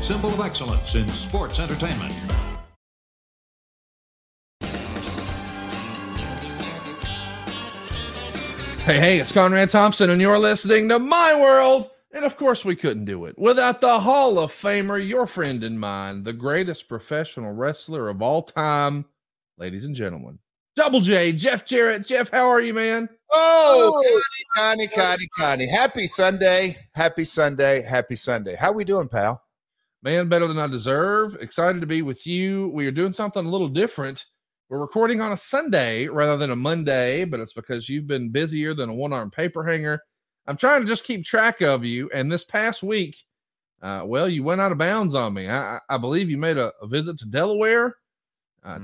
symbol of excellence in sports entertainment. Hey, it's Conrad Thompson, and you're listening to My World. And of course, we couldn't do it without the Hall of Famer, your friend and mine, the greatest professional wrestler of all time, ladies and gentlemen. Double J, JArrett. Jeff, how are you, man? Oh, Connie. Happy Sunday. Happy Sunday. Happy Sunday. How we doing, pal? Man, better than I deserve. Excited to be with you. We are doing something a little different. We're recording on a Sunday rather than a Monday, but it's because you've been busier than a one-armed paper hanger. I'm trying to just keep track of you. And this past week, well, you went out of bounds on me. I believe you made a visit to Delaware,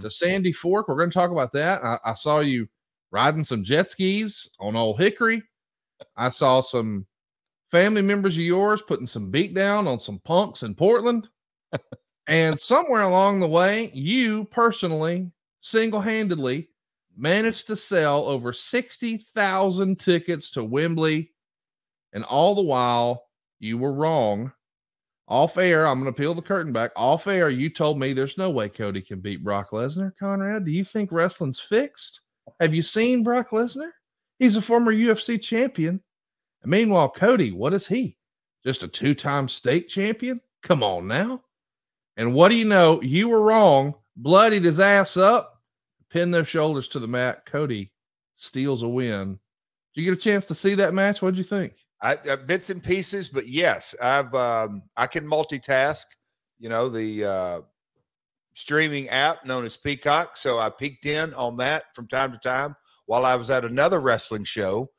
to Sandy Fork. We're going to talk about that. I saw you riding some jet skis on Old Hickory. I saw some family members of yours putting some beat down on some punks in Portland. And somewhere along the way, you personally, single-handedly managed to sell over 60,000 tickets to Wembley. And all the while, you were wrong. Off air, I'm going to peel the curtain back. Off air, you told me there's no way Cody can beat Brock Lesnar. Conrad, do you think wrestling's fixed? Have you seen Brock Lesnar? He's a former UFC champion. And meanwhile, Cody, what is he? Just a two-time state champion? Come on now. And what do you know? You were wrong. Bloodied his ass up. Pin their shoulders to the mat. Cody steals a win. Did you get a chance to see that match? What'd you think? Bits and pieces, but yes, I can multitask. You know, the streaming app known as Peacock. So I peeked in on that from time to time while I was at another wrestling show.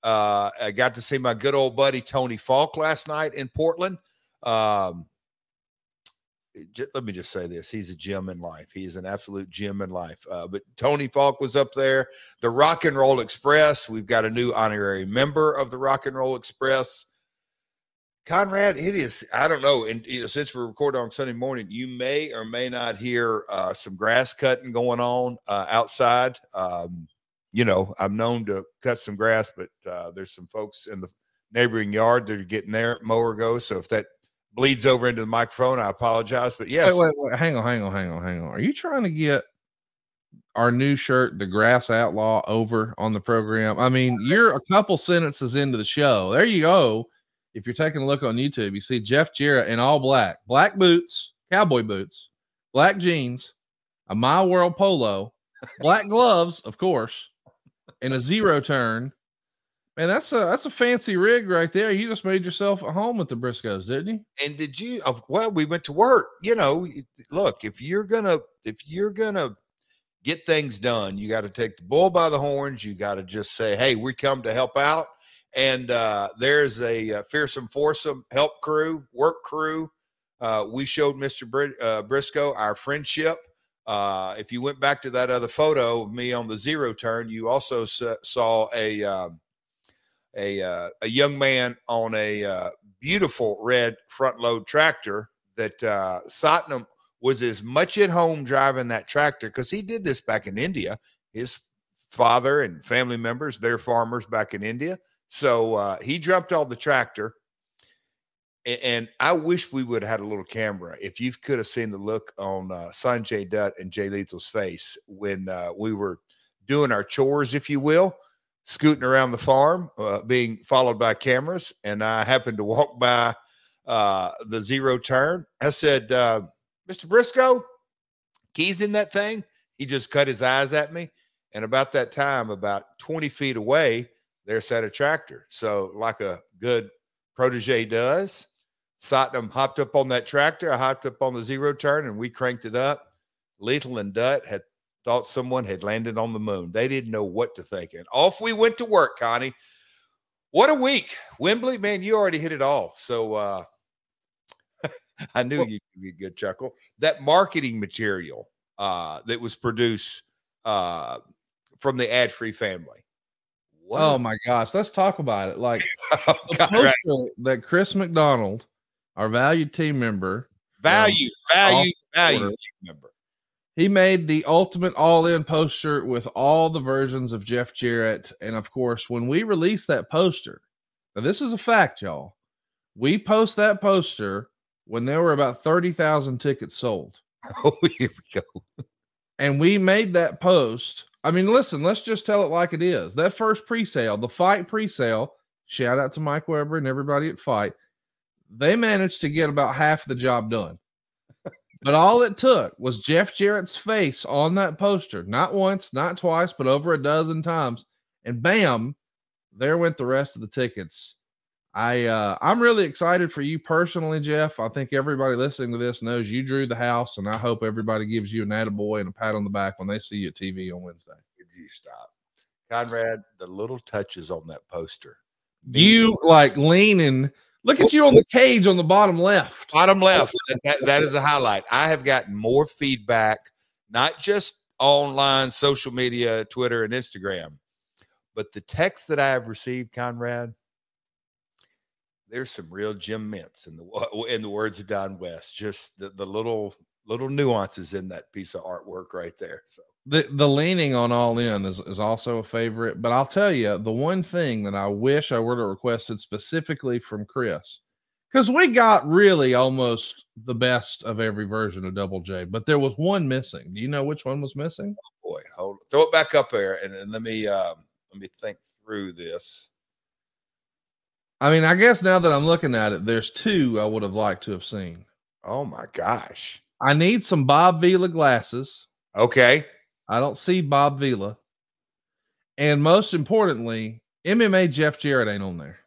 I got to see my good old buddy Tony Falk last night in Portland. Let me just say this. He's a gem in life. He is an absolute gem in life. But Tony Falk was up there. The Rock and Roll Express. We've got a new honorary member of the Rock and Roll Express. Conrad, it is, I don't know. And since we're recording on Sunday morning, you may or may not hear some grass cutting going on outside. I'm known to cut some grass, but there's some folks in the neighboring yard that are getting their mower go. So if that bleeds over into the microphone, I apologize, but yes. Wait, hang on. Are you trying to get our new shirt, The Grass Outlaw, over on the program? I mean, you're a couple sentences into the show. There you go. If you're taking a look on YouTube, you see JArrett in all black boots, cowboy boots, black jeans, a My World polo, black gloves, of course, and a zero turn. Man, that's a fancy rig right there. You just made yourself at home with the Briscoes, didn't you? And did you? Well, we went to work. You know, look, if you're gonna get things done, you got to take the bull by the horns. You got to just say, "Hey, we come to help out." And there's a fearsome foursome work crew. We showed Mr. Briscoe our friendship. If you went back to that other photo of me on the zero turn, you also saw a young man on a beautiful red front load tractor that Satnam was as much at home driving that tractor because he did this back in India. His father and family members, they're farmers back in India. So he jumped on the tractor. And I wish we would have had a little camera. If you could have seen the look on Sanjay Dutt and Jay Lethal's face when we were doing our chores, if you will, scooting around the farm, being followed by cameras. And I happened to walk by the zero turn. I said, Mr. Briscoe, keys in that thing? He just cut his eyes at me. And about that time, about 20 feet away, there sat a tractor. So like a good protege does, Satnam hopped up on that tractor. I hopped up on the zero turn and we cranked it up. Lethal and Dutt had thought someone had landed on the moon. They didn't know what to think. And off we went to work, Connie. What a week. Wembley, man, you already hit it all. So I knew you'd be a good chuckle. That marketing material that was produced from the ad-free family. Oh my gosh, let's talk about it. Like the poster that Chris McDonald, our valued team member, valued team member, he made the ultimate all-in poster with all the versions of JArrett. And of course, when we released that poster, now this is a fact, y'all. We post that poster when there were about 30,000 tickets sold. Oh, here we go. And we made that post. I mean, listen, let's just tell it like it is. That first pre-sale, the Fight pre-sale, shout out to Mike Weber and everybody at Fight. They managed to get about half the job done. But all it took was Jeff Jarrett's face on that poster, not once, not twice, but over a dozen times. And bam, there went the rest of the tickets. I'm really excited for you personally, Jeff. I think everybody listening to this knows you drew the house, and I hope everybody gives you an attaboy and a pat on the back when they see you at TV on Wednesday. Could you stop? Conrad, the little touches on that poster. You like leaning. Look at you on the cage on the bottom left. Bottom left. That is a highlight. I have gotten more feedback, not just online, social media, Twitter, and Instagram, but the text that I have received, Conrad, there's some real Jim Mintz in the words of Don West. Just the little nuances in that piece of artwork right there. So the leaning on All In is also a favorite. But I'll tell you, the one thing that I wish I would have requested specifically from Chris, because we got really almost the best of every version of Double J, but there was one missing. Do you know which one was missing? Oh boy, throw it back up there and let me think through this. I mean, I guess now that I'm looking at it, there's two I would have liked to have seen. Oh my gosh. I need some Bob Vila glasses. Okay. I don't see Bob Vila. And most importantly, MMA Jeff Jarrett ain't on there.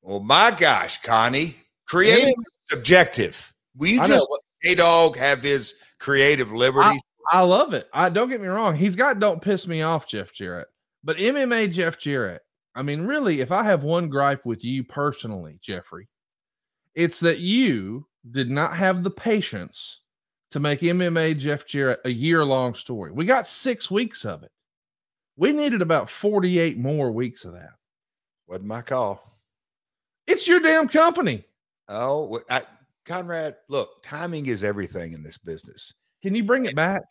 Oh my gosh, Connie. Creative is subjective. Will you just let A-Dog have his creative liberties? I love it. Don't get me wrong. He's got Don't Piss Me Off Jeff Jarrett. But MMA Jeff Jarrett, I mean, really, if I have one gripe with you personally, Jeffrey, it's that you did not have the patience to make MMA Jeff Jarrett a year-long story. We got 6 weeks of it. We needed about 48 more weeks of that. Wasn't my call. It's your damn company. Oh, Conrad, look, timing is everything in this business. Can you bring it back?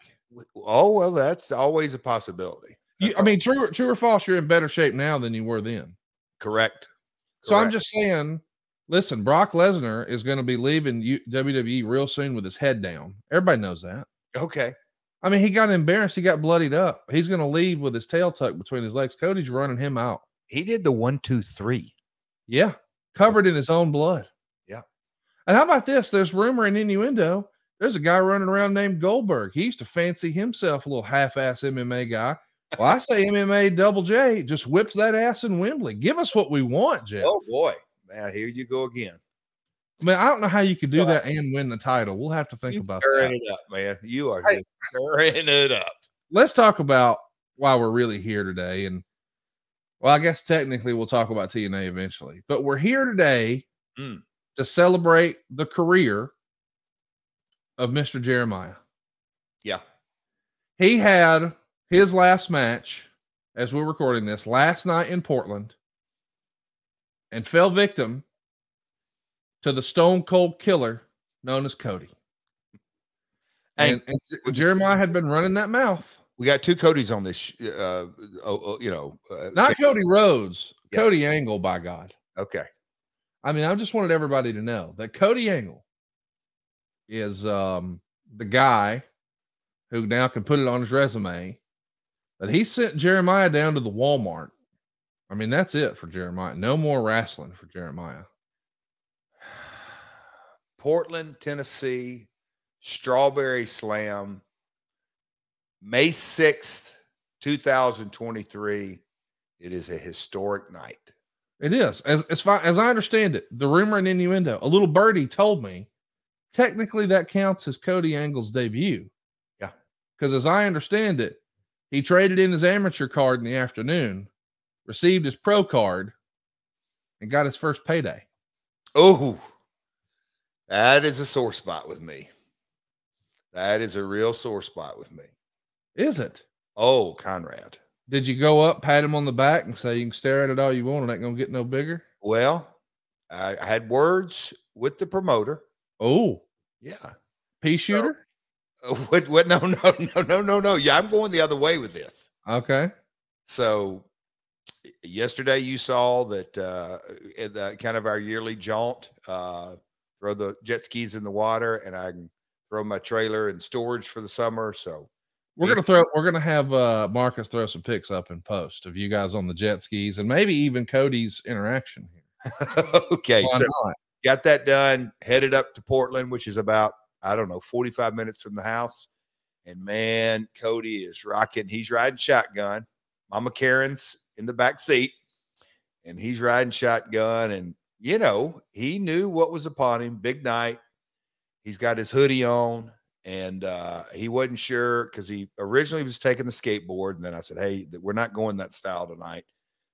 Oh, well, that's always a possibility. I mean, true or false, you're in better shape now than you were then. Correct. So I'm just saying, listen, Brock Lesnar is going to be leaving WWE real soon with his head down. Everybody knows that. Okay. I mean, he got embarrassed. He got bloodied up. He's going to leave with his tail tucked between his legs. Cody's running him out. He did the 1, 2, 3. Yeah. Covered in his own blood. Yeah. And how about this? There's rumor and innuendo. There's a guy running around named Goldberg. He used to fancy himself a little half-ass MMA guy. Well, I say MMA Double J just whips that ass in Wembley. Give us what we want, Jeff. Oh, boy. Man, here you go again. I mean, I don't know how you could do that and win the title. We'll have to think about that. Stirring it up, man. You are just stirring it up. Let's talk about why we're really here today. And, well, I guess technically we'll talk about TNA eventually. But we're here today to celebrate the career of Mr. Jeremiah. Yeah. He had his last match, as we're recording this, last night in Portland, and fell victim to the stone cold killer known as Cody. And Jeremiah had been running that mouth. We got 2 Codys on this, not Cody Rhodes, yes. Cody Angle, by God. Okay. I mean, I just wanted everybody to know that Cody Angle is the guy who now can put it on his resume that he sent Jeremiah down to the Walmart. I mean, that's it for Jeremiah. No more wrestling for Jeremiah. Portland, Tennessee, Strawberry Slam, May 6th, 2023. It is a historic night. It is. As far as I understand it, the rumor and innuendo, a little birdie told me, technically that counts as Cody Angle's debut. Yeah. Because as I understand it, he traded in his amateur card in the afternoon, received his pro card, and got his first payday. Oh, that is a sore spot with me. That is a real sore spot with me. Is it? Oh, Conrad. Did you go up, pat him on the back, and say, you can stare at it all you want, and it ain't going to get no bigger? Well, I had words with the promoter. Oh. Yeah. Pea shooter? What? No. Yeah, I'm going the other way with this. Okay. So yesterday you saw that kind of our yearly jaunt throw the jet skis in the water, and I can throw my trailer in storage for the summer. So we're gonna have Marcus throw some pics up in post of you guys on the jet skis and maybe even Cody's interaction here. Okay, Why so not? got that done, headed up to Portland, which is about, I don't know, 45 minutes from the house. And man, Cody is rocking. He's riding shotgun. Mama Karen's in the back seat, and he's riding shotgun. And, you know, he knew what was upon him. Big night. He's got his hoodie on, and he wasn't sure because he originally was taking the skateboard. And then I said, hey, we're not going that style tonight.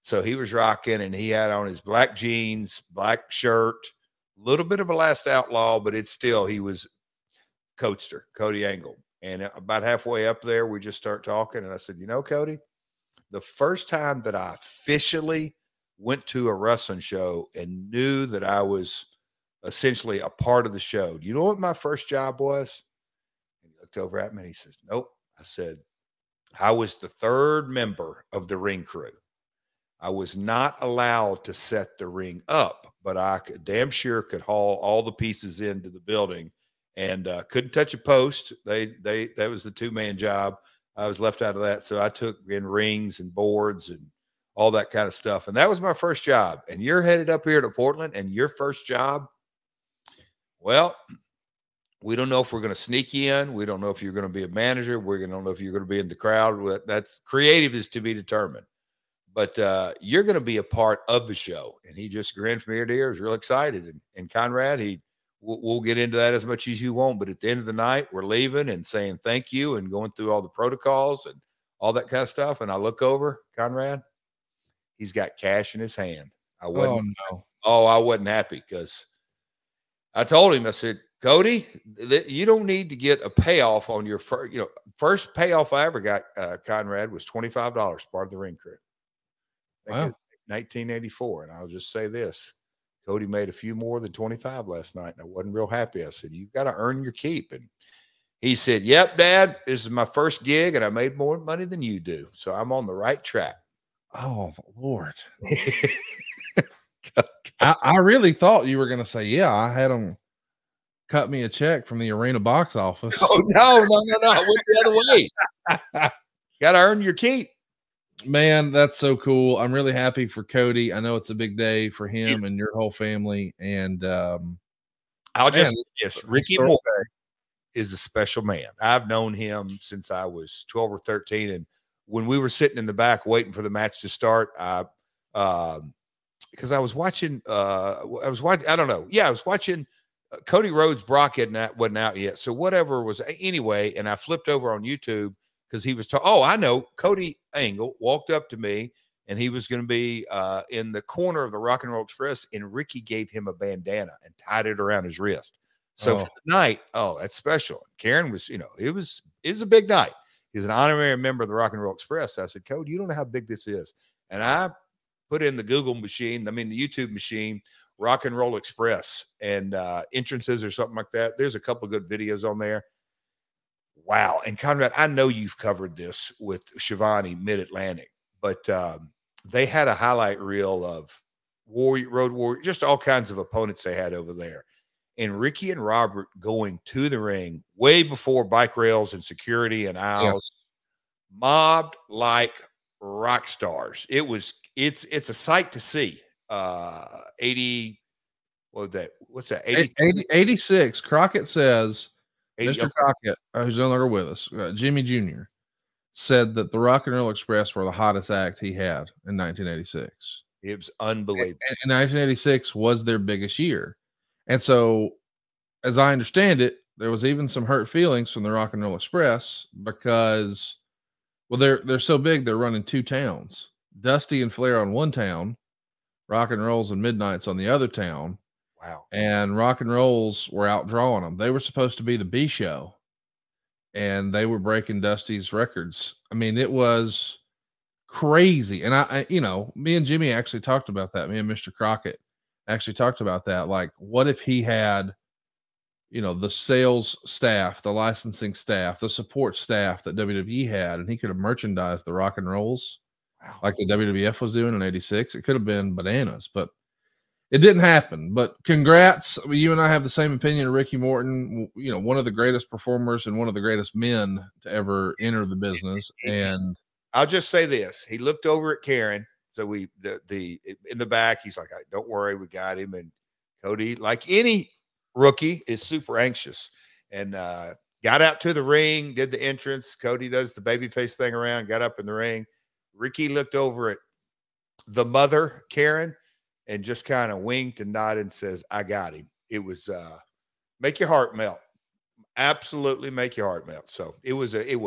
So he was rocking, and he had on his black jeans, black shirt, a little bit of a Last Outlaw, but it's still, he was Coaster, Cody Angle. And about halfway up there, we just start talking. And I said, you know, Cody, the first time that I officially went to a wrestling show and knew that I was essentially a part of the show, do you know what my first job was? And he looked over at me and he says, nope. I said, I was the third member of the ring crew. I was not allowed to set the ring up, but I could damn sure could haul all the pieces into the building, and couldn't touch a post. That was the 2-man job. I was left out of that. So I took in rings and boards and all that kind of stuff. And that was my first job. And you're headed up here to Portland, and your first job, well, we don't know if we're going to sneak you in. We don't know if you're going to be a manager. We don't know if you're going to be in the crowd. That's creative, is to be determined. But you're going to be a part of the show. And he just grinned from ear to ear. Was real excited. And Conrad, we'll get into that as much as you want. But at the end of the night, we're leaving and saying thank you and going through all the protocols and all that kind of stuff. And I look over, Conrad, he's got cash in his hand. I wasn't happy because I told him, I said, Cody, you don't need to get a payoff on your first payoff I ever got, Conrad, was $25, part of the ring crew. Wow. 1984. And I'll just say this, Cody made a few more than 25 last night, and I wasn't real happy. I said, you've got to earn your keep. And he said, yep, Dad, this is my first gig, and I made more money than you do. So I'm on the right track. Oh, Lord. I really thought you were going to say, yeah, I had him cut me a check from the arena box office. Oh, no. I went the other way. Got to earn your keep. Man, that's so cool. I'm really happy for Cody. I know it's a big day for him and your whole family. And Ricky Moore is a special man. I've known him since I was 12 or 13. And when we were sitting in the back waiting for the match to start, because I was watching Cody Rhodes. Brock wasn't out yet. So whatever was anyway. And I flipped over on YouTube because he was I know Cody Angle walked up to me, and he was going to be in the corner of the Rock and Roll Express, and Ricky gave him a bandana and tied it around his wrist. So for the night, that's special. Karen was, it was a big night. He's an honorary member of the Rock and Roll Express. I said, Cody, you don't know how big this is. And I put in the YouTube machine, Rock and Roll Express, and entrances or something like that. There's a couple of good videos on there. Wow. And Conrad, I know you've covered this with Shivani Mid-Atlantic, but they had a highlight reel of Road Warrior, just all kinds of opponents they had over there. And Ricky and Robert going to the ring way before bike rails and security and aisles, mobbed like rock stars. It's a sight to see. 80, what was that? What's that? 86. Crockett says, 80, Mr. Crockett, who's no longer with us, Jimmy Jr., said that the Rock and Roll Express were the hottest act he had in 1986. It was unbelievable. And 1986 was their biggest year. And so, as I understand it, there was even some hurt feelings from the Rock and Roll Express because, well, they're so big, they're running 2 towns. Dusty and Flair on one town, Rock and Rolls and Midnights on the other town. Wow. And Rock and Rolls were out drawing them. They were supposed to be the B show, and they were breaking Dusty's records. I mean, it was crazy. And I me and Jimmy actually talked about that. Me and Mr. Crockett actually talked about that. Like, what if he had, the sales staff, the licensing staff, the support staff that WWE had, and he could have merchandised the Rock and Rolls like the WWF was doing in 86. It could have been bananas, but it didn't happen, but congrats. You and I have the same opinion of Ricky Morton, you know, one of the greatest performers and one of the greatest men to ever enter the business. And I'll just say this. He looked over at Karen. So in the back, he's like, don't worry, we got him. And Cody, like any rookie, is super anxious and got out to the ring, did the entrance. Cody does the babyface thing around, got up in the ring. Ricky looked over at the mother, Karen, and just kind of winked and nodded and says, I got him. It was make your heart melt. Absolutely make your heart melt. So it was a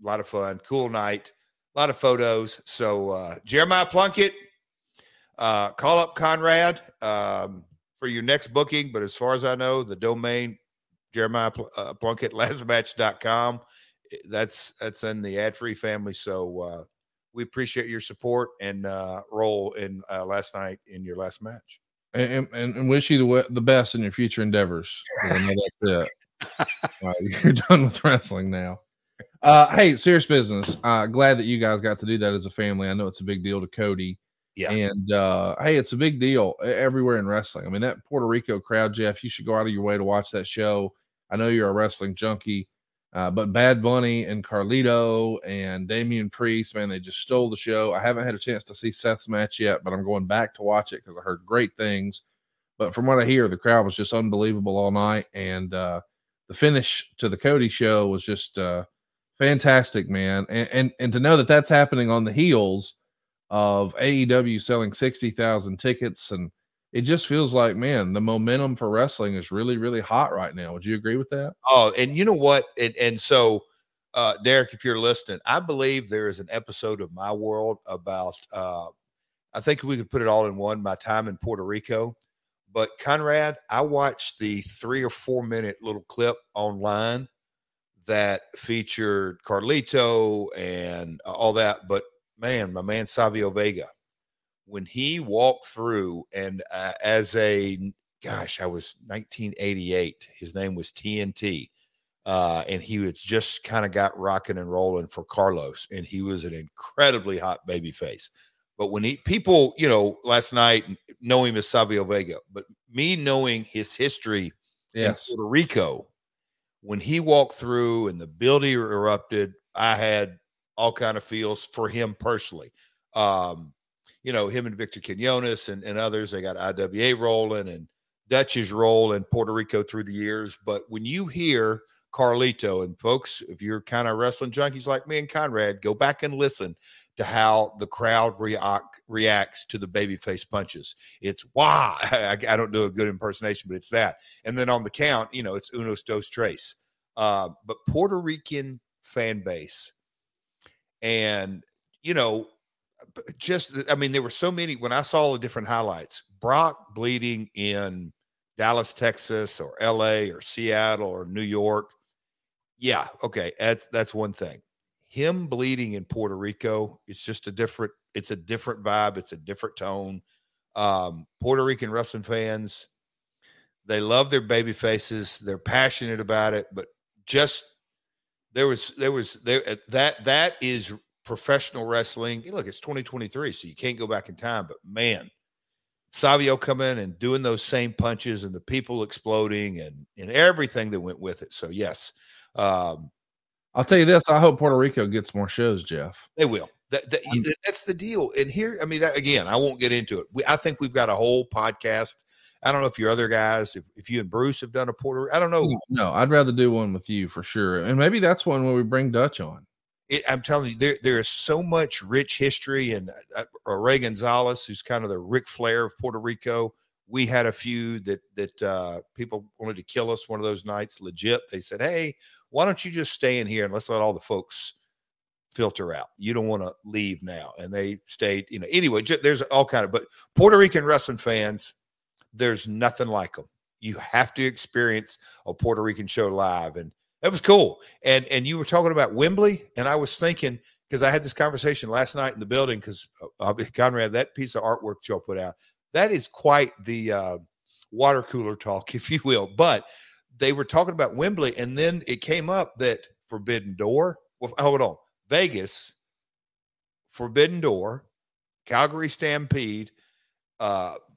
lot of fun, cool night, a lot of photos. So Jeremiah Plunkett, call up Conrad for your next booking. But as far as I know, the domain Jeremiah Plunkett lastmatch.com, that's in the ad-free family. So we appreciate your support and role in last night in your last match. And wish you the best in your future endeavors. I know that's it. You're done with wrestling now. Hey, serious business. Glad that you guys got to do that as a family. I know it's a big deal to Cody. Yeah. And hey, it's a big deal everywhere in wrestling. I mean, that Puerto Rico crowd, Jeff, you should go out of your way to watch that show. I know you're a wrestling junkie. But Bad Bunny and Carlito and Damian Priest, man, they just stole the show. I haven't had a chance to see Seth's match yet, but I'm going back to watch it because I heard great things. But from what I hear, the crowd was just unbelievable all night. And the finish to the Cody show was just fantastic, man. And to know that that's happening on the heels of AEW selling 60,000 tickets. And it just feels like, man, the momentum for wrestling is really, really hot right now. Would you agree with that? Oh, and you know what? And so, Derek, if you're listening, I believe there is an episode of My World about, I think we could put it all in one, my time in Puerto Rico. But Conrad, I watched the 3 or 4 minute little clip online that featured Carlito and all that. But man, my man Savio Vega, when he walked through and I was 1988. His name was TNT. And he was just kind of got rocking and rolling for Carlos. And he was an incredibly hot baby face. But when people, you know, last night know him as Savio Vega, but me knowing his history in Puerto Rico, when he walked through and the building erupted, I had all kind of feels for him personally. You know, him and Victor Quinones and others, they got IWA rolling and Dutch's role in Puerto Rico through the years. But when you hear Carlito, and folks, if you're kind of wrestling junkies like me and Conrad, go back and listen to how the crowd reacts to the babyface punches. It's wow. I don't do a good impersonation, but it's that. And then on the count, you know, it's unos, dos, tres. But Puerto Rican fan base. And, you know, I mean, there were so many, when I saw the different highlights, Brock bleeding in Dallas, Texas, or LA, or Seattle, or New York. Yeah. Okay. That's one thing. Him bleeding in Puerto Rico, it's just a different vibe. It's a different tone. Puerto Rican wrestling fans, they love their baby faces. They're passionate about it, but just that is professional wrestling. Look, it's 2023, so you can't go back in time, but man, Savio coming and doing those same punches and the people exploding and everything that went with it. So yes, I'll tell you this. I hope Puerto Rico gets more shows, Jeff. They will. That's the deal. And here, I mean, again, I won't get into it. I think we've got a whole podcast. I don't know if your other guys, if you and Bruce have done a Puerto, I don't know. No, I'd rather do one with you for sure. And maybe that's one where we bring Dutch on. I'm telling you, there is so much rich history. And Ray Gonzalez, who's kind of the Ric Flair of Puerto Rico, we had a few that people wanted to kill us one of those nights. Legit, they said, "Hey, why don't you just stay in here and let's let all the folks filter out? You don't want to leave now." And they stayed. You know, anyway, there's all kind of. But Puerto Rican wrestling fans, there's nothing like them. You have to experience a Puerto Rican show live, and that was cool. And you were talking about Wembley, and I was thinking, because I had this conversation last night in the building, because Conrad, that piece of artwork y'all put out, that is quite the water cooler talk, if you will. But they were talking about Wembley, and then it came up that Forbidden Door, well, hold on, Vegas, Forbidden Door, Calgary Stampede,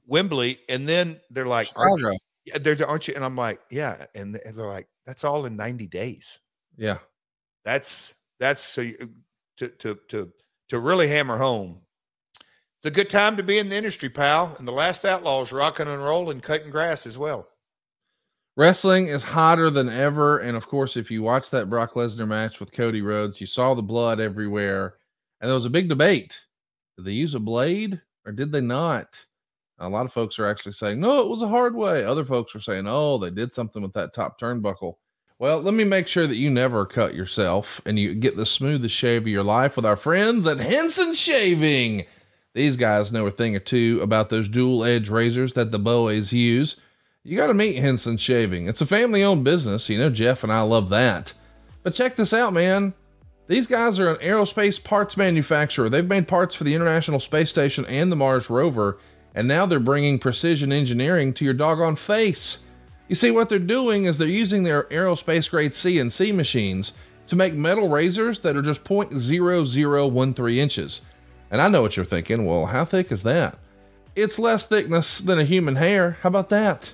Wembley, and then they're like, Chicago. aren't you? And I'm like, yeah. And they're like, that's all in 90 days. Yeah. That's so to really hammer home. It's a good time to be in the industry, pal. And the last outlaws rocking and rolling, cutting grass as well. Wrestling is hotter than ever. And of course, if you watch that Brock Lesnar match with Cody Rhodes, you saw the blood everywhere. And there was a big debate. Did they use a blade or did they not? A lot of folks are actually saying, no, it was a hard way. Other folks are saying, oh, they did something with that top turnbuckle. Well, let me make sure that you never cut yourself and you get the smoothest shave of your life with our friends at Henson Shaving. These guys know a thing or two about those dual edge razors that the boys use. You got to meet Henson Shaving. It's a family owned business. You know, Jeff and I love that. But check this out, man. These guys are an aerospace parts manufacturer. They've made parts for the International Space Station and the Mars rover. And now they're bringing precision engineering to your doggone face. You see, what they're doing is they're using their aerospace grade CNC machines to make metal razors that are just 0.0013 inches. And I know what you're thinking. Well, how thick is that? It's less thickness than a human hair. How about that?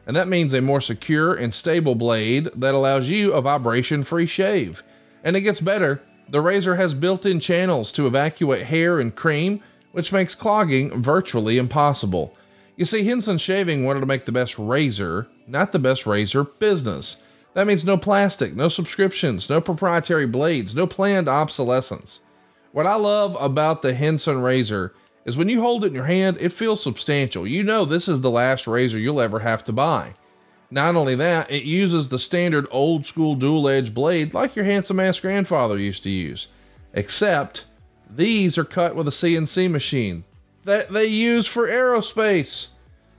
And that means a more secure and stable blade that allows you a vibration-free shave. And it gets better. The razor has built-in channels to evacuate hair and cream, which makes clogging virtually impossible. You see, Henson Shaving wanted to make the best razor, not the best razor business. That means no plastic, no subscriptions, no proprietary blades, no planned obsolescence. What I love about the Henson razor is when you hold it in your hand, it feels substantial. You know this is the last razor you'll ever have to buy. Not only that, it uses the standard old school dual edge blade like your handsome ass grandfather used to use. Except these are cut with a CNC machine that they use for aerospace.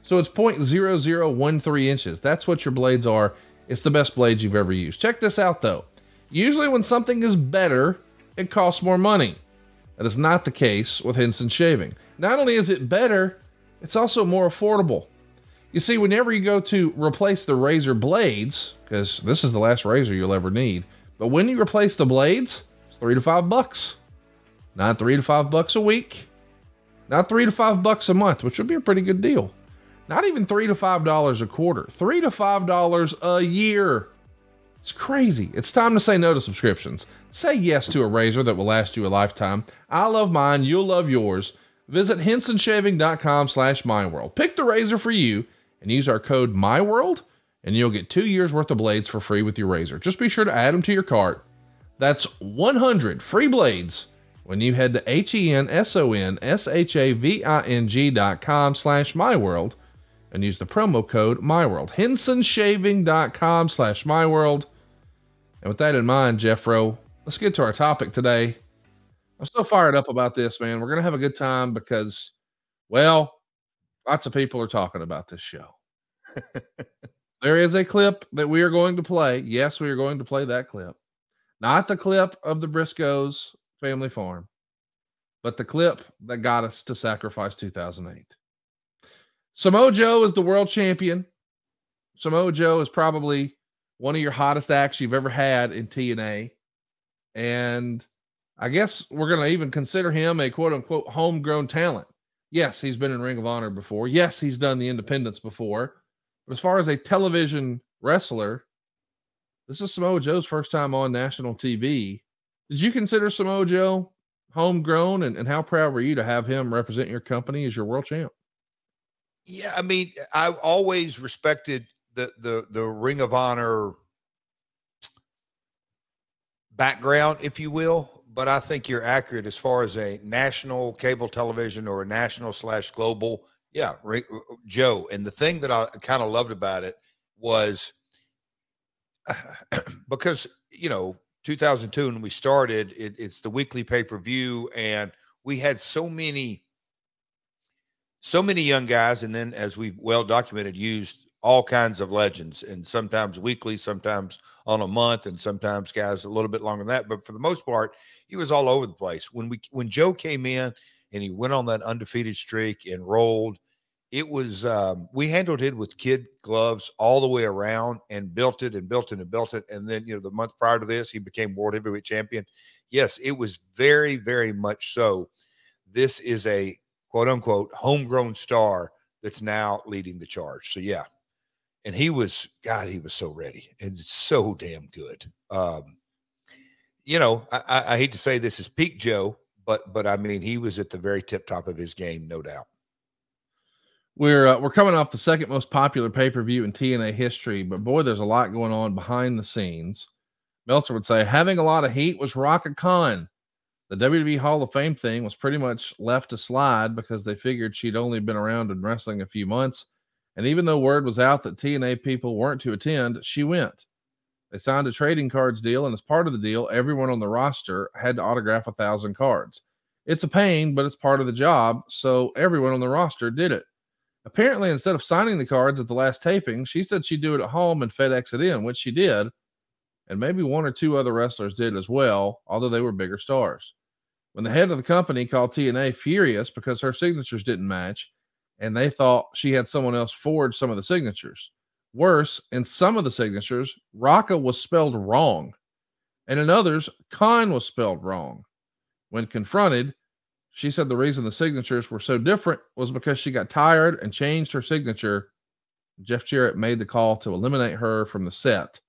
So it's 0.0013 inches. That's what your blades are. It's the best blades you've ever used. Check this out though. Usually when something is better, it costs more money. That is not the case with Henson Shaving. Not only is it better, it's also more affordable. You see, whenever you go to replace the razor blades, because this is the last razor you'll ever need, but when you replace the blades, it's $3 to $5. Not $3 to $5 a week. Not $3 to $5 a month, which would be a pretty good deal. Not even $3 to $5 a quarter. $3 to $5 a year. It's crazy. It's time to say no to subscriptions. Say yes to a razor that will last you a lifetime. I love mine. You'll love yours. Visit hensonshaving.com/myworld. Pick the razor for you and use our code MyWorld, and you'll get 2 years worth of blades for free with your razor. Just be sure to add them to your cart. That's 100 free blades when you head to hensonshaving.com/myworld and use the promo code MyWorld. hensonshaving.com/myworld. And with that in mind, Jeffro, let's get to our topic today. I'm so fired up about this, man. We're going to have a good time because, well, lots of people are talking about this show. There is a clip that we are going to play. Yes, we are going to play that clip. Not the clip of the Briscoes family farm, but the clip that got us to Sacrifice 2008. Samoa Joe is the world champion. Samoa Joe is probably one of your hottest acts you've ever had in TNA. And I guess we're going to even consider him a quote unquote homegrown talent. Yes, he's been in Ring of Honor before. Yes, he's done the independents before. But as far as a television wrestler, this is Samoa Joe's first time on national TV. Did you consider Samoa Joe homegrown, and how proud were you to have him represent your company as your world champ? Yeah, I mean, I've always respected the Ring of Honor background, if you will, but I think you're accurate as far as a national cable television or a national/global. Yeah, Joe. And the thing that I kind of loved about it was because, 2002 when we started, it's the weekly pay-per-view, and we had so many young guys, and then as we well documented, used all kinds of legends, and sometimes weekly, sometimes on a month, and sometimes guys a little bit longer than that. But for the most part, he was all over the place. When Joe came in and he went on that undefeated streak and rolled, it was we handled it with kid gloves all the way around and built it. And then, the month prior to this, he became world heavyweight champion. Yes, it was very, very much so. This is a quote unquote homegrown star that's now leading the charge. So yeah. And he was so ready and so damn good. You know, I hate to say this is peak Joe, but I mean, he was at the very tip top of his game, no doubt. We're coming off the second most popular pay-per-view in TNA history, but boy, there's a lot going on behind the scenes. Meltzer would say having a lot of heat was Rhaka Khan. The WWE Hall of Fame thing was pretty much left to slide because they figured she'd only been around in wrestling a few months. And even though word was out that TNA people weren't to attend, she went. They signed a trading cards deal, and as part of the deal, everyone on the roster had to autograph 1,000 cards. It's a pain, but it's part of the job, so everyone on the roster did it. Apparently, instead of signing the cards at the last taping, she said she'd do it at home and FedEx it in, which she did, and maybe one or two other wrestlers did as well, although they were bigger stars. When the head of the company called TNA furious because her signatures didn't match, and they thought she had someone else forge some of the signatures. Worse, in some of the signatures, Rhaka was spelled wrong, and in others, Khan was spelled wrong. When confronted, she said the reason the signatures were so different was because she got tired and changed her signature. Jeff Jarrett made the call to eliminate her from the set.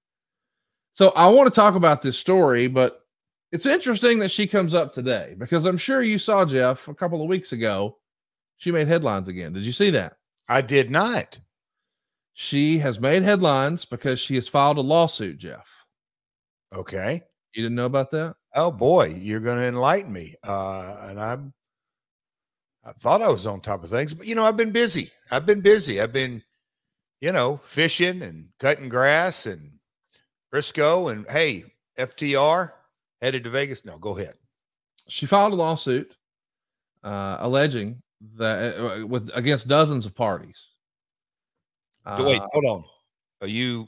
So I want to talk about this story, but it's interesting that she comes up today because I'm sure you saw, Jeff, a couple of weeks ago, she made headlines again. Did you see that? I did not. She has made headlines because she has filed a lawsuit, Jeff. Okay. You didn't know about that? Oh boy, you're going to enlighten me. And I thought I was on top of things, but you know, I've been busy. I've been, you know, fishing and cutting grass and Frisco and hey, FTR headed to Vegas. No, go ahead. She filed a lawsuit alleging that against dozens of parties. Wait, hold on. Are you?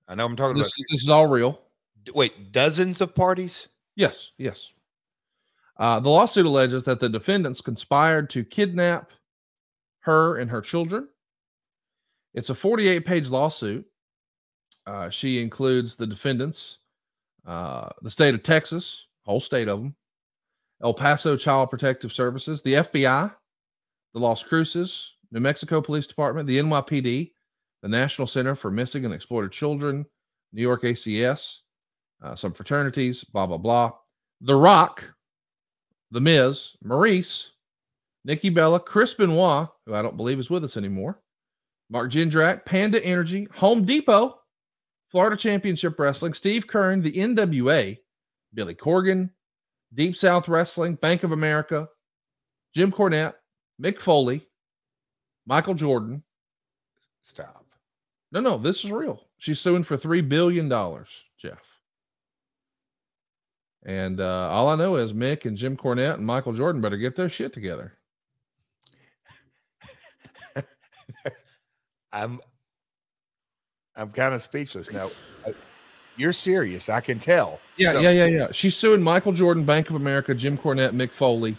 I know I'm talking about. This is all real. Wait, dozens of parties? Yes. The lawsuit alleges that the defendants conspired to kidnap her and her children. It's a 48-page lawsuit. She includes the defendants, the state of Texas, whole state of them, El Paso Child Protective Services, the FBI, the Las Cruces, New Mexico Police Department, the NYPD, the National Center for Missing and Exploited Children, New York ACS, some fraternities, blah, blah, blah. The Rock, The Miz, Maurice, Nikki Bella, Chris Benoit, who I don't believe is with us anymore, Mark Jindrak, Panda Energy, Home Depot, Florida Championship Wrestling, Steve Kern, the NWA, Billy Corgan, Deep South Wrestling, Bank of America, Jim Cornette, Mick Foley, Michael Jordan. Stop. No, this is real. She's suing for $3 billion, Jeff. And all I know is Mick and Jim Cornette and Michael Jordan better get their shit together. I'm kind of speechless now. You're serious. I can tell. Yeah. She's suing Michael Jordan, Bank of America, Jim Cornette, Mick Foley.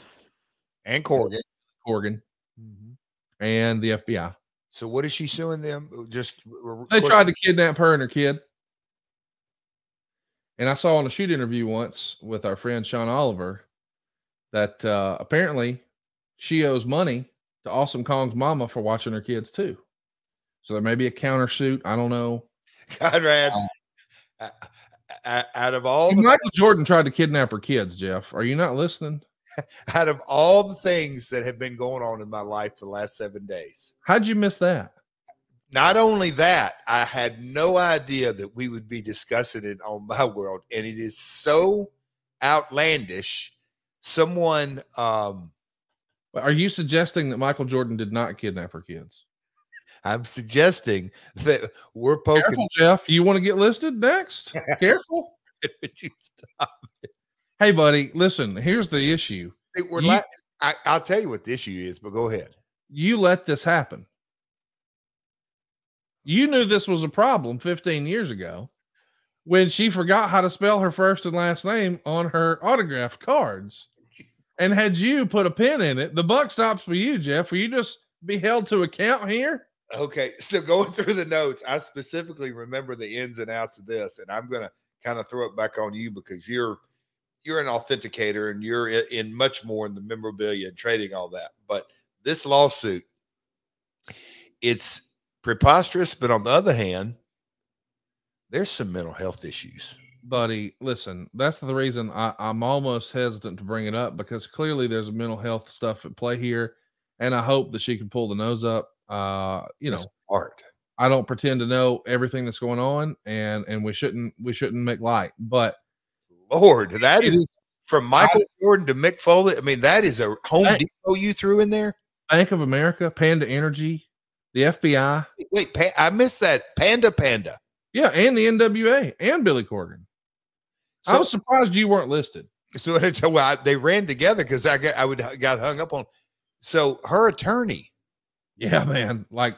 And Corgan. Mm-hmm. And the FBI. So what is she suing them? They tried to kidnap her and her kid. And I saw on a shoot interview once with our friend Sean Oliver that apparently she owes money to Awesome Kong's mama for watching her kids too. So there may be a countersuit. I don't know. Conrad, out of all Michael Jordan tried to kidnap her kids, Jeff. Are you not listening? Out of all the things that have been going on in my life the last 7 days. How'd you miss that? Not only that, I had no idea that we would be discussing it on My World, and it is so outlandish. Someone are you suggesting that Michael Jordan did not kidnap her kids? I'm suggesting that we're poking. Careful, Jeff. You want to get listed next? Careful. Would you stop it? Hey, buddy, listen, here's the issue. I'll tell you what the issue is, but go ahead. You let this happen. You knew this was a problem 15 years ago when she forgot how to spell her first and last name on her autographed cards. And had you put a pin in it, the buck stops for you, Jeff. Will you just be held to account here? Okay, so going through the notes, I specifically remember the ins and outs of this, and I'm going to kind of throw it back on you because you're an authenticator and you're in much more in the memorabilia and trading all that. But this lawsuit it's preposterous, but on the other hand, there's some mental health issues. Buddy, listen, that's the reason I'm almost hesitant to bring it up, because clearly there's a mental health stuff at play here, and I hope that she can pull the nose up. You know, art. I don't pretend to know everything that's going on, and we shouldn't make light. But Lord, that is from Michael Jordan to Mick Foley. I mean, that is a Home Depot you threw in there. Bank of America, Panda Energy, the FBI. Wait, I missed that. Panda. Yeah, and the NWA and Billy Corgan. So, I was surprised you weren't listed. So they ran together because I got hung up on. So her attorney. Yeah, man. Like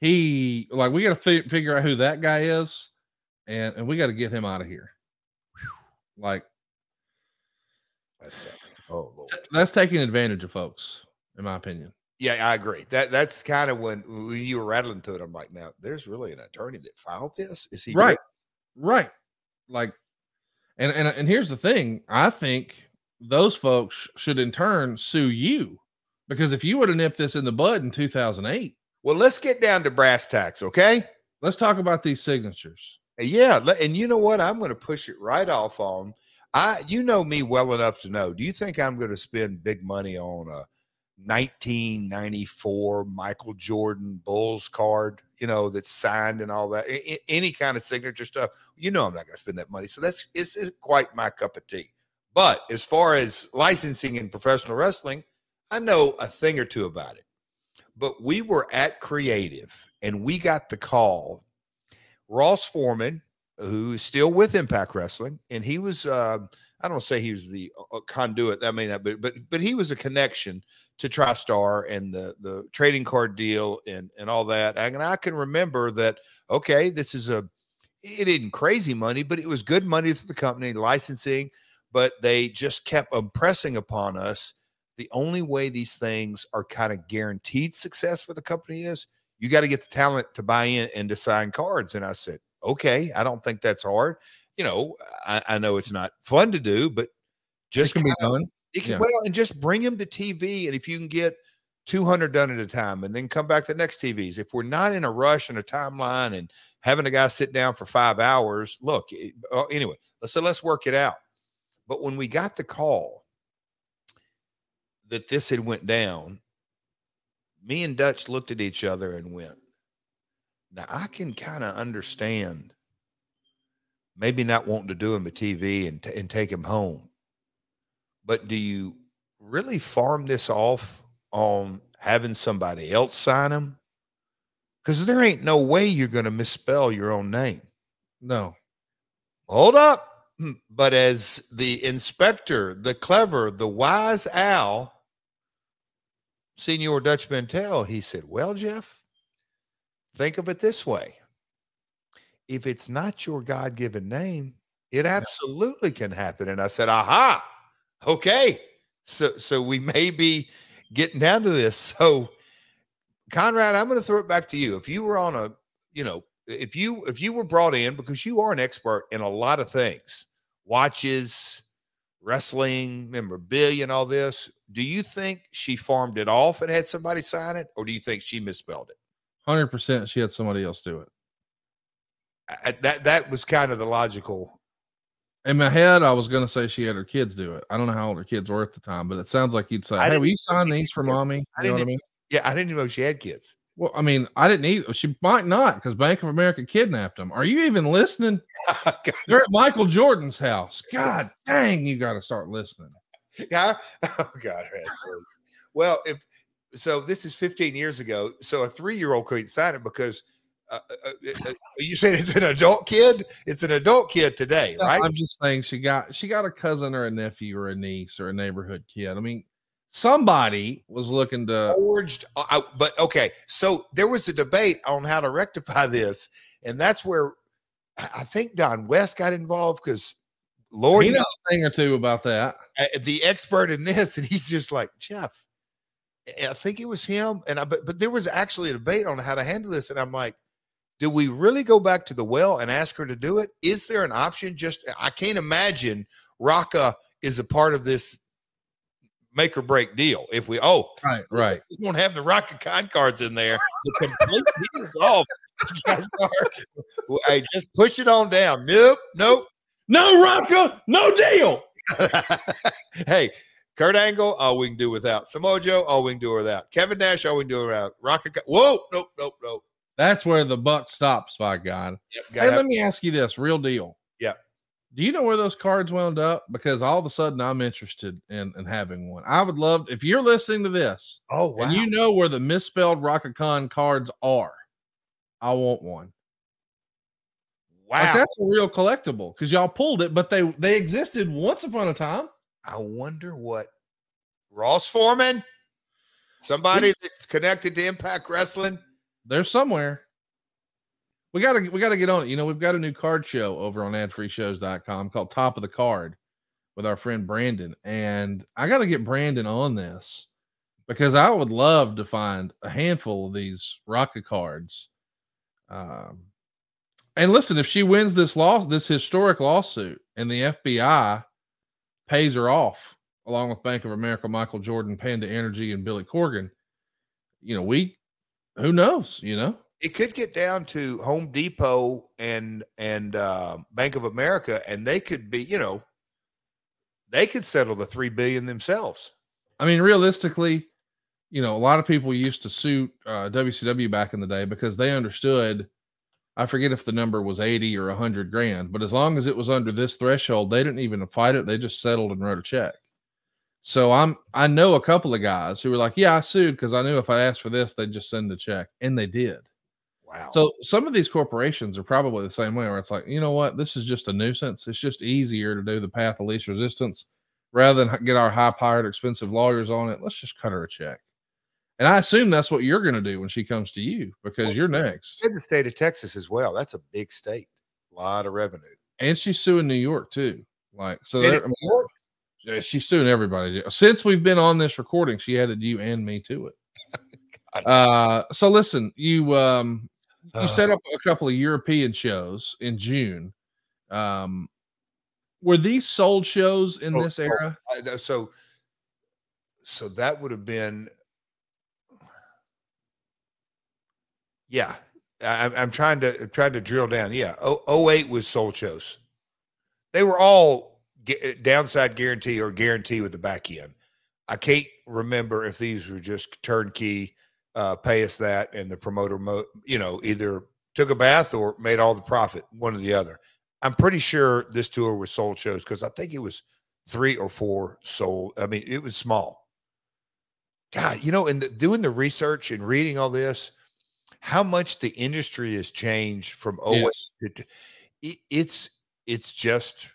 we got to figure out who that guy is, and we got to get him out of here. Like, oh Lord, that's taking advantage of folks, in my opinion. Yeah, I agree. That's kind of when you were rattling to it. I'm like, now there's really an attorney that filed this. Is he right? Right. Like, and here's the thing. I think those folks should in turn sue you, because if you would have nipped this in the bud in 2008. Well, let's get down to brass tacks, okay? Let's talk about these signatures. Yeah, and you know what? I'm going to push it right off on. You know me well enough to know. Do you think I'm going to spend big money on a 1994 Michael Jordan Bulls card, you know, that's signed and all that, any kind of signature stuff? You know, I'm not going to spend that money. So it's quite my cup of tea. But as far as licensing in professional wrestling, I know a thing or two about it. But we were at Creative and we got the call. Ross Foreman, who is still with Impact Wrestling, and he was, I don't say he was the conduit, I mean, but he was a connection to TriStar and the trading card deal and all that. And I can remember that, okay, it isn't crazy money, but it was good money for the company, licensing, but they just kept impressing upon us the only way these things are kind of guaranteed success for the company is you got to get the talent to buy in and to sign cards. And I said, okay, I don't think that's hard. You know, I know it's not fun to do, but just it can be done. Well, and just bring them to TV. And if you can get 200 done at a time and then come back to the next TVs, if we're not in a rush and a timeline and having a guy sit down for 5 hours, look, anyway, let's work it out. But when we got the call that this had went down, me and Dutch looked at each other and went, now I can kind of understand maybe not wanting to do him a TV and take him home. But do you really farm this off on having somebody else sign him? Because there ain't no way you're going to misspell your own name. No. Hold up. But as the inspector, the clever, the wise Al, Senior Dutch Mantel, he said, well, Jeff, think of it this way. If it's not your God-given name, it absolutely can happen. And I said, aha, okay. So we may be getting down to this. So Conrad, I'm going to throw it back to you. If you were on a, you know, if you were brought in, because you are an expert in a lot of things, watches, wrestling, memorabilia, and all this, do you think she farmed it off and had somebody sign it, or do you think she misspelled it? 100% she had somebody else do it. That was kind of the logical. In my head, I was going to say she had her kids do it. I don't know how old her kids were at the time, but it sounds like you'd say, hey, will you sign these for mommy? You know what I mean? Yeah, I didn't even know she had kids. Well, I mean, I didn't either. She might not, because Bank of America kidnapped them. Are you even listening? They're at Michael Jordan's house. God dang, you got to start listening. Yeah. Oh, God. Well, so this is 15 years ago. So a 3-year-old couldn't sign it because you said it's an adult kid? It's an adult kid today, right? I'm just saying she got a cousin or a nephew or a niece or a neighborhood kid. I mean, somebody was looking to forged, but okay. So there was a debate on how to rectify this, and that's where I think Don West got involved because Lord, he knows a thing or two about that. The expert in this, and he's just like, Jeff, I think it was him, but there was actually a debate on how to handle this, and I'm like, do we really go back to the well and ask her to do it? Is there an option? I can't imagine Rhaka is a part of this make or break deal. If we, right. We don't have the Rhaka Khan cards in there. The complete deal is off. Hey, just push it on down. Nope. No, Rhaka, no deal. Hey, Kurt Angle, all we can do without. Samoa Joe, all we can do without. Kevin Nash, all we can do without. Rhaka Khan. Whoa, nope. That's where the buck stops, by God. Yep, hey, let me ask you this, real deal. Yeah. Do you know where those cards wound up? Because all of a sudden I'm interested in having one. I would love, if you're listening to this, wow. And you know where the misspelled Rhaka Khan cards are, I want one. Wow. Like, that's a real collectible because y'all pulled it, but they existed once upon a time. I wonder what Ross Foreman, somebody that's connected to Impact Wrestling. There's somewhere. We gotta get on it. You know, we've got a new card show over on adfreeshows.com called Top of the Card with our friend Brandon. And I got to get Brandon on this because I would love to find a handful of these Rhaka cards. And listen, if she wins this historic lawsuit and the FBI pays her off along with Bank of America, Michael Jordan, Panda Energy, and Billy Corgan, you know, who knows, you know? It could get down to Home Depot and Bank of America, and they could be, you know, they could settle the $3 billion themselves. I mean, realistically, you know, a lot of people used to sue WCW back in the day because they understood. I forget if the number was 80 or 100 grand, but as long as it was under this threshold, they didn't even fight it. They just settled and wrote a check. So I know a couple of guys who were like, yeah, I sued because I knew if I asked for this, they'd just send a check, and they did. Wow. So some of these corporations are probably the same way, where it's like, you know what, this is just a nuisance. It's just easier to do the path of least resistance rather than get our high-powered, expensive lawyers on it. Let's just cut her a check. And I assume that's what you're going to do when she comes to you because you're next. In the state of Texas as well. That's a big state. A lot of revenue. And she's suing New York too. Like, so she's suing everybody. Since we've been on this recording, she added you and me to it. So listen, you set up a couple of European shows in June. Were these sold shows in this era? So that would have been, yeah. I'm trying to drill down. Yeah. 08 was sold shows. They were all downside guarantee or guarantee with the back end. I can't remember if these were just turnkey, pay us that, and the promoter, you know, either took a bath or made all the profit, one or the other. I'm pretty sure this tour was sold shows because I think it was 3 or 4 sold. I mean, it was small. God, you know, and doing the research and reading all this, how much the industry has changed from 08 to it's just,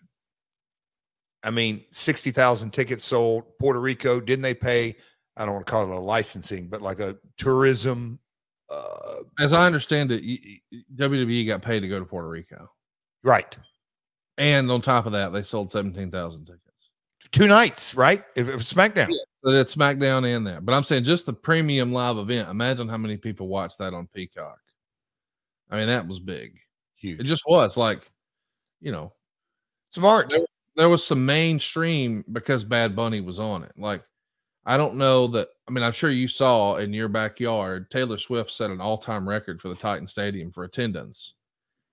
I mean, 60,000 tickets sold. Puerto Rico, didn't they pay? I don't want to call it a licensing, but like a tourism. As I understand it, WWE got paid to go to Puerto Rico. Right. And on top of that, they sold 17,000 tickets. 2 nights, right? If it was SmackDown. Yeah, but it's SmackDown and there. But I'm saying just the premium live event. Imagine how many people watched that on Peacock. I mean, that was big. Huge. It just was like, you know. Smart. There was some mainstream because Bad Bunny was on it. Like, I don't know that. I mean, I'm sure you saw in your backyard, Taylor Swift set an all-time record for the Titan Stadium for attendance.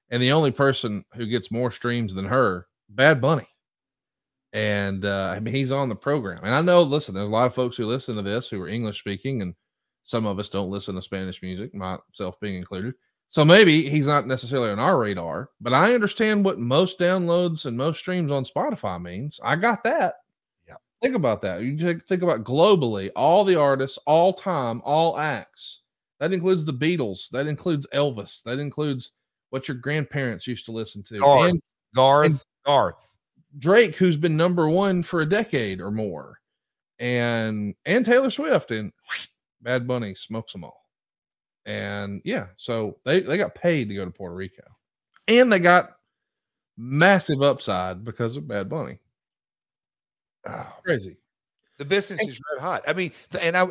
And the only person who gets more streams than her, Bad Bunny. And I mean, he's on the program. And I know, listen, there's a lot of folks who listen to this who are English speaking, and some of us don't listen to Spanish music, myself being included. So maybe he's not necessarily on our radar, but I understand what most downloads and most streams on Spotify means. I got that. Yeah. Think about that. You think about globally, all the artists, all time, all acts. That includes the Beatles. That includes Elvis. That includes what your grandparents used to listen to. Garth. Drake, who's been #1 for a decade or more. And Taylor Swift, and Bad Bunny smokes them all. And yeah, so they got paid to go to Puerto Rico, and they got massive upside because of Bad Bunny. Crazy. The business is red hot. I mean, there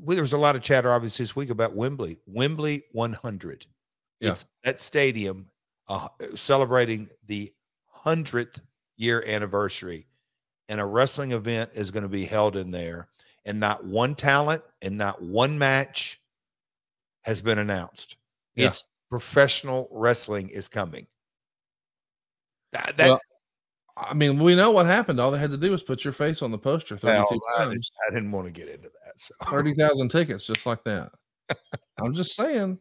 was a lot of chatter obviously this week about Wembley 100. Yeah. It's that stadium celebrating the 100th year anniversary. and a wrestling event is going to be held in there, and not one talent and not one match has been announced. Yeah. It's professional wrestling is coming. Well, I mean, we know what happened. All they had to do was put your face on the poster 32 times. I didn't want to get into that. So 30,000 tickets, just like that. I'm just saying.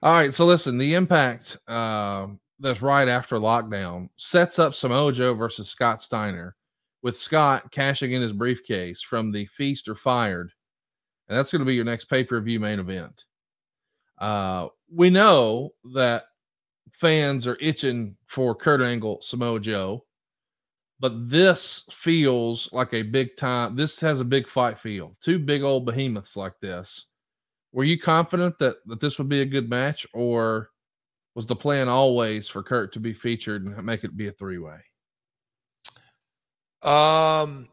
All right, so listen, the Impact that's right after lockdown sets up Samoa Joe versus Scott Steiner, with Scott cashing in his briefcase from the Feast or Fired, and that's going to be your next pay-per-view main event. We know that fans are itching for Kurt Angle, Samoa Joe, but this feels like a big time. This has a big fight feel. Two big old behemoths like this. Were you confident that this would be a good match, or was the plan always for Kurt to be featured and make it be a three-way? Confident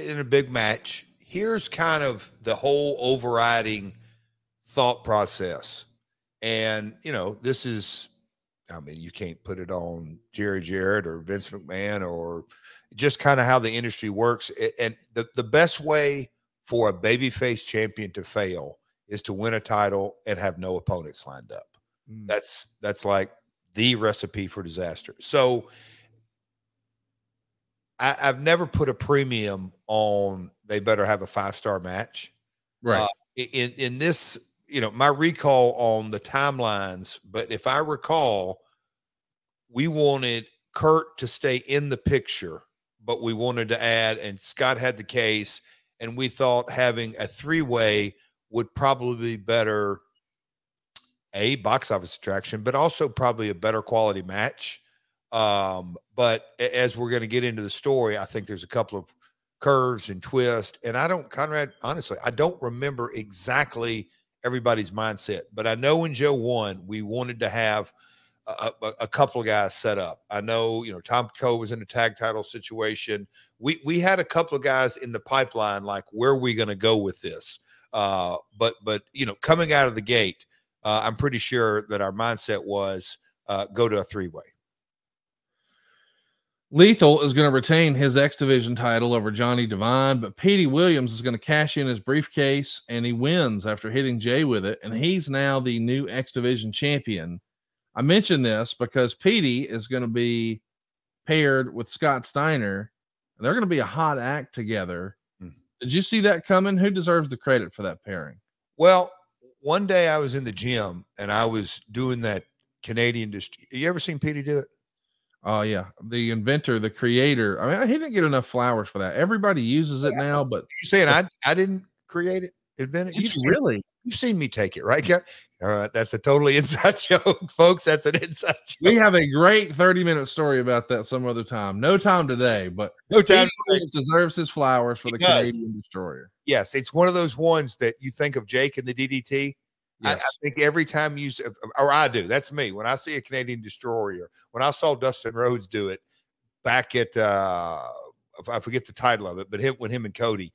in a big match. Here's kind of the whole overriding thought process. And, you know, this is, I mean, you can't put it on JArrett or Vince McMahon, or just kind of how the industry works. And the best way for a babyface champion to fail is to win a title and have no opponents lined up. That's like the recipe for disaster. So I've never put a premium on they better have a 5-star match. Right. In this, you know, my recall on the timelines, but if I recall, we wanted Kurt to stay in the picture, but we wanted to add, and Scott had the case, and we thought having a three-way would probably be better, a box office attraction, but also probably a better quality match. But as we're going to get into the story, I think there's a couple of curves and twists, and Conrad, honestly, I don't remember exactly everybody's mindset, but I know when Joe won, we wanted to have a couple of guys set up. I know, you know, Tom Cole was in a tag title situation. We had a couple of guys in the pipeline, like, where are we going to go with this? But you know, coming out of the gate, I'm pretty sure that our mindset was go to a three-way. Lethal is going to retain his X Division title over Johnny Devine, but Petey Williams is going to cash in his briefcase, and he wins after hitting Jay with it, and he's now the new X Division champion. I mention this because Petey is going to be paired with Scott Steiner, and they're going to be a hot act together. Did you see that coming? Who deserves the credit for that pairing? Well, one day I was in the gym and I was doing that Canadian. You ever seen Petey do it? Oh yeah, the inventor, the creator. I mean, he didn't get enough flowers for that. Everybody uses it now, but you saying I didn't create it, invent it? You've seen me take it, right? All right, that's a totally inside joke, folks. That's an inside joke. We have a great 30-minute story about that some other time. No time today, but no time. Deserves his flowers for the Canadian Destroyer. Yes, it's one of those ones that you think of Jake and the DDT. Yes. I think every time you, or I do, that's me. When I see a Canadian Destroyer, when I saw Dustin Rhodes do it back at, I forget the title of it, but when him and Cody,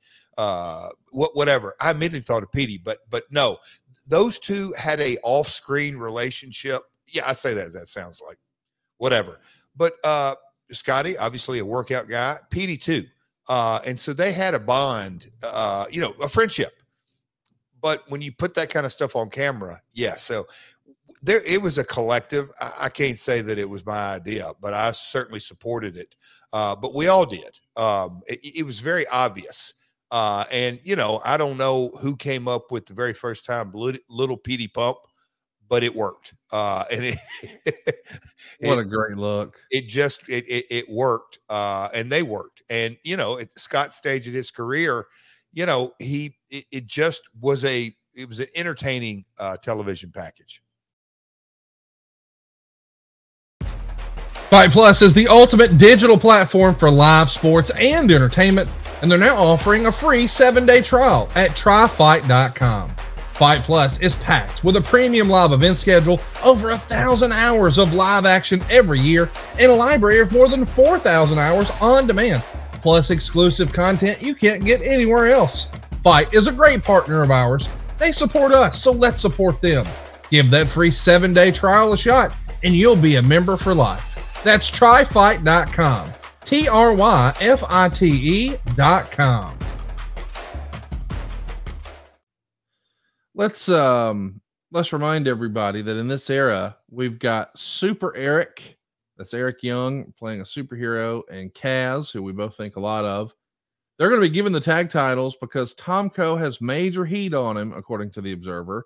whatever, I immediately thought of Petey, but no, those two had a off-screen relationship. Yeah, I say that sounds like whatever, but Scotty, obviously a workout guy, Petey too. And so they had a bond, you know, a friendship. But when you put that kind of stuff on camera, yeah. So it was a collective. I can't say that it was my idea, but I certainly supported it. But we all did. It was very obvious. And, you know, I don't know who came up with the very first time little Petey Pump, but it worked. And what a great look. It worked. And they worked. And, you know, at Scott's stage of his career, you know, it just was an entertaining television package. Fight Plus is the ultimate digital platform for live sports and entertainment, and they're now offering a free 7-day trial at tryfight.com. Fight Plus is packed with a premium live event schedule, over 1,000 hours of live action every year, and a library of more than 4,000 hours on demand, plus exclusive content you can't get anywhere else. Fight is a great partner of ours. They support us, so let's support them. Give that free 7-day trial a shot, and you'll be a member for life. That's tryfight.com. TRYFITE.com. Let's remind everybody that in this era, we've got Super Eric, that's Eric Young playing a superhero, and Kaz, who we both think a lot of. They're going to be given the tag titles because Tomko has major heat on him, according to the Observer.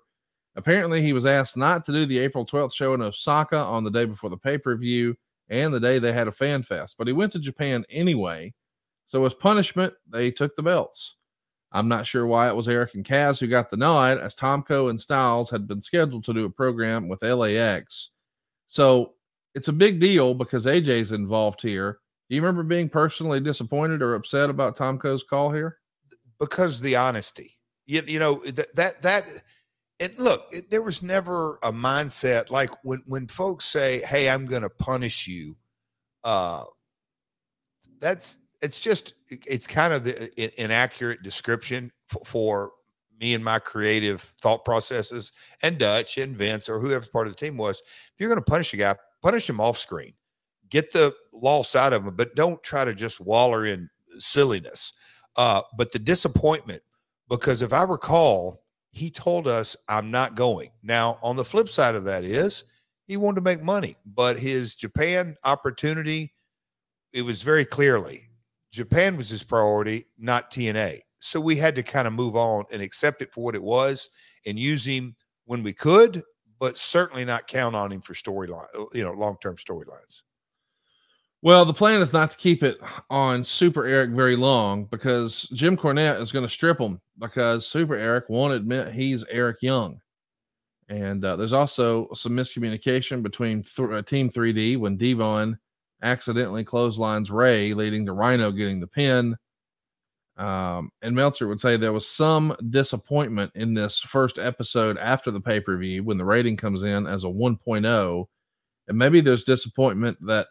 Apparently, he was asked not to do the April 12th show in Osaka on the day before the pay-per-view and the day they had a fan fest, but he went to Japan anyway. So as punishment, they took the belts. I'm not sure why it was Eric and Kaz who got the nod, as Tomko and Styles had been scheduled to do a program with LAX. So it's a big deal because AJ's involved here. Do you remember being personally disappointed or upset about Tomko's call here? Because the honesty, you know, and look, there was never a mindset like when folks say, "Hey, I'm going to punish you." It's kind of the inaccurate description for me and my creative thought processes, and Dutch and Vince or whoever part of the team was. If you're going to punish a guy, punish him off screen. Get the loss out of him, but don't try to just waller in silliness. But the disappointment, because if I recall, he told us, "I'm not going." Now, on the flip side of that is he wanted to make money, but his Japan opportunity, it was very clearly Japan was his priority, not TNA. So we had to kind of move on and accept it for what it was and use him when we could, but certainly not count on him for storyline, long-term storylines. Well, the plan is not to keep it on Super Eric very long because Jim Cornette is going to strip him because Super Eric won't admit he's Eric Young. And there's also some miscommunication between Team 3D when Devon accidentally clotheslines Ray, leading to Rhino getting the pin. And Meltzer would say there was some disappointment in this first episode after the pay-per-view when the rating comes in as a 1.0. And maybe there's disappointment that,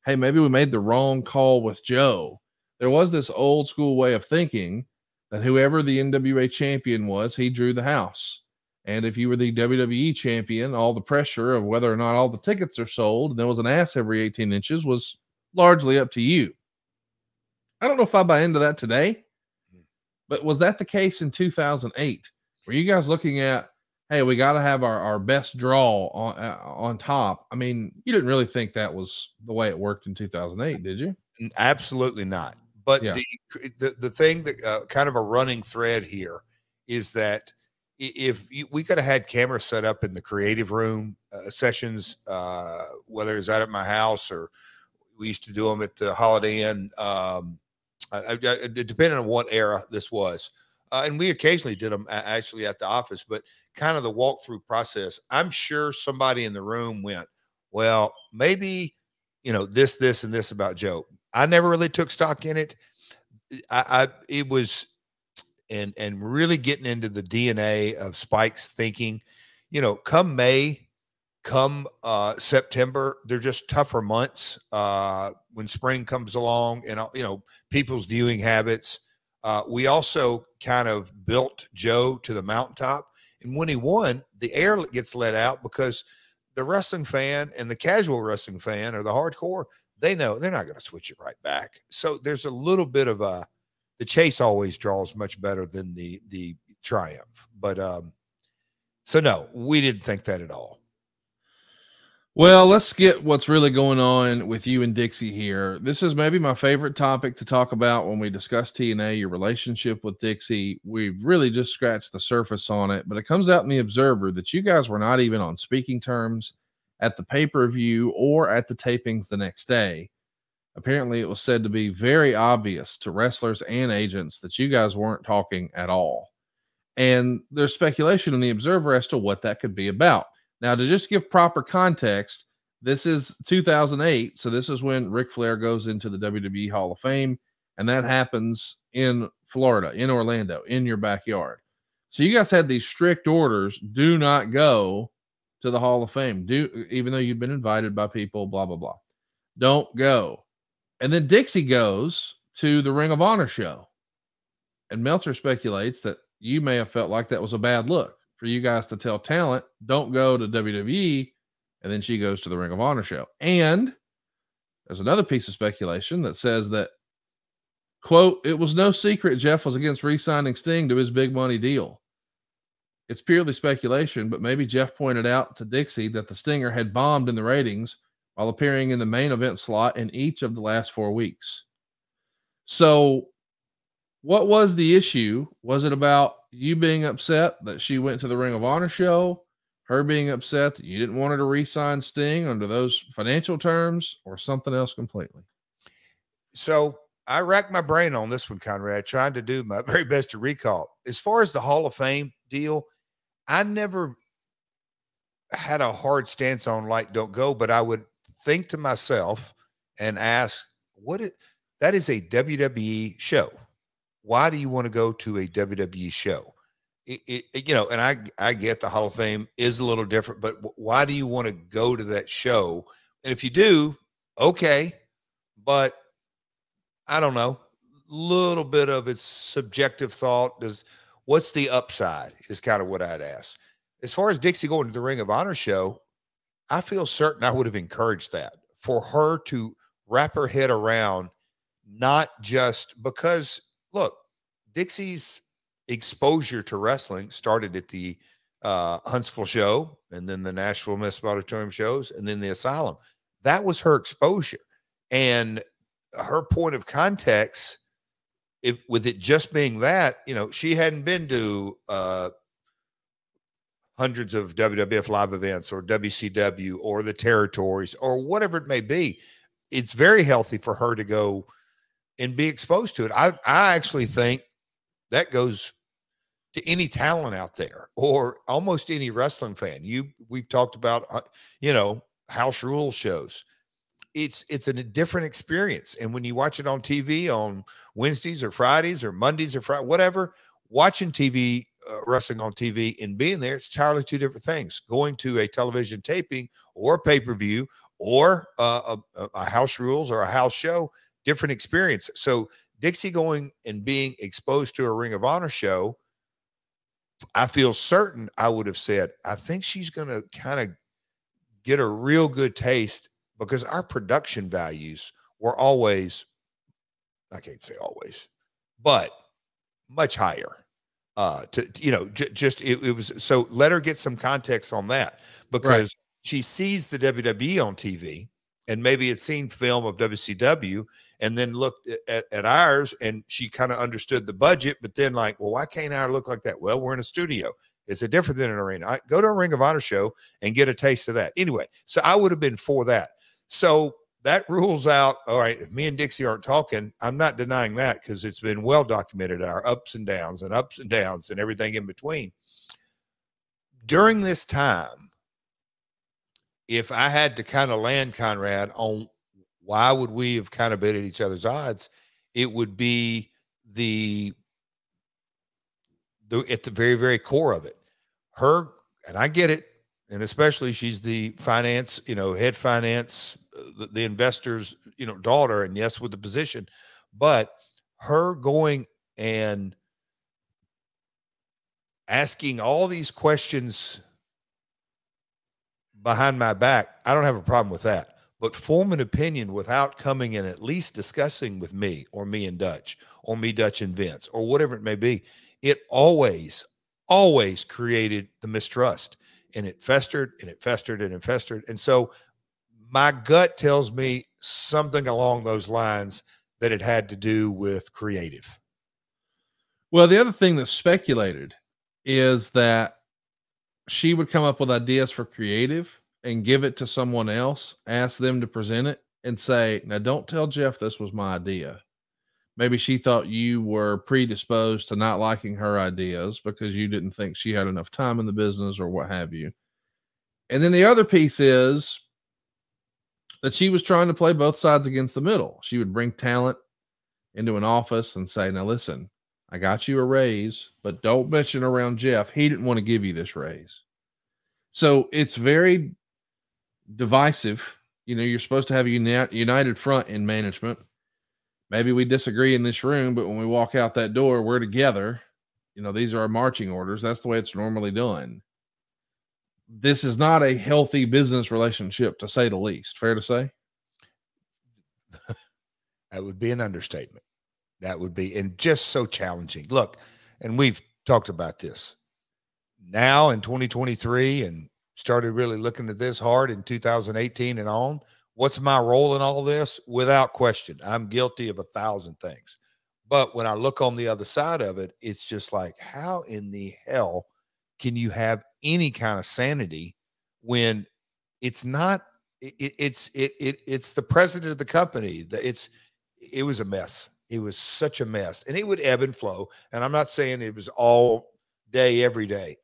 hey, maybe we made the wrong call with Joe. There was this old school way of thinking that whoever the NWA champion was, he drew the house. And if you were the WWE champion, all the pressure of whether or not all the tickets are sold and there was an ass every 18 inches was largely up to you. I don't know if I buy into that today, but was that the case in 2008? Were you guys looking at, hey, we got to have our best draw on top? I mean, you didn't really think that was the way it worked in 2008, did you? Absolutely not. But yeah. the thing that kind of a running thread here is that if we could have had cameras set up in the creative room sessions, whether it's out at my house or we used to do them at the Holiday Inn, depending on what era this was. And we occasionally did them actually at the office, but kind of the walkthrough process, I'm sure somebody in the room went, well, maybe, this and this about Joe. I never really took stock in it. It was, and really getting into the DNA of Spike's thinking, come May, come September, they're just tougher months when spring comes along and, people's viewing habits. We also kind of built Joe to the mountaintop. And when he won, the air gets let out because the wrestling fan and the casual wrestling fan or the hardcore, they know they're not going to switch it right back. So there's a little bit of the chase always draws much better than the triumph. But so no, we didn't think that at all. Well, let's get what's really going on with you and Dixie here. This is maybe my favorite topic to talk about when we discuss TNA, your relationship with Dixie. We've really just scratched the surface on it, but it comes out in the Observer that you guys were not even on speaking terms at the pay-per-view or at the tapings the next day. Apparently, it was said to be very obvious to wrestlers and agents that you guys weren't talking at all. And there's speculation in the Observer as to what that could be about. Now, to just give proper context, this is 2008, so this is when Ric Flair goes into the WWE Hall of Fame, and that happens in Florida, in Orlando, in your backyard. So you guys had these strict orders, do not go to the Hall of Fame, even though you've been invited by people, blah, blah, blah. Don't go. And then Dixie goes to the Ring of Honor show, and Meltzer speculates that you may have felt like that was a bad look for you guys to tell talent, don't go to WWE, and then she goes to the Ring of Honor show. And There's another piece of speculation that says that, quote, it was no secret Jeff was against re-signing Sting to his big money deal. It's purely speculation, but maybe Jeff pointed out to Dixie that the Stinger had bombed in the ratings while appearing in the main event slot in each of the last 4 weeks. So what was the issue? Was it about you being upset that she went to the Ring of Honor show, her being upset that you didn't want her to re-sign Sting under those financial terms, or something else completely? So I racked my brain on this one, Conrad, trying to do my very best to recall. As far as the Hall of Fame deal, I never had a hard stance on like don't go, but I would think to myself and ask, that is a WWE show. Why do you want to go to a WWE show? And I get the Hall of Fame is a little different, but why do you want to go to that show? And if you do, okay, but I don't know, little bit of its subjective thought. What's the upside is kind of what I'd ask. As far as Dixie going to the Ring of Honor show, I feel certain I would have encouraged that, for her to wrap her head around, not just because, look, Dixie's exposure to wrestling started at the Huntsville show, and then the Nashville Municipal Auditorium shows, and then the Asylum. That was her exposure. And her point of context, with it just being that, she hadn't been to hundreds of WWF live events or WCW or the territories or whatever it may be. It's very healthy for her to go and be exposed to it. I actually think that goes to any talent out there, or almost any wrestling fan. We've talked about, house rule shows. It's a different experience. And when you watch it on TV on Wednesdays or Fridays or Mondays or Friday, whatever, watching TV, wrestling on TV and being there, it's entirely two different things. Going to a television taping or a pay-per-view or a house rules or a house show, different experience. So Dixie going and being exposed to a Ring of Honor show, I feel certain I would have said, I think she's going to kind of get a real good taste, because our production values were always, I can't say always, but much higher. It was, so let her get some context on that, because she sees the WWE on TV and maybe had seen film of WCW and then looked at ours, and she kind of understood the budget, but then like, well, why can't ours look like that? Well, we're in a studio. It's a different than an arena. Go to a Ring of Honor show and get a taste of that. Anyway, so I would have been for that. So that rules out, all right, if me and Dixie aren't talking, I'm not denying that, because it's been well documented, our ups and downs and everything in between. During this time, if I had to kind of land, Conrad, on why would we have kind of been at each other's odds, it would be at the very, very core of it. Her, and I get it, and especially she's the finance, head finance, the investor's, daughter, and yes, with the position, but her going and asking all these questions behind my back, I don't have a problem with that. But form an opinion without coming and at least discussing with me, or me and Dutch, or me, Dutch and Vince, or whatever it may be, it always created the mistrust, and it festered and it festered and it festered. And so my gut tells me something along those lines, that it had to do with creative. Well, the other thing that's speculated is that she would come up with ideas for creative and give it to someone else, ask them to present it, and say, now don't tell Jeff this was my idea. Maybe she thought you were predisposed to not liking her ideas because you didn't think she had enough time in the business or what have you. And then the other piece is that she was trying to play both sides against the middle. She would bring talent into an office and say, now listen, I got you a raise, but don't mention around Jeff. He didn't want to give you this raise. So it's very divisive. You're supposed to have a united front in management. Maybe we disagree in this room, but when we walk out that door, we're together. These are our marching orders. That's the way it's normally done. This is not a healthy business relationship, to say the least. Fair to say? That would be an understatement. That would be, and just so challenging. Look, and we've talked about this now in 2023 and started really looking at this hard in 2018 and on. What's my role in all this? Without question, I'm guilty of 1,000 things. But when I look on the other side of it, it's just like, how in the hell can you have any kind of sanity when it's not, it's the president of the company. It was a mess. It was such a mess, and it would ebb and flow. And I'm not saying it was all day, every day,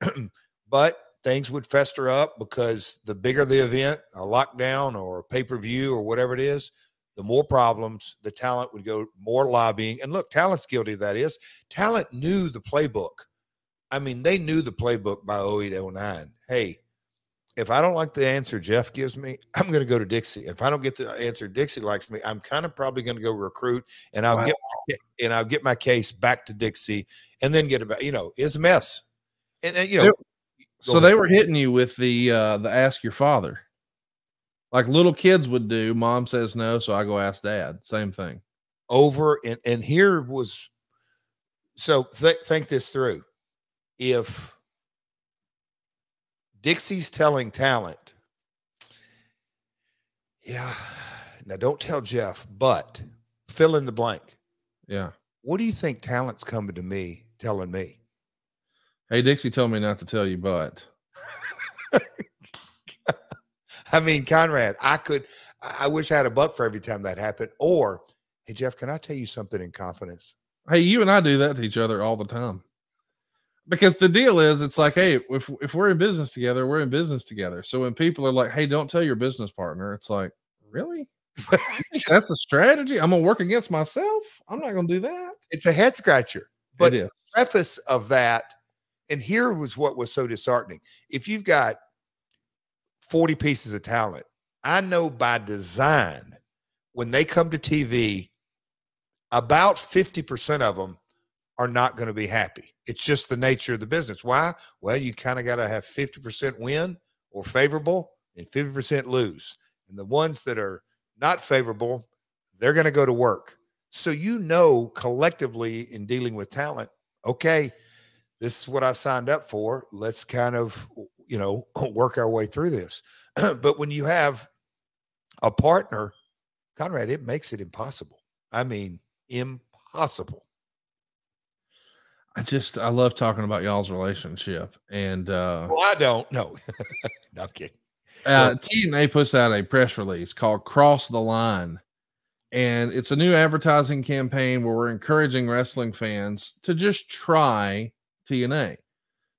but things would fester up because the bigger the event, a lockdown or a pay-per-view or whatever it is, the more problems, the talent would go, more lobbying. And look, talent's guilty of that. Is talent knew the playbook. I mean, they knew the playbook by 08, 09. Hey, if I don't like the answer Jeff gives me, I'm going to go to Dixie. If I don't get the answer Dixie likes me, I'm kind of probably going to go recruit, and I'll get my case back to Dixie, and then get about, it's a mess. And so they were hitting you with the ask your father, like little kids would do. Mom says no, so I go ask dad. Same thing. Over and here was, so think this through. If Dixie's telling talent, yeah, now don't tell Jeff, but fill in the blank. Yeah. What do you think talent's coming to me telling me? Hey, Dixie told me not to tell you, but. I mean, Conrad, I wish I had a buck for every time that happened. Or, hey, Jeff, can I tell you something in confidence? Hey, you and I do that to each other all the time. Because the deal is, it's like, hey, if we're in business together, we're in business together. So when people are like, hey, don't tell your business partner, it's like, really? That's a strategy? I'm going to work against myself? I'm not going to do that. It's a head scratcher. But the preface of that, and here was what was so disheartening. If you've got 40 pieces of talent, I know by design, when they come to TV, about 50% of them are not going to be happy. It's just the nature of the business. Why? Well, you kind of got to have 50% win or favorable and 50% lose. And the ones that are not favorable, they're going to go to work. So, collectively in dealing with talent, okay, this is what I signed up for. Let's kind of, work our way through this. But when you have a partner, Conrad, it makes it impossible. I mean, impossible. I love talking about y'all's relationship. And well, I don't know. No, I'm kidding. TNA puts out a press release called Cross the Line. And it's a new advertising campaign where we're encouraging wrestling fans to just try TNA,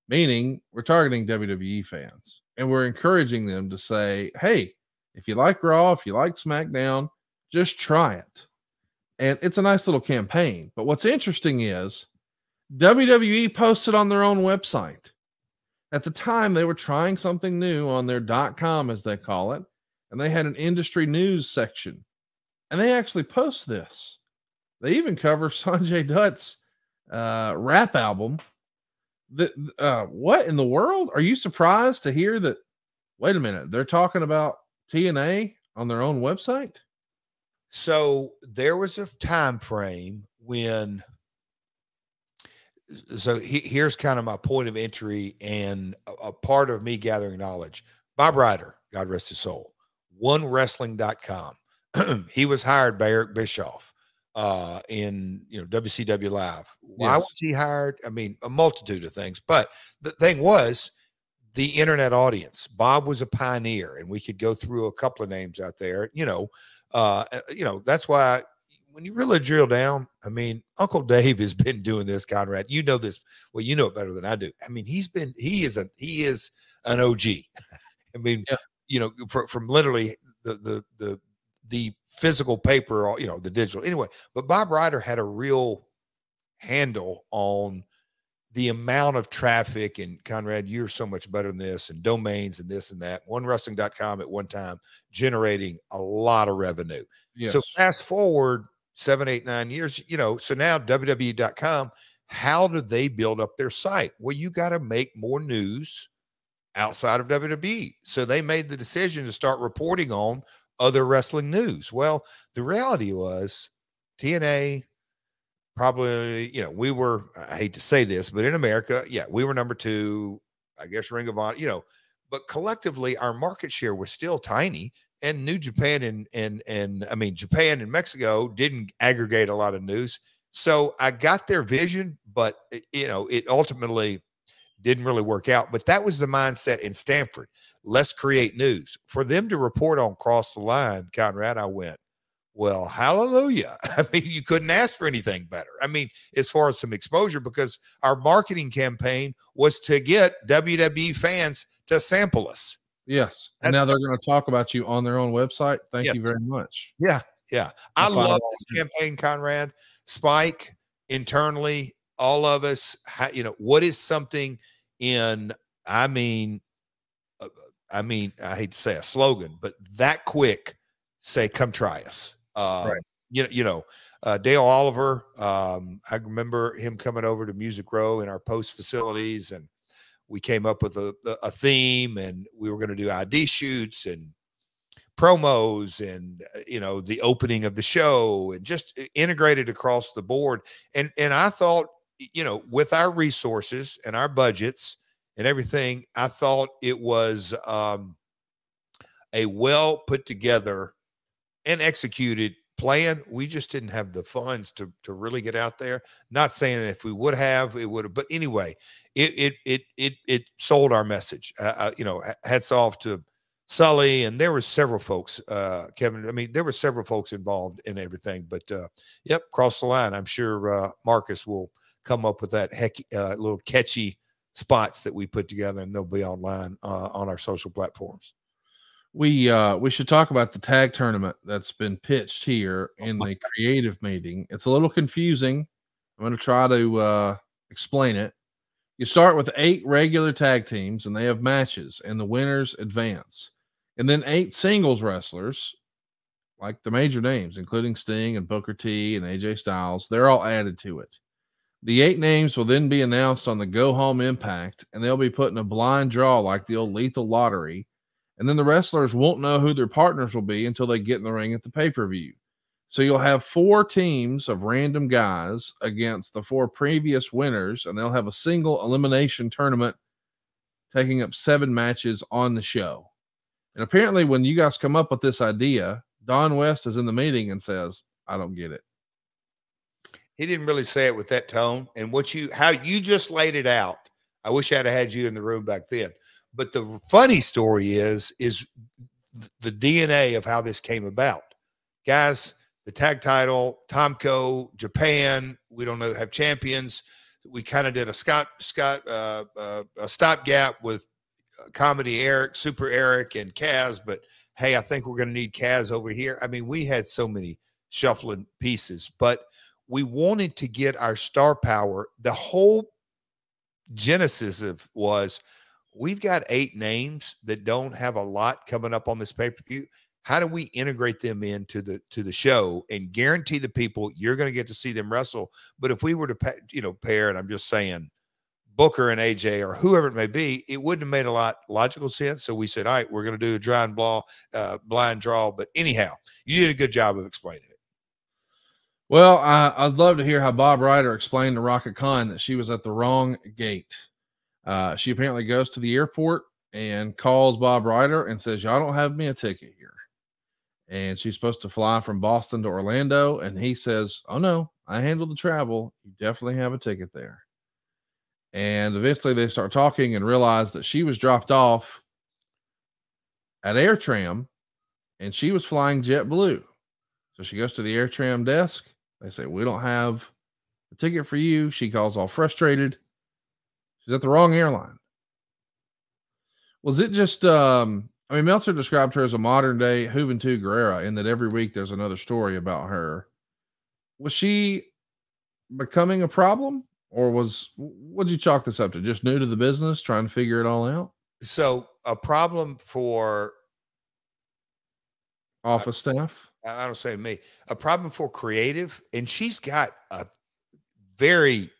meaning we're targeting WWE fans. And we're encouraging them to say, hey, if you like Raw, if you like SmackDown, just try it. And it's a nice little campaign. But what's interesting is WWE posted on their own website. At the time, they were trying something new on their .com, as they call it, and they had an industry news section. And they actually post this. They even cover Sanjay Dutt's rap album. What in the world? Are you surprised to hear that? Wait a minute, they're talking about TNA on their own website? So there was a time frame when. So here's kind of my point of entry and a part of me gathering knowledge. Bob Ryder, God rest his soul, OneWrestling.com. He was hired by Eric Bischoff in WCW Live. Why was he hired? I mean, a multitude of things. But the thing was, the internet audience. Bob was a pioneer, and we could go through a couple of names out there. That's why. When you really drill down, I mean, Uncle Dave has been doing this, Conrad. You know this. Well, you know it better than I do. I mean, he is an OG. I mean, from literally the physical paper, or, the digital anyway, but Bob Ryder had a real handle on the amount of traffic, and Conrad, you're so much better than this, and domains and this and that. OneWrestling.com at one time generating a lot of revenue. Yes. So fast forward 7, 8, 9 years, so now WWE.com, how do they build up their site? Well, you got to make more news outside of WWE. So they made the decision to start reporting on other wrestling news. Well, the reality was TNA probably, we were, I hate to say this, but in America, yeah, we were number 2, I guess Ring of Honor, but collectively our market share was still tiny. And New Japan and I mean, Japan and Mexico didn't aggregate a lot of news. So I got their vision, but it ultimately didn't really work out. But that was the mindset in Stanford. Let's create news. For them to report on Cross the Line, Conrad, I went, well, hallelujah. I mean, you couldn't ask for anything better. I mean, as far as some exposure, because our marketing campaign was to get WWE fans to sample us. Yes. And now they're going to talk about you on their own website. Thank you very much. Yeah. Yeah. I love this campaign, Conrad. Spike, internally, all of us, what is something in, I hate to say a slogan, but that quick, say, come try us. Right. Dale Oliver, I remember him coming over to Music Row in our post facilities, and we came up with a theme, and we were going to do ID shoots and promos and, the opening of the show, and just integrated across the board. And I thought, with our resources and our budgets and everything, I thought it was a well put together and executed plan. We just didn't have the funds to really get out there. Not saying that if we would have, it would have, but anyway, it sold our message. Hats off to Sully, and there were several folks, Kevin. I mean, there were several folks involved in everything, but yep, Cross the Line. I'm sure Marcus will come up with that little catchy spots that we put together, and they'll be online on our social platforms. We should talk about the tag tournament that's been pitched here in the creative meeting. It's a little confusing. I'm going to try to explain it. You start with 8 regular tag teams, and they have matches, and the winners advance. And then 8 singles wrestlers, like the major names, including Sting and Booker T and AJ Styles, they're all added to it. The 8 names will then be announced on the Go Home Impact, and they'll be put in a blind draw like the old Lethal Lottery. And then the wrestlers won't know who their partners will be until they get in the ring at the pay-per-view. So you'll have 4 teams of random guys against the 4 previous winners, and they'll have a single elimination tournament taking up 7 matches on the show. And apparently when you guys come up with this idea, Don West is in the meeting and says, I don't get it. He didn't really say it with that tone. And how you just laid it out, I wish I'd have had you in the room back then. But the funny story is the DNA of how this came about. Guys, the tag title, Tomko, Japan, we don't know, have champions. We kind of did a stopgap with Comedy Eric, Super Eric, and Kaz. But hey, I think we're going to need Kaz over here. I mean, we had so many shuffling pieces, but we wanted to get our star power. The whole genesis was, we've got 8 names that don't have a lot coming up on this pay-per-view. How do we integrate them into the show and guarantee the people you're going to get to see them wrestle? But if we were to pair, and I'm just saying Booker and AJ or whoever it may be, it wouldn't have made a lot logical sense. So we said, all right, we're going to do a blind draw. But anyhow, you did a good job of explaining it. Well, I'd love to hear how Bob Ryder explained to Rhaka Khan that she was at the wrong gate. She apparently goes to the airport and calls Bob Ryder and says, y'all don't have me a ticket here. And she's supposed to fly from Boston to Orlando. And he says, oh no, I handled the travel. You definitely have a ticket there. And eventually they start talking and realize that she was dropped off at AirTram and she was flying JetBlue. So she goes to the AirTram desk. They say, we don't have a ticket for you. She calls all frustrated. She's at the wrong airline. Was it just, Meltzer described her as a modern day Juventud Guerrera in that every week there's another story about her. Was she becoming a problem, or what did you chalk this up to? Just new to the business, trying to figure it all out? So a problem for office staff? I don't say me, a problem for creative. And she's got a very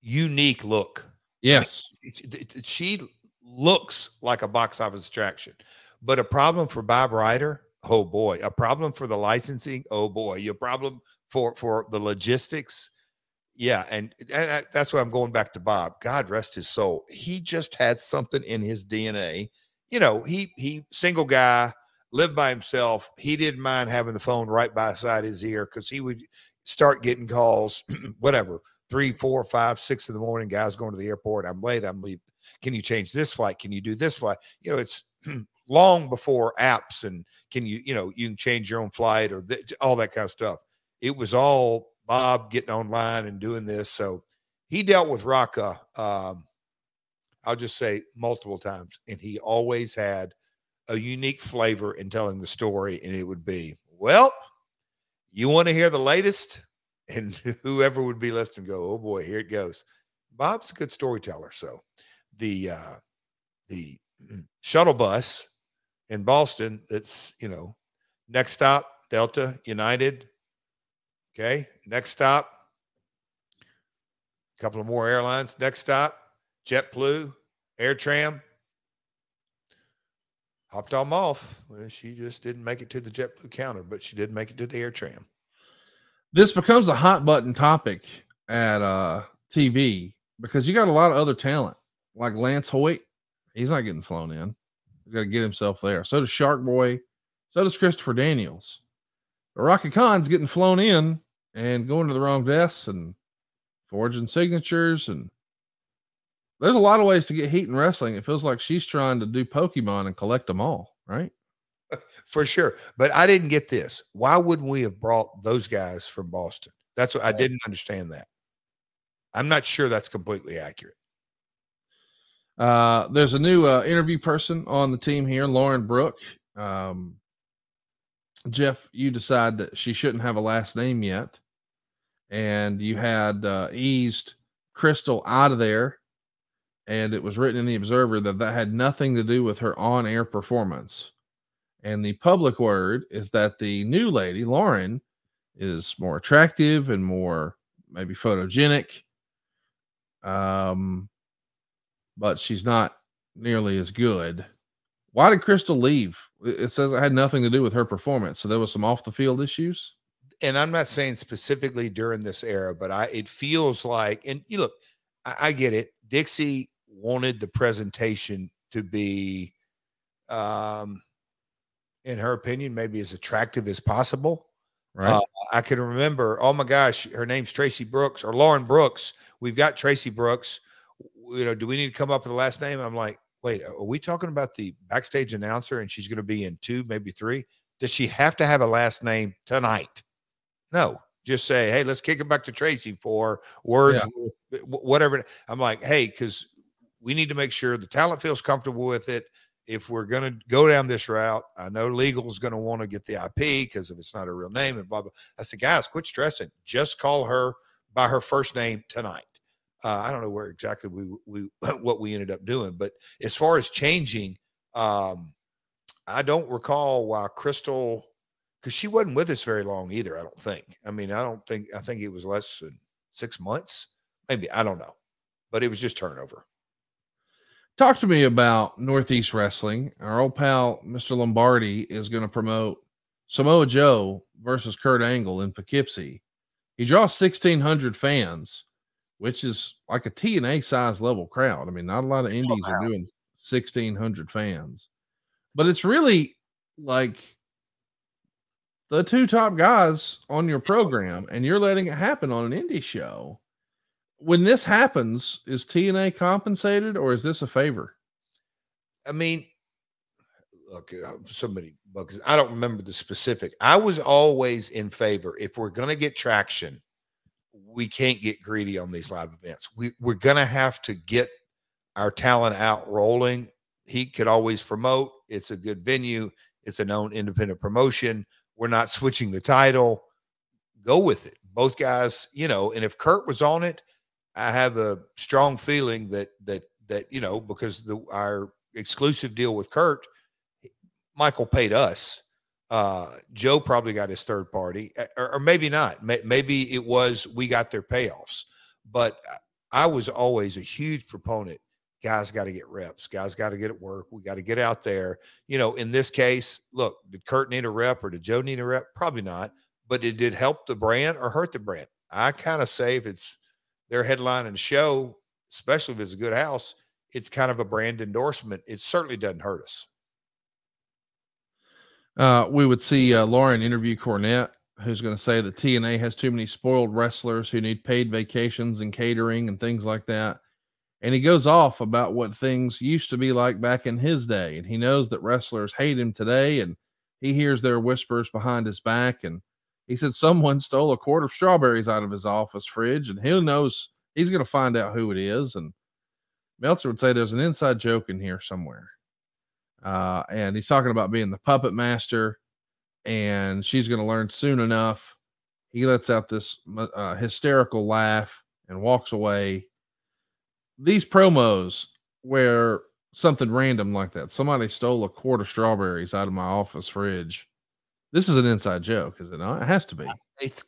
unique look. Yes. She looks like a box office attraction, but a problem for Bob Ryder. Oh boy, a problem for the licensing. Oh boy, a problem for the logistics. Yeah, and that's why I'm going back to Bob. God rest his soul. He just had something in his DNA. You know, he single guy, lived by himself. He didn't mind having the phone right beside his ear because he would start getting calls, whatever, 3, 4, 5, 6 in the morning. Guys going to the airport. I'm late. I'm late. Can you change this flight? Can you do this flight? You know, it's long before apps and you can change your own flight or all that kind of stuff. It was all Bob getting online and doing this. So he dealt with Rhaka, I'll just say multiple times, and he always had a unique flavor in telling the story. And it would be, well, you want to hear the latest? And whoever would be listening go, oh boy, here it goes. Bob's a good storyteller. So the shuttle bus in Boston, that's, next stop, Delta, United. Okay. Next stop, a couple of more airlines. Next stop, JetBlue, AirTram. Hopped on off. Well, she just didn't make it to the JetBlue counter, but she did make it to the AirTram. This becomes a hot button topic at TV because you got a lot of other talent like Lance Hoyt. He's not getting flown in. He's got to get himself there. So does Shark Boy. So does Christopher Daniels. But Rhaka Khan's getting flown in and going to the wrong desks and forging signatures. And there's a lot of ways to get heat in wrestling. It feels like she's trying to do Pokemon and collect them all, right? For sure. But I didn't get this. Why wouldn't we have brought those guys from Boston? That's what I didn't understand that. I'm not sure that's completely accurate. There's a new interview person on the team here, Lauren Brooke. Jeff, you decide that she shouldn't have a last name yet. And you had eased Crystal out of there. And it was written in the Observer that had nothing to do with her on-air performance. And the public word is that the new lady, Lauren, is more attractive and more maybe photogenic. But she's not nearly as good. Why did Crystal leave? It says it had nothing to do with her performance. So there was some off the field issues. And I'm not saying specifically during this era, but it feels like, and you look, I get it. Dixie wanted the presentation to be, in her opinion, maybe as attractive as possible. Right. I can remember, oh my gosh, her name's Tracy Brooks or Lauren Brooks. We've got Tracy Brooks. Do we need to come up with a last name? I'm like, wait, are we talking about the backstage announcer and she's going to be in 2, maybe 3? Does she have to have a last name tonight? No, just say, hey, let's kick it back to Tracy for words, with whatever. I'm like, hey, because we need to make sure the talent feels comfortable with it. If we're going to go down this route, I know legal is going to want to get the IP because if it's not a real name and blah, blah. I said, guys, quit stressing. Just call her by her first name tonight. I don't know where exactly we what we ended up doing, but as far as changing, I don't recall why Crystal, because she wasn't with us very long either. I don't think. I mean, I think it was less than 6 months, maybe. I don't know, but it was just turnover. Talk to me about Northeast Wrestling. Our old pal, Mr. Lombardi, is going to promote Samoa Joe versus Kurt Angle in Poughkeepsie. He draws 1,600 fans, which is like a TNA size level crowd. I mean, not a lot of indies are doing 1,600 fans, but it's really like the 2 top guys on your program, and you're letting it happen on an indie show. When this happens, is TNA compensated or is this a favor? I mean, look, because I don't remember the specific. I was always in favor. If we're going to get traction, we can't get greedy on these live events. We're going to have to get our talent out rolling. He could always promote. It's a good venue. It's a known independent promotion. We're not switching the title. Go with it. Both guys, and if Kurt was on it, I have a strong feeling that because our exclusive deal with Kurt, Michael paid us. Joe probably got his third party, or maybe not. Maybe it was we got their payoffs. But I was always a huge proponent. guys got to get reps. Guys got to get at work. We got to get out there. You know, in this case, look, did Kurt need a rep or did Joe need a rep? Probably not. But it did help the brand or hurt the brand. I kind of say if it's their headline and show, especially if it's a good house, it's kind of a brand endorsement. It certainly doesn't hurt us. We would see Lauren interview Cornette, who's going to say that TNA has too many spoiled wrestlers who need paid vacations and catering and things like that. And he goes off about what things used to be like back in his day. And he knows that wrestlers hate him today. And he hears their whispers behind his back. And he said someone stole a quart of strawberries out of his office fridge. And he knows he's going to find out who it is. And Meltzer would say there's an inside joke in here somewhere. And he's talking about being the puppet master. And she's going to learn soon enough. He lets out this hysterical laugh and walks away. These promos where something random like that, somebody stole a quart of strawberries out of my office fridge. This is an inside joke, is it not? It has to be. It's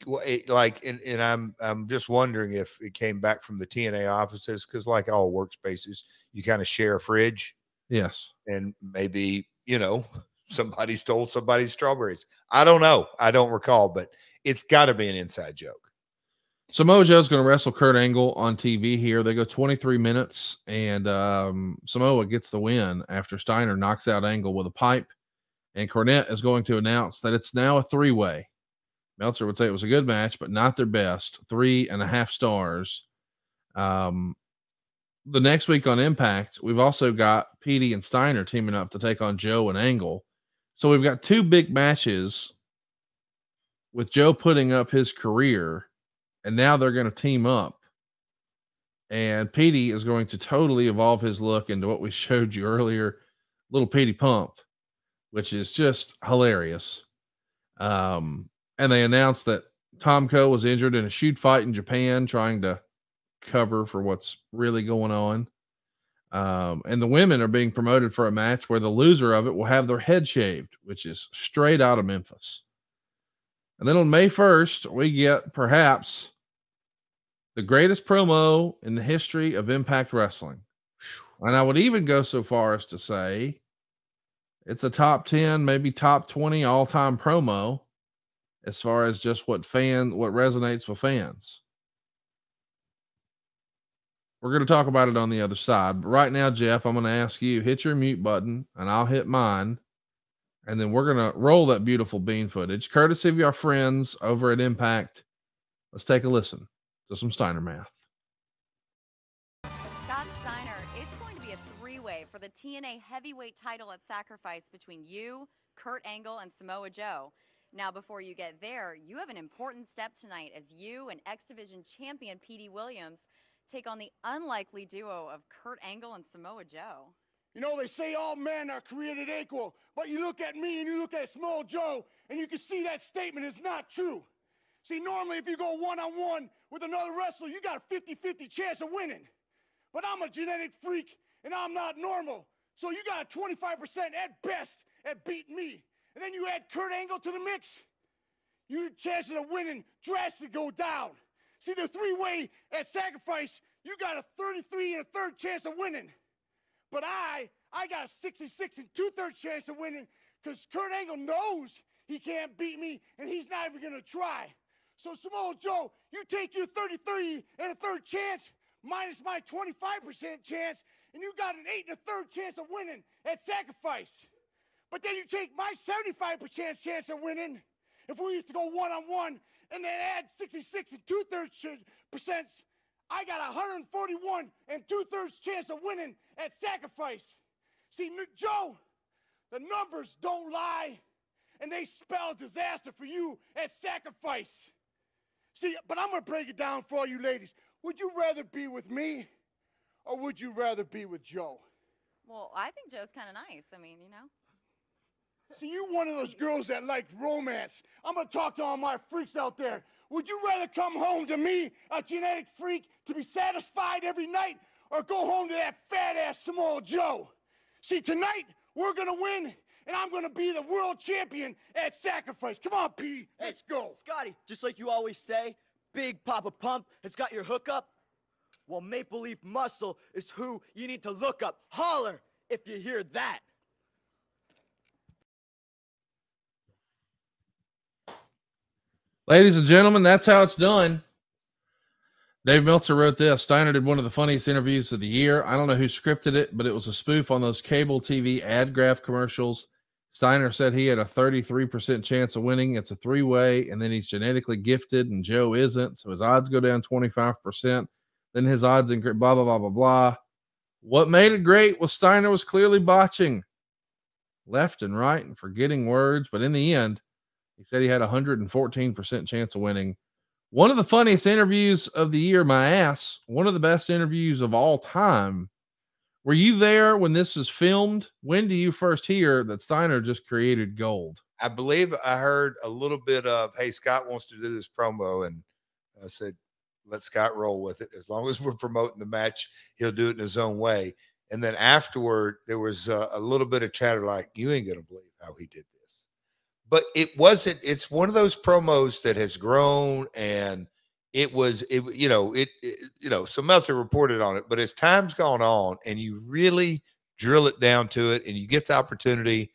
like, and I'm just wondering if it came back from the TNA offices, because like all workspaces, you kind of share a fridge. Yes. And maybe, you know, somebody stole somebody's strawberries. I don't know. I don't recall, but it's got to be an inside joke. Samoa Joe's going to wrestle Kurt Angle on TV here. They go 23 minutes, and Samoa gets the win after Steiner knocks out Angle with a pipe. And Cornette is going to announce that it's now a three-way. Meltzer would say it was a good match, but not their best. 3.5 stars. The next week on Impact, we've also got Petey and Steiner teaming up to take on Joe and Angle. So we've got two big matches with Joe putting up his career. And now they're going to team up. And Petey is going to totally evolve his look into what we showed you earlier, little Petey Pump, which is just hilarious. And they announced that Tomko was injured in a shoot fight in Japan, trying to cover for what's really going on. And the women are being promoted for a match where the loser of it will have their head shaved, which is straight out of Memphis. And then on May 1st, we get perhaps the greatest promo in the history of Impact Wrestling. And I would even go so far as to say it's a top 10, maybe top 20 all-time promo as far as just what resonates with fans. We're going to talk about it on the other side. But right now, Jeff, I'm going to ask you, hit your mute button, and I'll hit mine. And then we're going to roll that beautiful bean footage, courtesy of our friends over at Impact. Let's take a listen to some Steiner math. Scott Steiner, it's going to be a three-way for the TNA heavyweight title at Sacrifice between you, Kurt Angle, and Samoa Joe. Now, before you get there, you have an important step tonight as you and X Division champion Petey Williams take on the unlikely duo of Kurt Angle and Samoa Joe. You know, they say all men are created equal, but you look at me and you look at Samoa Joe, and you can see that statement is not true. See, normally if you go one-on-one with another wrestler, you got a 50-50 chance of winning. But I'm a genetic freak, and I'm not normal. So you got a 25% at best at beating me. And then you add Kurt Angle to the mix, your chances of winning drastically go down. See, the three-way at Sacrifice, you got a 33 1/3 chance of winning. But I got a 66 2/3 chance of winning because Kurt Angle knows he can't beat me, and he's not even going to try. So, Samoa Joe, you take your 33 1/3 chance minus my 25% chance, and you got an 8 1/3 chance of winning at Sacrifice. But then you take my 75% chance of winning, if we used to go one-on-one, and then add 66 2/3%, I got 141 2/3 chance of winning at Sacrifice. See, Joe, the numbers don't lie, and they spell disaster for you at Sacrifice. See, but I'm going to break it down for all you ladies. Would you rather be with me, or would you rather be with Joe? Well, I think Joe's kind of nice. I mean, you know. See, you one of those girls that like romance. I'm going to talk to all my freaks out there. Would you rather come home to me, a genetic freak, to be satisfied every night, or go home to that fat-ass Samoa Joe? See, tonight, we're going to win, and I'm going to be the world champion at Sacrifice. Come on, P. Let's go. Scotty, just like you always say, Big Papa Pump has got your hookup. Well, Maple Leaf Muscle is who you need to look up. Holler if you hear that. Ladies and gentlemen, that's how it's done. Dave Meltzer wrote this. Steiner did one of the funniest interviews of the year. I don't know who scripted it, but it was a spoof on those cable TV ad graph commercials. Steiner said he had a 33% chance of winning. It's a three-way, and then he's genetically gifted, and Joe isn't, so his odds go down 25%. Then his odds increase, blah, blah, blah, blah, blah. What made it great was Steiner was clearly botching left and right and forgetting words, but in the end, he said he had a 114% chance of winning. One of the funniest interviews of the year, my ass. One of the best interviews of all time. Were you there when this was filmed? When do you first hear that Steiner just created gold? I believe I heard a little bit of, hey, Scott wants to do this promo. And I said, let Scott roll with it. As long as we're promoting the match, he'll do it in his own way. And then afterward, there was a little bit of chatter like, you ain't going to believe how he did this. But it wasn't, it's one of those promos that has grown, and so Meltzer reported on it, but as time's gone on and you really drill it down to it and you get the opportunity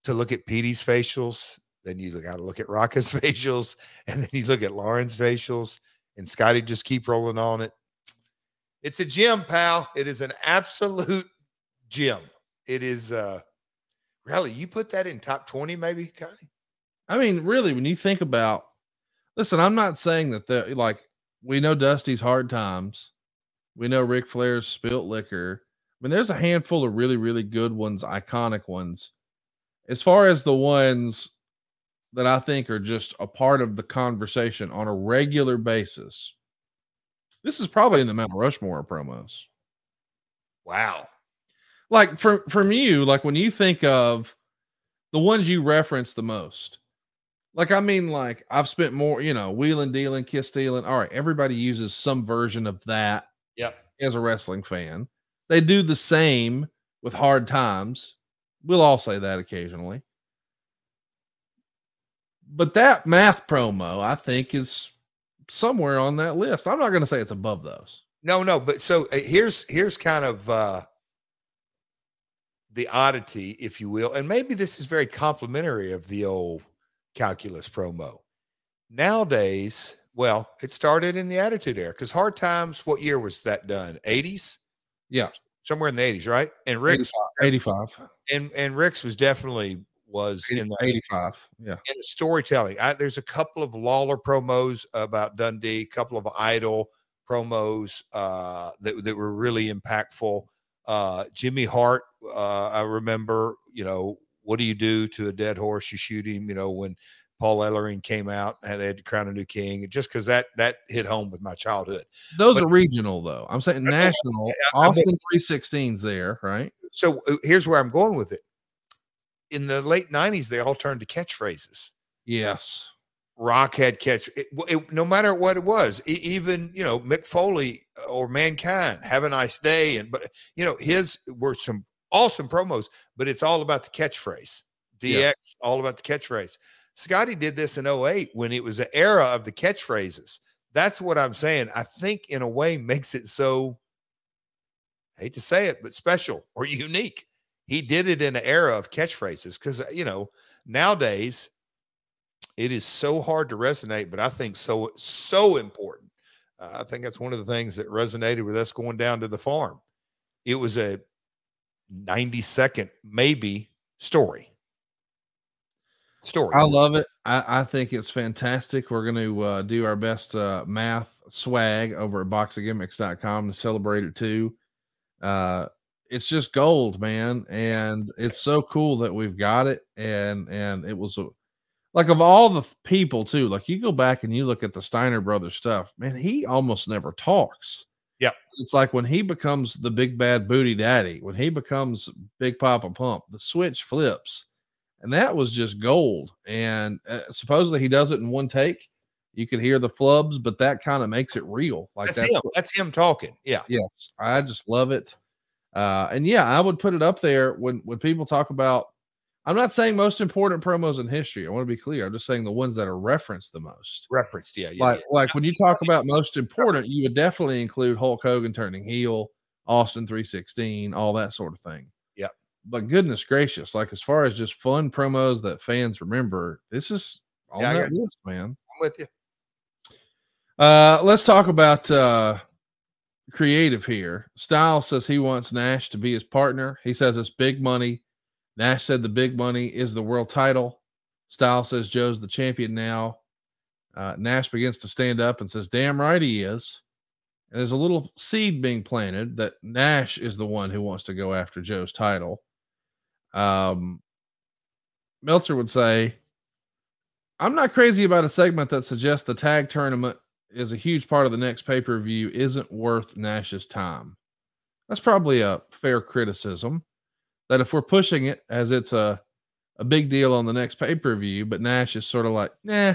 to look at Petey's facials, then you got to look at Rhaka's facials, and then you look at Lauren's facials, and Scotty just keep rolling on it. It's a gem, pal. It is an absolute gem. It is, really, you put that in top 20, maybe, Connie? I mean, really, when you think about, listen, I'm not saying that we know Dusty's Hard Times. We know Ric Flair's Spilt Liquor. I mean, there's a handful of really, really good ones, iconic ones. As far as the ones that I think are just a part of the conversation on a regular basis, this is probably in the Mount Rushmore promos. Wow. Like from you, like when you think of the ones you reference the most, like, I mean, like I've spent more, wheeling, dealing, kiss stealing. All right. Everybody uses some version of that. Yep. As a wrestling fan, they do the same with Hard Times. We'll all say that occasionally. But that math promo, I think, is somewhere on that list. I'm not going to say it's above those. No. But so here's kind of the oddity, if you will. And maybe this is very complimentary of the old calculus promo. Nowadays, well, it started in the Attitude Era, because Hard Times, what year was that done? 80s? Yeah. Somewhere in the 80s, right? And Rick's 85. And Rick's was definitely in the 85. Yeah. In the storytelling. There's a couple of Lawler promos about Dundee, a couple of Idol promos that were really impactful. Jimmy Hart, I remember, what do you do to a dead horse? You shoot him, when Paul Ellering came out and they had to crown a new king, just because that hit home with my childhood. Those are regional, though. I'm saying national. Austin 316's there, right? So here's where I'm going with it. In the late 90s, they all turned to catchphrases. Yes. Rock had no matter what it was, even, Mick Foley or Mankind, Have a Nice Day. But his were some awesome promos, but it's all about the catchphrase. DX, all about the catchphrase. Scotty did this in 08 when it was an era of the catchphrases. That's what I'm saying. I think in a way makes it so, I hate to say it, but special or unique. He did it in an era of catchphrases because, nowadays it is so hard to resonate, but I think so important. I think that's one of the things that resonated with us going down to the farm. It was a 90-second, maybe, story. I love it. I think it's fantastic. We're going to do our best math swag over at boxinggimmicks.com to celebrate it too. It's just gold, man. And it's so cool that we've got it. And it was like, of all the people too, like you go back and you look at the Steiner brothers stuff, man, he almost never talks. Yeah. It's like when he becomes the big bad booty daddy, when he becomes Big Papa Pump, the switch flips. And that was just gold. And supposedly he does it in one take. You could hear the flubs, but that kind of makes it real. Like that's him talking. Yeah. Yes. I just love it. And yeah, I would put it up there when people talk about I'm not saying most important promos in history. I want to be clear. I'm just saying the ones that are referenced the most. Referenced, yeah. Like when you talk about most important, you would definitely include Hulk Hogan turning heel, Austin 316, all that sort of thing. Yeah. But goodness gracious, like as far as just fun promos that fans remember, this is on that list, man. I'm with you. Let's talk about creative here. Styles says he wants Nash to be his partner. He says it's big money. Nash said the big money is the world title. Styles says Joe's the champion now. Nash begins to stand up and says, damn right he is. And there's a little seed being planted that Nash is the one who wants to go after Joe's title. Meltzer would say, I'm not crazy about a segment that suggests the tag tournament is a huge part of the next pay-per-view isn't worth Nash's time. That's probably a fair criticism. That if we're pushing it as it's a big deal on the next pay-per-view, but Nash is sort of like, nah,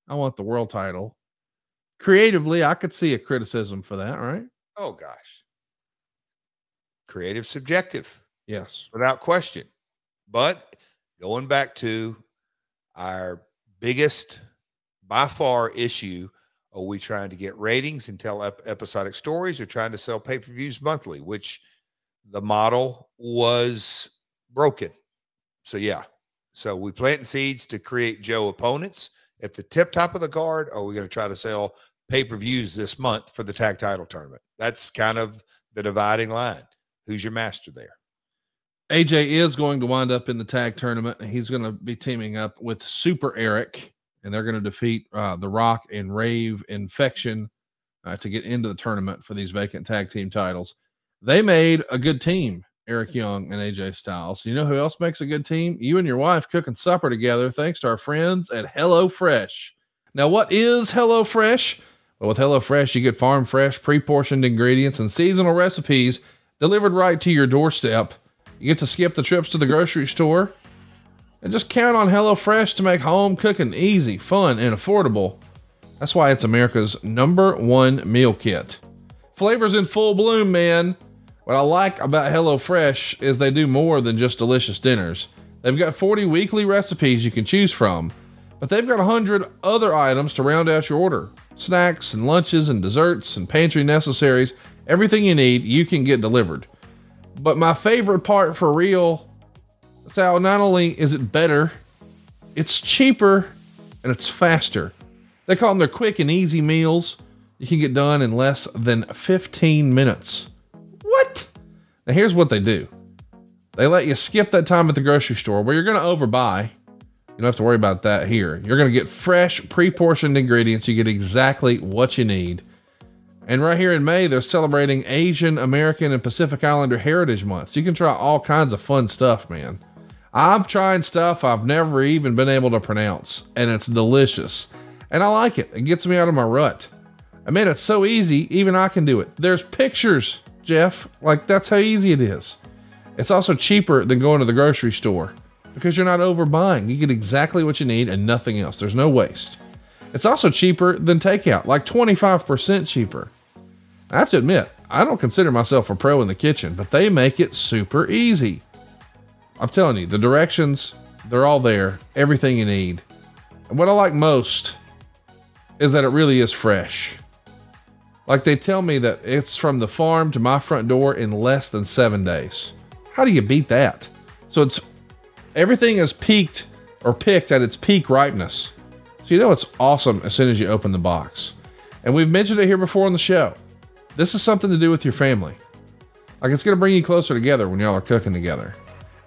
I want the world title. Creatively, I could see a criticism for that, right? Oh, gosh. Creative subjective. Yes. Without question. But going back to our biggest, by far, issue, are we trying to get ratings and tell episodic stories or trying to sell pay-per-views monthly, which the model was broken. So, yeah. So we planting seeds to create Joe opponents at the top of the card, or are we going to try to sell pay-per-views this month for the tag title tournament? That's kind of the dividing line. Who's your master there? AJ is going to wind up in the tag tournament, and he's going to be teaming up with Super Eric, and they're going to defeat The Rock and Rave Infection to get into the tournament for these vacant tag team titles. They made a good team, Eric Young and AJ Styles. You know who else makes a good team? You and your wife cooking supper together thanks to our friends at HelloFresh. Now, what is HelloFresh? Well, with HelloFresh, you get farm fresh, pre-portioned ingredients and seasonal recipes delivered right to your doorstep. You get to skip the trips to the grocery store and just count on HelloFresh to make home cooking easy, fun, and affordable. That's why it's America's #1 meal kit. Flavors in full bloom, man. What I like about HelloFresh is they do more than just delicious dinners. They've got 40 weekly recipes you can choose from, but they've got 100 other items to round out your order. Snacks and lunches and desserts and pantry necessaries, everything you need, you can get delivered. But my favorite part for real, Sal, not only is it better, it's cheaper and it's faster. They call them their quick and easy meals. You can get done in less than 15 minutes. What? Now here's what they do. They let you skip that time at the grocery store where you're going to overbuy. You don't have to worry about that here. You're going to get fresh, pre-portioned ingredients. You get exactly what you need. And right here in May, they're celebrating Asian, American, and Pacific Islander Heritage Months. You can try all kinds of fun stuff, man. I'm trying stuff I've never even been able to pronounce, and it's delicious. And I like it. It gets me out of my rut. I mean, it's so easy, even I can do it. There's pictures, Jeff. Like, that's how easy it is. It's also cheaper than going to the grocery store because you're not overbuying. You get exactly what you need and nothing else. There's no waste. It's also cheaper than takeout, like 25% cheaper. I have to admit, I don't consider myself a pro in the kitchen, but they make it super easy. I'm telling you, the directions, they're all there. Everything you need. And what I like most is that it really is fresh. Like they tell me that it's from the farm to my front door in less than 7 days. How do you beat that? So it's everything is picked at its peak ripeness. So you know it's awesome as soon as you open the box. And we've mentioned it here before on the show. This is something to do with your family. Like it's going to bring you closer together when y'all are cooking together.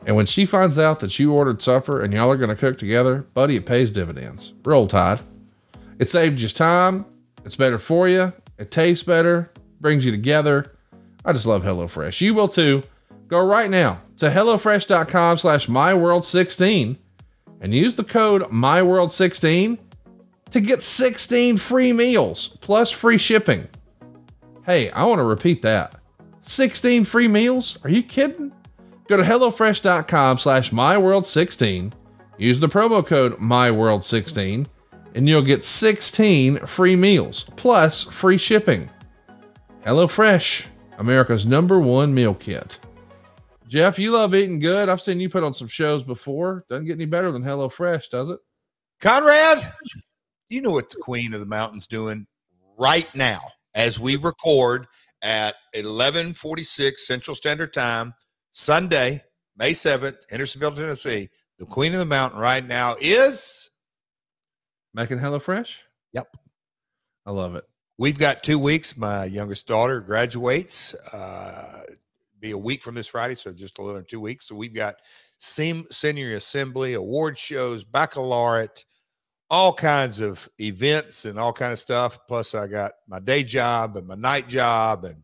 And when she finds out that you ordered supper and y'all are going to cook together, buddy, it pays dividends. Roll Tide. It saves you time. It's better for you. It tastes better. Brings you together. I just love HelloFresh. You will too. Go right now to HelloFresh.com/MyWorld16 and use the code MyWorld16 to get 16 free meals plus free shipping. Hey, I want to repeat that. 16 free meals? Are you kidding? Go to HelloFresh.com/MyWorld16. Use the promo code MyWorld16 and you'll get 16 free meals plus free shipping. HelloFresh, America's #1 meal kit. Jeff, you love eating good. I've seen you put on some shows before. Doesn't get any better than HelloFresh, does it? Conrad, you know what the Queen of the Mountain's doing right now as we record at 11:46 Central Standard Time, Sunday, May 7th, Hendersonville, Tennessee. The Queen of the Mountain right now is making HelloFresh? Yep. I love it. We've got 2 weeks. My youngest daughter graduates. Be a week from this Friday, so just a little over 2 weeks. So we've got senior assembly, award shows, baccalaureate, all kinds of events and all kind of stuff. Plus I got my day job and my night job, and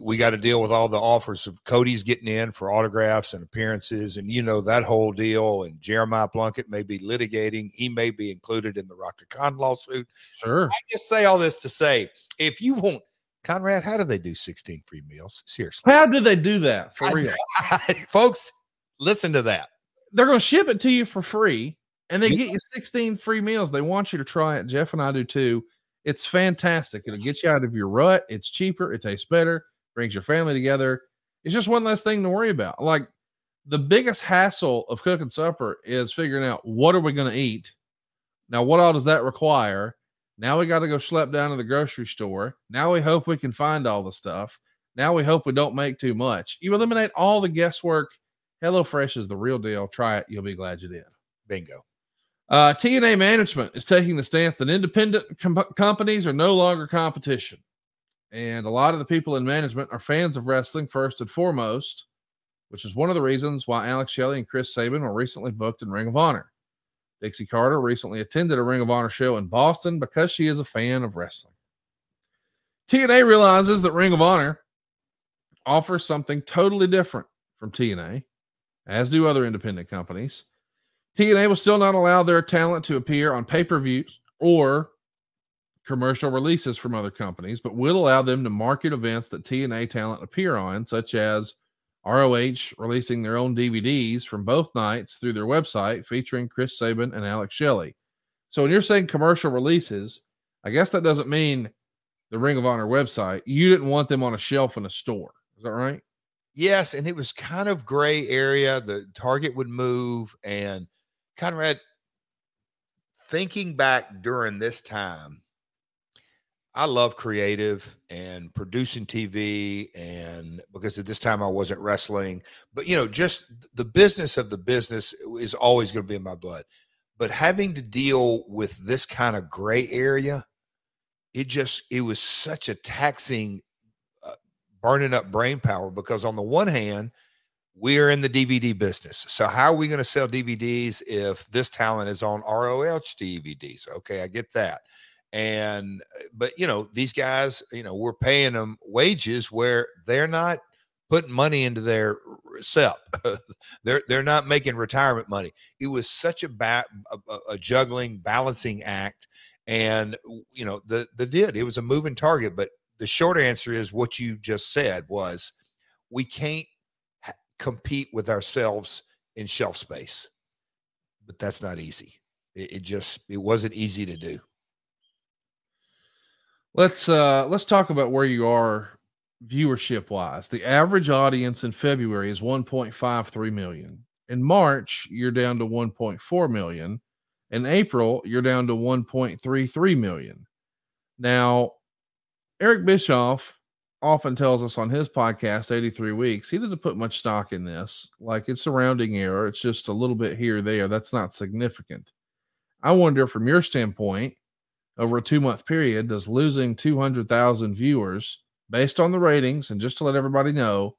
we got to deal with all the offers of Cody's getting in for autographs and appearances, and you know that whole deal. And Jeremiah Plunkett may be litigating. He may be included in the Rhaka Khan lawsuit. Sure. I just say all this to say, if you want, Conrad, how do they do 16 free meals? Seriously. How do they do that for real? Folks, listen to that. They're going to ship it to you for free, and they get you 16 free meals. They want you to try it. Jeff and I do too. It's fantastic. It'll get you out of your rut. It's cheaper. It tastes better. Brings your family together. It's just one less thing to worry about. Like, the biggest hassle of cooking supper is figuring out, what are we going to eat? Now, what all does that require? Now we got to go schlep down to the grocery store. Now we hope we can find all the stuff. Now we hope we don't make too much. You eliminate all the guesswork. HelloFresh is the real deal. Try it. You'll be glad you did. Bingo. TNA management is taking the stance that independent companies are no longer competition. And a lot of the people in management are fans of wrestling first and foremost, which is one of the reasons why Alex Shelley and Chris Sabin were recently booked in Ring of Honor. Dixie Carter recently attended a Ring of Honor show in Boston because she is a fan of wrestling. TNA realizes that Ring of Honor offers something totally different from TNA, as do other independent companies. TNA will still not allow their talent to appear on pay-per-views or commercial releases from other companies, but will allow them to market events that TNA talent appear on, such as ROH releasing their own DVDs from both nights through their website featuring Chris Sabin and Alex Shelley. So when you're saying commercial releases, I guess that doesn't mean the Ring of Honor website. You didn't want them on a shelf in a store. Is that right? Yes, and it was kind of gray area. The target would move, and Conrad, thinking back during this time, I love creative and producing TV, and because at this time I wasn't wrestling, but you know, just the business of the business is always going to be in my blood. But having to deal with this kind of gray area, it was such a taxing, burning up brain power, because on the one hand, we are in the DVD business. So how are we going to sell DVDs if this talent is on ROH DVDs? Okay, I get that. But you know, these guys, you know, we're paying them wages where they're not putting money into their SEP. they're not making retirement money. It was such a juggling, balancing act. And, you know, it was a moving target, but the short answer is what you just said was, we can't compete with ourselves in shelf space, but that's not easy. It wasn't easy to do. Let's talk about where you are viewership wise. The average audience in February is 1.53 million. In March, you're down to 1.4 million. In April, you're down to 1.33 million. Now, Eric Bischoff often tells us on his podcast, 83 Weeks, he doesn't put much stock in this. Like, it's a rounding error. It's just a little bit here or there. That's not significant. I wonder, from your standpoint, over a 2-month period, does losing 200,000 viewers based on the ratings, and just to let everybody know,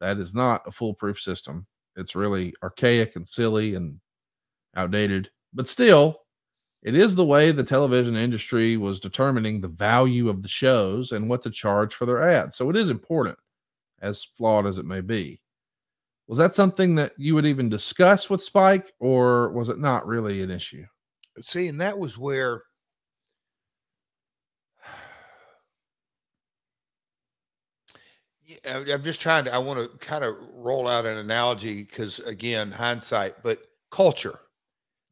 that is not a foolproof system. It's really archaic and silly and outdated, but still, it is the way the television industry was determining the value of the shows and what to charge for their ads. So it is important, as flawed as it may be. Was that something that you would even discuss with Spike, or was it not really an issue? See, and that was where I'm just trying to, I want to kind of roll out an analogy because, again, hindsight, but culture.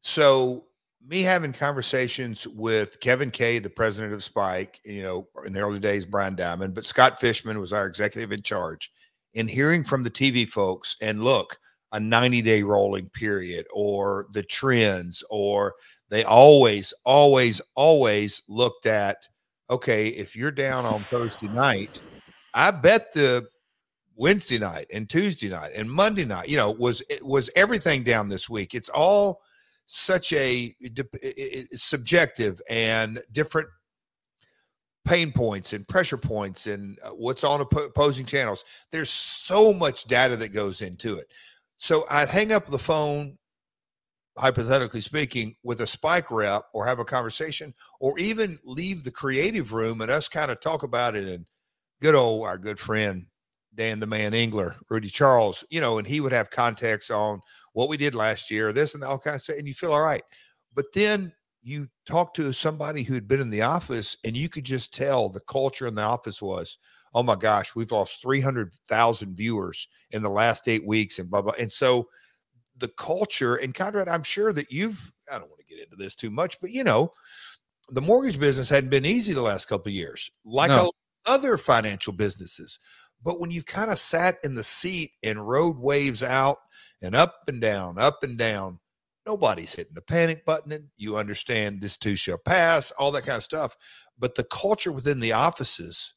So me having conversations with Kevin Kay, the president of Spike, you know, in the early days, Brian Diamond, but Scott Fishman was our executive in charge. and hearing from the TV folks, and look, a 90-day rolling period, or the trends, or they always looked at, okay, if you're down on Thursday night, I bet the Wednesday night and Tuesday night and Monday night, was everything down this week. It's all such a subjective and different pain points and pressure points and what's on opposing channels. There's so much data that goes into it. So I'd hang up the phone, hypothetically speaking, with a Spike rep, or have a conversation, or even leave the creative room and us kind of talk about it. And our good friend, Dan the Man Engler, Rudy Charles, and he would have context on what we did last year, this and all kinds of stuff, and you feel all right. But then you talk to somebody who'd been in the office, and you could just tell the culture in the office was, oh my gosh, we've lost 300,000 viewers in the last 8 weeks and blah, blah. And so the culture, and Conrad, I'm sure that I don't want to get into this too much, but the mortgage business hadn't been easy the last couple of years, like other financial businesses. But when you've kind of sat in the seat and rode waves out and up and down, nobody's hitting the panic button. And you understand this too shall pass, all that kind of stuff. But the culture within the offices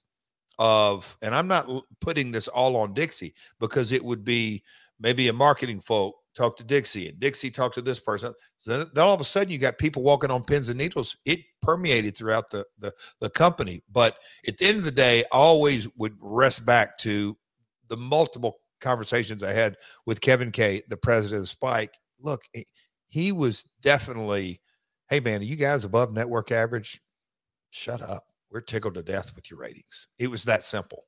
and I'm not putting this all on Dixie, because it would be maybe a marketing folk talk to Dixie, and Dixie talk to this person. So then all of a sudden you got people walking on pins and needles. It permeated throughout the company. But at the end of the day, I always would rest back to the multiple conversations I had with Kevin K, the president of Spike. Look, he was definitely, hey man, are you guys above network average? Shut up. We're tickled to death with your ratings. It was that simple.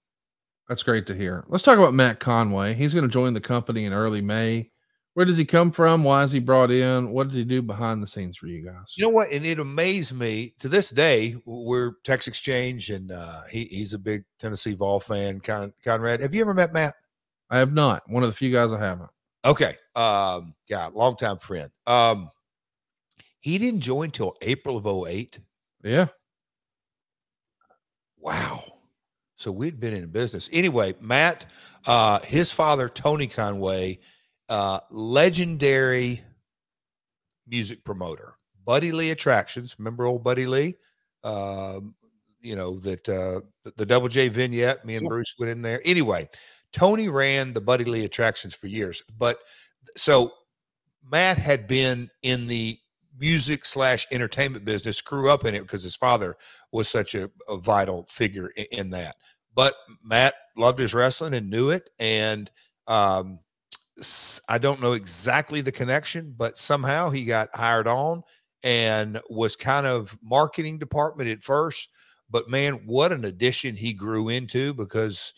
That's great to hear. Let's talk about Matt Conway. He's going to join the company in early May. Where does he come from? Why is he brought in? What did he do behind the scenes for you guys? You know what? And it amazed me to this day. We're text exchange, and he's a big Tennessee Vol fan. Conrad, have you ever met Matt? I have not. One of the few guys I haven't. Okay. Yeah, longtime friend. He didn't join till April of 2008. Yeah. Wow. So we'd been in business. Anyway, Matt, his father, Tony Conway, legendary music promoter, Buddy Lee Attractions. Remember old Buddy Lee? The Double J vignette, me and Bruce went in there. Anyway, Tony ran the Buddy Lee Attractions for years. But so Matt had been in the music / entertainment business, grew up in it because his father was such a vital figure in that. But Matt loved his wrestling and knew it. And I don't know exactly the connection, but somehow he got hired on and was kind of marketing department at first. But man, what an addition he grew into, because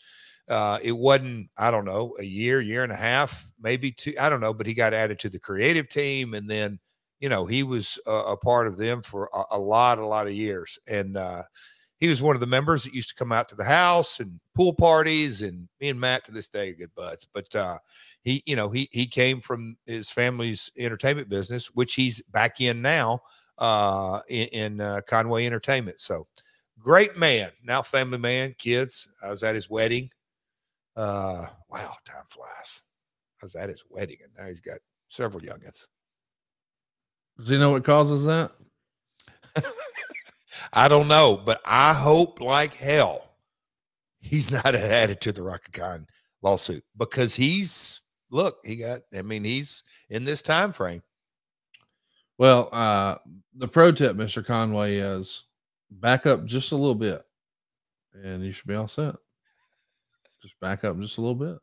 it wasn't, I don't know, a year and a half, maybe two, I don't know, but he got added to the creative team. And then, he was a part of them for a lot of years. And he was one of the members that used to come out to the house and pool parties, and me and Matt to this day are good buds. But he came from his family's entertainment business, which he's back in now in Conway Entertainment. So great man, now family man, kids. I was at his wedding. Wow, time flies. I was at his wedding, and now he's got several youngins. Does he know what causes that? I don't know, but I hope like hell he's not added to the Rhaka Khan lawsuit, because he's in this time frame. Well, the pro tip, Mr. Conway, is back up just a little bit and you should be all set. Just back up just a little bit.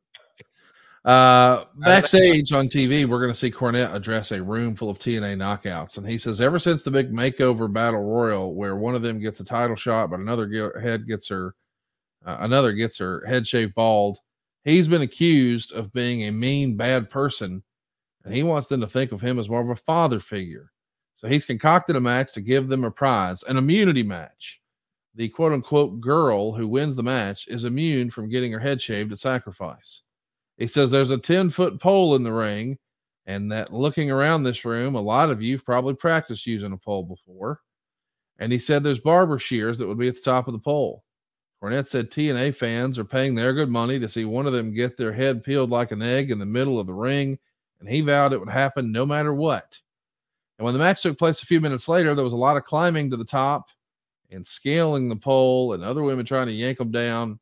Backstage on TV, we're going to see Cornette address a room full of TNA knockouts. And he says, ever since the big makeover battle royal, where one of them gets a title shot, but another gets her head shaved bald, he's been accused of being a mean, bad person. And he wants them to think of him as more of a father figure. So he's concocted a match to give them a prize, an immunity match. The quote unquote girl who wins the match is immune from getting her head shaved at Sacrifice. He says there's a 10-foot pole in the ring, and that looking around this room, a lot of you've probably practiced using a pole before. And he said there's barber shears that would be at the top of the pole. Cornette said TNA fans are paying their good money to see one of them get their head peeled like an egg in the middle of the ring, and he vowed it would happen no matter what. And when the match took place a few minutes later, there was a lot of climbing to the top and scaling the pole and other women trying to yank them down.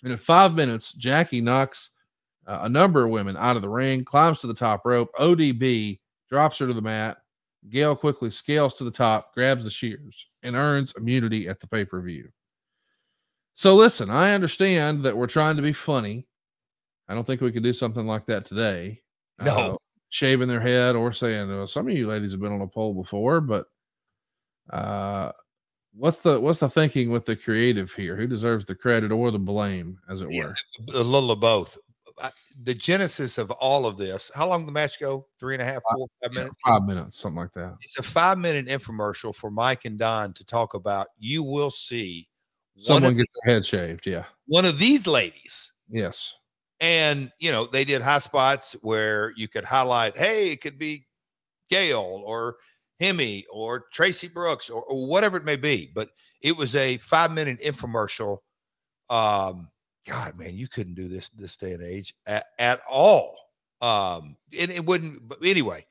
And in 5 minutes, Jackie knocks a number of women out of the ring, climbs to the top rope. ODB drops her to the mat. Gail quickly scales to the top, grabs the shears, and earns immunity at the pay-per-view. So listen, I understand that we're trying to be funny. I don't think we could do something like that today. No. Shaving their head or saying, well, some of you ladies have been on a pole before, but what's the thinking with the creative here? Who deserves the credit or the blame, as it were? A little of both. The genesis of all of this, how long did the match go? 3.5, 4, 5 minutes? 5 minutes, something like that. It's a 5-minute infomercial for Mike and Don to talk about. You will see someone gets their head shaved. Yeah. One of these ladies. Yes. And, you know, they did high spots where you could highlight, hey, it could be Gail or Hemi or Tracy Brooks or whatever it may be. But it was a 5-minute infomercial. God, man, you couldn't do this day and age at all. And it wouldn't. But anyway,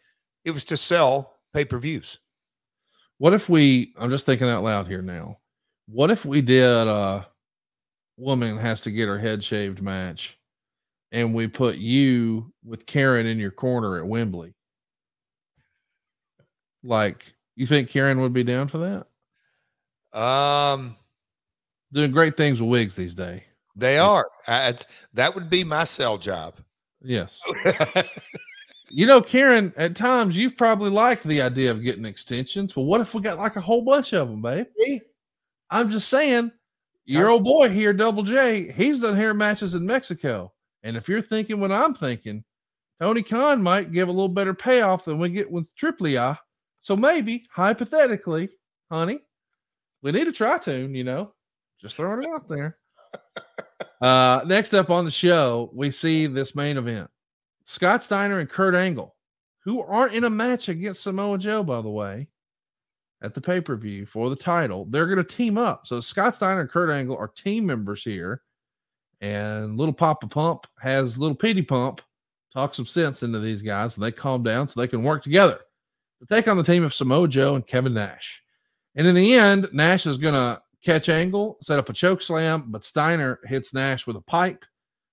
it was to sell pay-per-views. What if I'm just thinking out loud here now. What if we did a woman has to get her head shaved match and we put you with Karen in your corner at Wembley? Like, you think Karen would be down for that? Doing great things with wigs these days. They are. That would be my sell job. Yes. You know, Karen, at times you've probably liked the idea of getting extensions. Well, what if we got like a whole bunch of them, babe? I'm just saying, your old boy here, Double J, he's done hair matches in Mexico. And if you're thinking what I'm thinking, Tony Khan might give a little better payoff than we get with Triple A. So maybe, hypothetically, honey, we need a tritune, you know, just throwing it out there. Next up on the show, we see this main event. Scott Steiner and Kurt Angle, who aren't in a match against Samoa Joe, by the way, at the pay-per-view for the title. They're going to team up. So Scott Steiner and Kurt Angle are team members here. And little Papa Pump has little Petey Pump talk some sense into these guys, and they calm down so they can work together to take on the team of Samoa Joe and Kevin Nash. And in the end, Nash is going to catch Angle, set up a choke slam, but Steiner hits Nash with a pipe.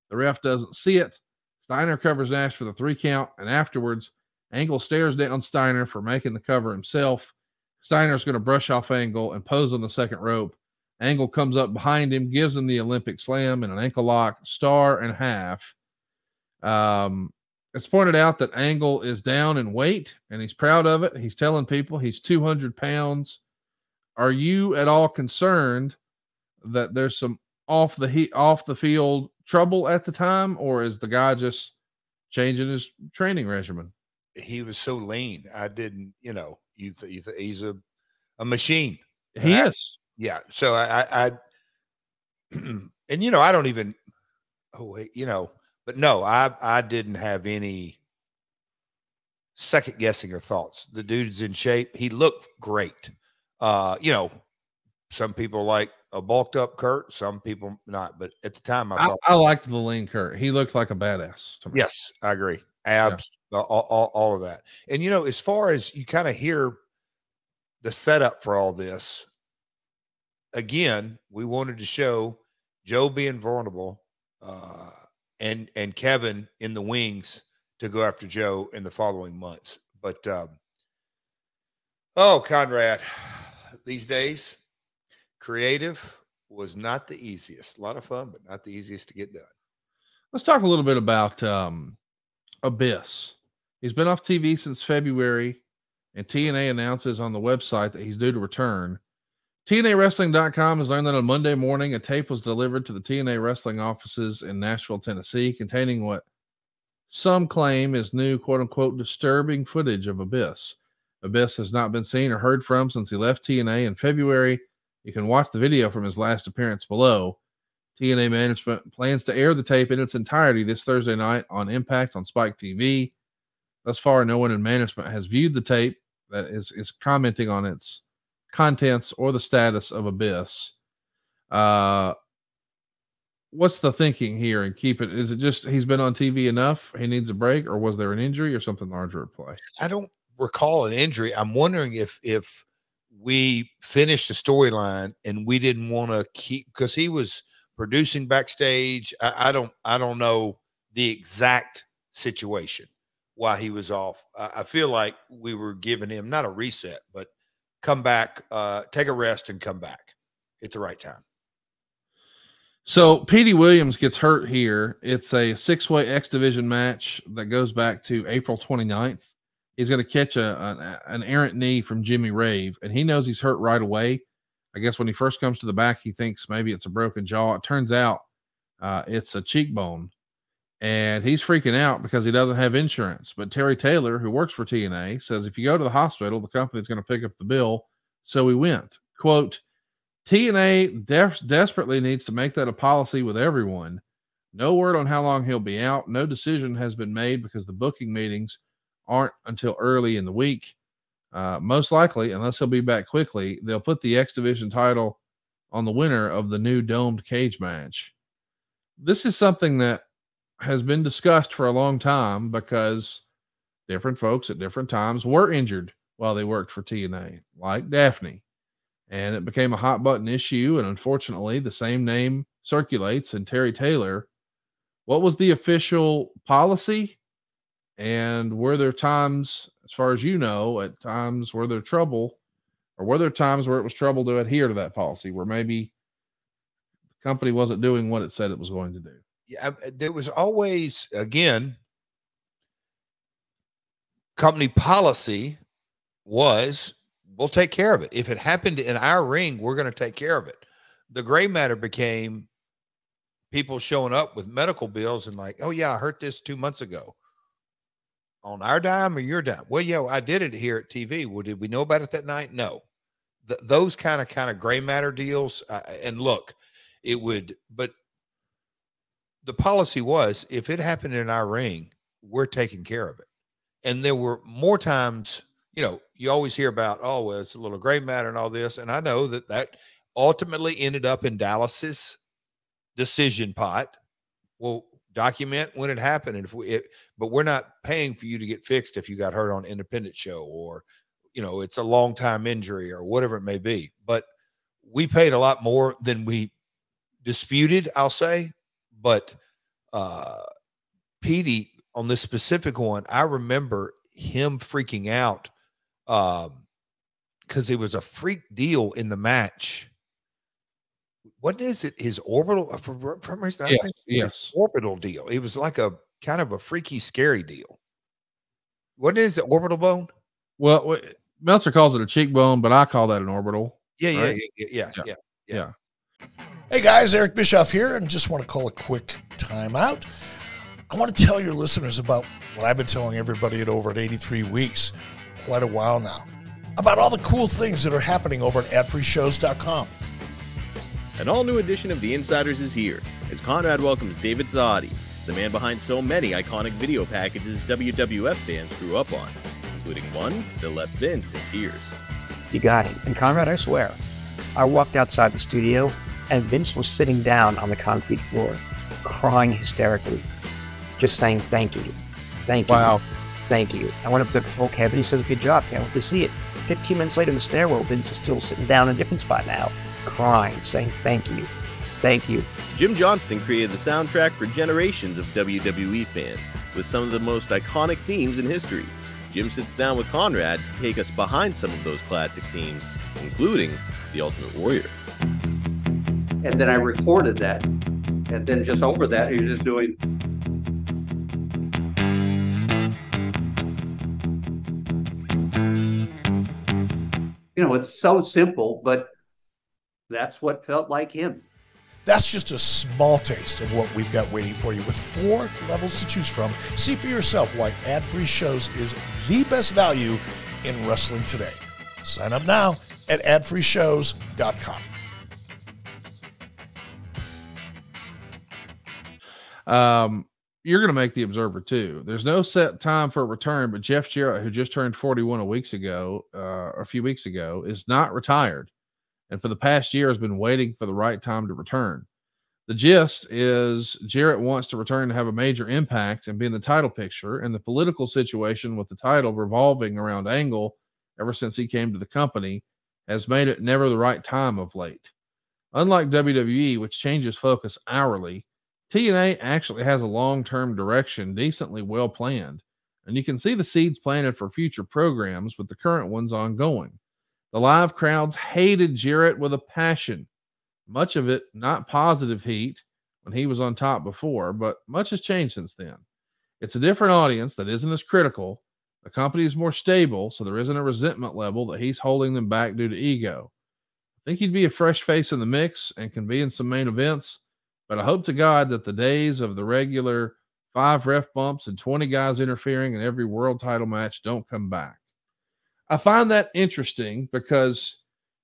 The ref doesn't see it. Steiner covers Nash for the 3 count, and afterwards, Angle stares down Steiner for making the cover himself. Steiner's going to brush off Angle and pose on the second rope. Angle comes up behind him, gives him the Olympic slam and an ankle lock, 1.5 stars. It's pointed out that Angle is down in weight, and he's proud of it. He's telling people he's 200 pounds. Are you at all concerned that there's some off the field trouble at the time, or is the guy just changing his training regimen? He was so lean. I didn't, you know, he's a machine. He is. Yeah. So I and you know, I don't even, but no, I didn't have any second guessing or thoughts. The dude's in shape. He looked great. You know, some people like a bulked up Kurt, some people not, but at the time I liked the lean Kurt. He looked like a badass to me. Yes, I agree. Abs, yeah. all of that. And you know, as far as you kind of hear the setup for all this, again, we wanted to show Joe being vulnerable, and Kevin in the wings to go after Joe in the following months. But Conrad, these days, creative was not the easiest. A lot of fun, but not the easiest to get done. Let's talk a little bit about Abyss. He's been off TV since February, and TNA announces on the website that he's due to return. TNAWrestling.com has learned that on Monday morning, a tape was delivered to the TNA Wrestling offices in Nashville, Tennessee, containing what some claim is new, quote-unquote, disturbing footage of Abyss. Abyss has not been seen or heard from since he left TNA in February. You can watch the video from his last appearance below. TNA management plans to air the tape in its entirety this Thursday night on Impact on Spike TV. Thus far, no one in management has viewed the tape that is commenting on its contents or the status of Abyss. What's the thinking here and keep it? Is it just he's been on TV enough? He needs a break, or was there an injury or something larger at play? I don't recall an injury. I'm wondering if we finished the storyline and we didn't want to keep, because he was producing backstage. I don't know the exact situation why he was off. I feel like we were giving him not a reset, but come back, take a rest and come back at the right time. So Petey Williams gets hurt here. It's a 6-way X Division match that goes back to April 29th. He's going to catch an errant knee from Jimmy Rave, and he knows he's hurt right away. I guess when he first comes to the back, he thinks maybe it's a broken jaw. It turns out it's a cheekbone, and he's freaking out because he doesn't have insurance. But Terry Taylor, who works for TNA, says if you go to the hospital, the company's going to pick up the bill. So we went. Quote, TNA desperately needs to make that a policy with everyone. No word on how long he'll be out. No decision has been made because the booking meetings aren't until early in the week. Most likely, unless he'll be back quickly, they'll put the X Division title on the winner of the new domed cage match. This is something that has been discussed for a long time because different folks at different times were injured while they worked for TNA, like Daphne. And it became a hot button issue. And unfortunately, the same name circulates. And Terry Taylor, what was the official policy? And were there times, as far as you know, at times were there trouble, or were there times where it was trouble to adhere to that policy, where maybe the company wasn't doing what it said it was going to do? Yeah, there was always, again, company policy was, we'll take care of it. If it happened in our ring, we're going to take care of it. The gray matter became people showing up with medical bills and like, oh yeah, I hurt this 2 months ago. On our dime or your dime? Well, yeah, I did it here at TV. Well, did we know about it that night? No. Those kind of gray matter deals. And look, it would, but the policy was, if it happened in our ring, we're taking care of it. And there were more times, you know, you always hear about, oh, well, it's a little gray matter and all this. And I know that ultimately ended up in Dallas's decision pot. Well, document when it happened. And but we're not paying for you to get fixed if you got hurt on an independent show, or, you know, it's a long time injury or whatever it may be. But we paid a lot more than we disputed, I'll say. But Petey, on this specific one, I remember him freaking out because it was a freak deal in the match. What is it? His orbital, for some reason, I think his orbital deal. It was like a kind of a freaky, scary deal. What is the orbital bone? Well, Meltzer calls it a cheekbone, but I call that an orbital. Yeah, right? Yeah. Hey guys, Eric Bischoff here, and just want to call a quick timeout. I want to tell your listeners about what I've been telling everybody at over at 83 Weeks for quite a while now, about all the cool things that are happening over at adfreeshows.com. An all-new edition of The Insiders is here, as Conrad welcomes David Zahadi, the man behind so many iconic video packages WWF fans grew up on, including one that left Vince in tears. You got it. And Conrad, I swear, I walked outside the studio, and Vince was sitting down on the concrete floor, crying hysterically, just saying thank you. Thank you. Wow. Thank you. I went up to the control cabinet. He says, good job. Can't wait to see it. 15 minutes later in the stairwell, Vince is still sitting down in a different spot now, crying, saying thank you. Thank you. Jim Johnston created the soundtrack for generations of WWE fans with some of the most iconic themes in history. Jim sits down with Conrad to take us behind some of those classic themes, including The Ultimate Warrior. And then I recorded that. And then just over that, you're just doing... You know, it's so simple, but that's what felt like him. That's just a small taste of what we've got waiting for you with 4 levels to choose from. See for yourself why ad-free shows is the best value in wrestling today. Sign up now at adfreeshows.com. You're going to make the Observer too. There's no set time for a return, but Jeff Jarrett, who just turned 41 a few weeks ago, is not retired. and for the past year has been waiting for the right time to return. The gist is JArrett wants to return to have a major impact and be in the title picture, and the political situation with the title revolving around Angle ever since he came to the company has made it never the right time of late. Unlike WWE, which changes focus hourly, TNA actually has a long-term direction decently well planned, and you can see the seeds planted for future programs with the current ones ongoing. The live crowds hated JArrett with a passion, much of it not positive heat when he was on top before, but much has changed since then. It's a different audience that isn't as critical. The company is more stable, so there isn't a resentment level that he's holding them back due to ego. I think he'd be a fresh face in the mix and can be in some main events, but I hope to God that the days of the regular 5 ref bumps and 20 guys interfering in every world title match don't come back. I find that interesting because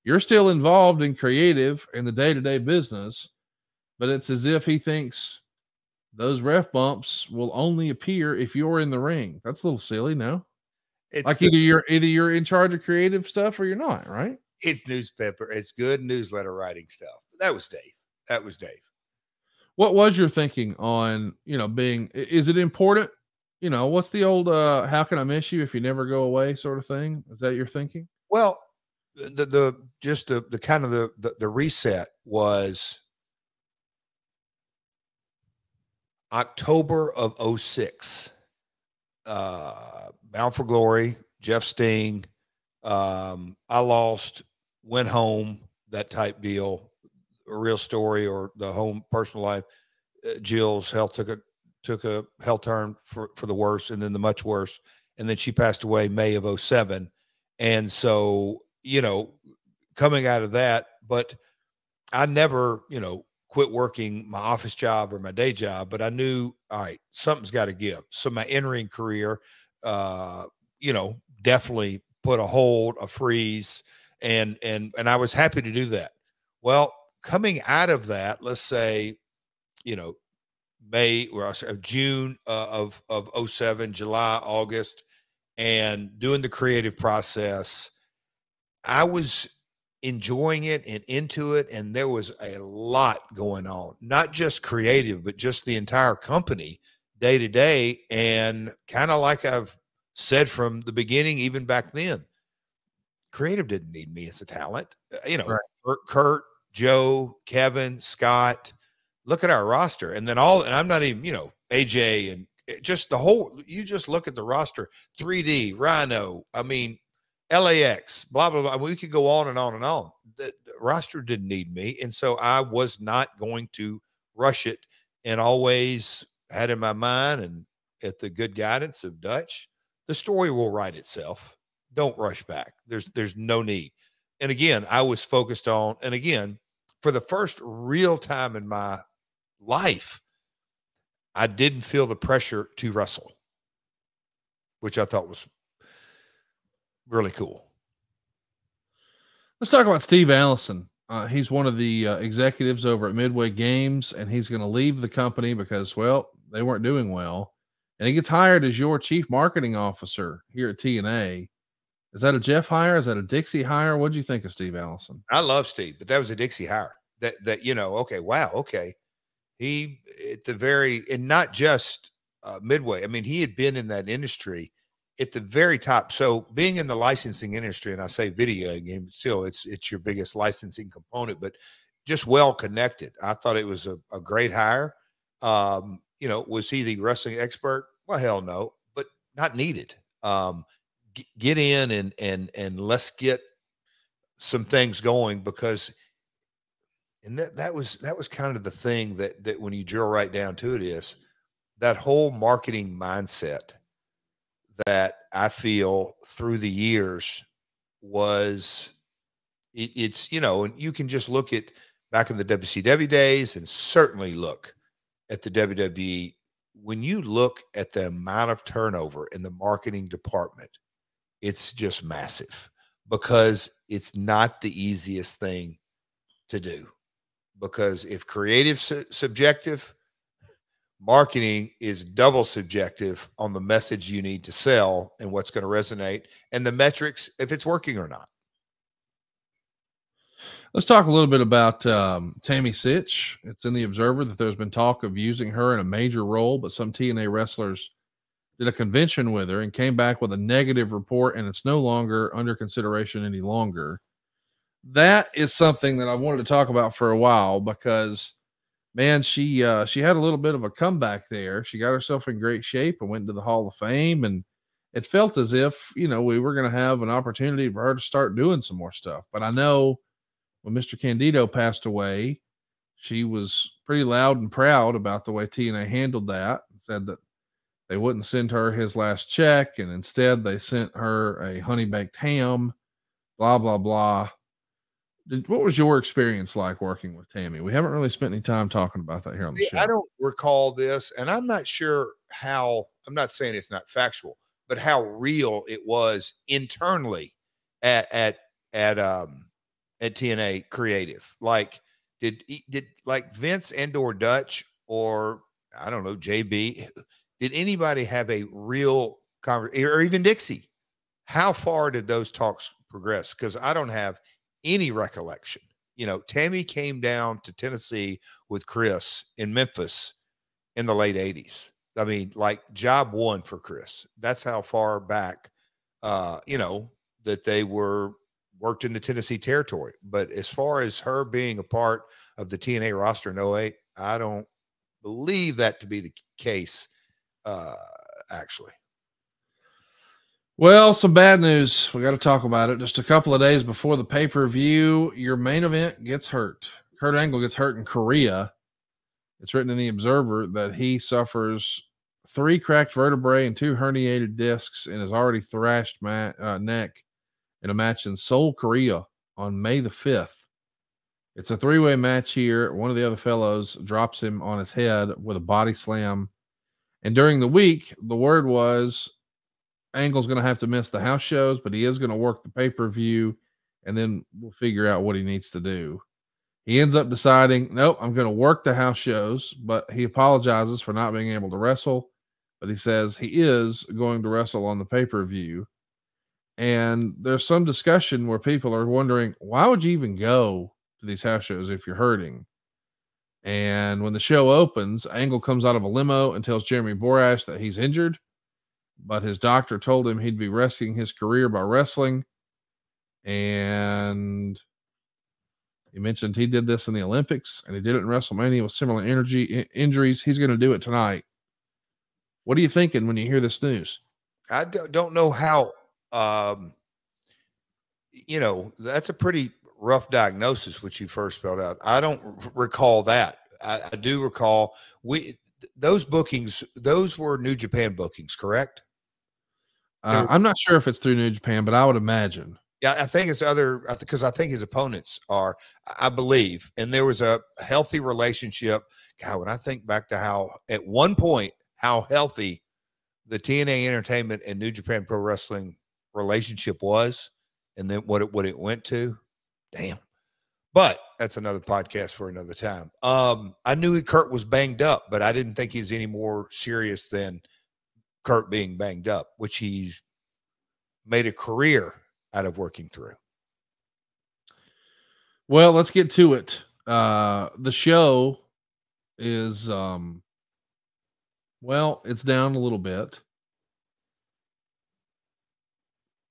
you're still involved in creative in the day-to-day business, but it's as if he thinks those ref bumps will only appear if you're in the ring. That's a little silly, no? It's like good. either you're in charge of creative stuff or you're not, right? It's newspaper. It's good newsletter writing stuff. That was Dave. That was Dave. What was your thinking on, is it important? What's the old, how can I miss you if you never go away sort of thing? Is that your thinking? Well, the kind of the reset was October of 06. Bound for Glory, Jeff Sting. I lost, went home, that type deal, a real story, or the home personal life. Jill's health took a hell turn for the worse, and then the much worse. And then she passed away May of 07. And so, coming out of that, but I never, quit working my office job or my day job, but I knew, all right, something's got to give. So my in-ring career, definitely put a hold, a freeze, and I was happy to do that. Well, coming out of that, let's say, May or June of 07, July, August, and doing the creative process, I was enjoying it and into it. And there was a lot going on, not just creative, but just the entire company day to day. And kind of like I've said from the beginning, even back then, creative didn't need me as a talent. Right. Kurt, Joe, Kevin, Scott, look at our roster. And then and I'm not even, AJ and just the whole, you just look at the roster, 3D, Rhino, LAX, blah, blah, blah. We could go on and on and on. The roster didn't need me. And so I was not going to rush it, and always had in my mind, and at the good guidance of Dutch, the story will write itself. Don't rush back. There's no need. And again, I was focused on, and again, for the first real time in my life, I didn't feel the pressure to wrestle, which I thought was really cool. Let's talk about Steve Allison. He's one of the executives over at Midway Games, and he's going to leave the company because, well, they weren't doing well. And he gets hired as your chief marketing officer here at TNA. Is that a Jeff hire? Is that a Dixie hire? What do you think of Steve Allison? I love Steve, but that was a Dixie hire. Okay, wow, okay. He at the very, and not just Midway. He had been in that industry at the very top. So being in the licensing industry, and I say video game, still it's your biggest licensing component, but just well connected. I thought it was a great hire. Was he the wrestling expert? Well, hell no, but not needed. Get in and let's get some things going, because that was kind of the thing that when you drill right down to it, is that whole marketing mindset that I feel through the years was it's and you can just look at back in the WCW days, and certainly look at the WWE. When you look at the amount of turnover in the marketing department, it's just massive, because it's not the easiest thing to do. Because if creative subjective, marketing is double subjective on the message you need to sell and what's going to resonate, and the metrics, if it's working or not. Let's talk a little bit about Tammy Sitch. It's in the Observer that there's been talk of using her in a major role, but some TNA wrestlers did a convention with her and came back with a negative report, and it's no longer under consideration any longer. That is something that I wanted to talk about for a while because, man, she had a little bit of a comeback there. She got herself in great shape and went into the Hall of Fame, and it felt as if, you know, we were going to have an opportunity for her to start doing some more stuff. But I know when Mr. Candido passed away, she was pretty loud and proud about the way TNA handled that, said that they wouldn't send her his last check, and instead they sent her a honey baked ham, blah, blah, blah. What was your experience like working with Tammy? We haven't really spent any time talking about that here on the show. I don't recall this, and I'm not sure how, I'm not saying it's not factual, but how real it was internally at TNA Creative. Like, did like Vince and/or Dutch, or I don't know, JB, did anybody have a real conversation, or even Dixie? How far did those talks progress? Because I don't have any recollection. You know, Tammy came down to Tennessee with Chris in Memphis in the late 80s. I mean, like job one for Chris. That's how far back, you know, that they worked in the Tennessee territory. But as far as her being a part of the TNA roster in 08, I don't believe that to be the case, actually. Well, some bad news. We got to talk about it. Just a couple of days before the pay-per-view, your main event gets hurt. Kurt Angle gets hurt in Korea. It's written in the Observer that he suffers 3 cracked vertebrae and 2 herniated discs in his already thrashed neck in a match in Seoul, Korea on May the 5th. It's a 3-way match here. One of the other fellows drops him on his head with a body slam. And during the week, the word was Angle's going to have to miss the house shows, but he is going to work the pay-per-view, and then we'll figure out what he needs to do. He ends up deciding, nope, I'm going to work the house shows, but he apologizes for not being able to wrestle, but he says he is going to wrestle on the pay-per-view. And there's some discussion where people are wondering, why would you even go to these house shows if you're hurting? And when the show opens, Angle comes out of a limo and tells Jeremy Borash that he's injured, but his doctor told him he'd be risking his career by wrestling. And he mentioned he did this in the Olympics and he did it in WrestleMania with similar injuries. He's going to do it tonight. What are you thinking when you hear this news? I don't know how, you know, that's a pretty rough diagnosis, which you first spelled out. I don't recall that. I do recall those bookings, those were New Japan bookings, correct? I'm not sure if it's through New Japan, but I would imagine. Yeah, I think it's other, because I think his opponents are, I believe, and there was a healthy relationship. God, when I think back to how, at one point, how healthy the TNA Entertainment and New Japan Pro Wrestling relationship was, and then what it went to, damn. But that's another podcast for another time. I knew Kurt was banged up, but I didn't think he's any more serious than Kurt being banged up, which he's made a career out of working through. Well, let's get to it. The show is, well, it's down a little bit.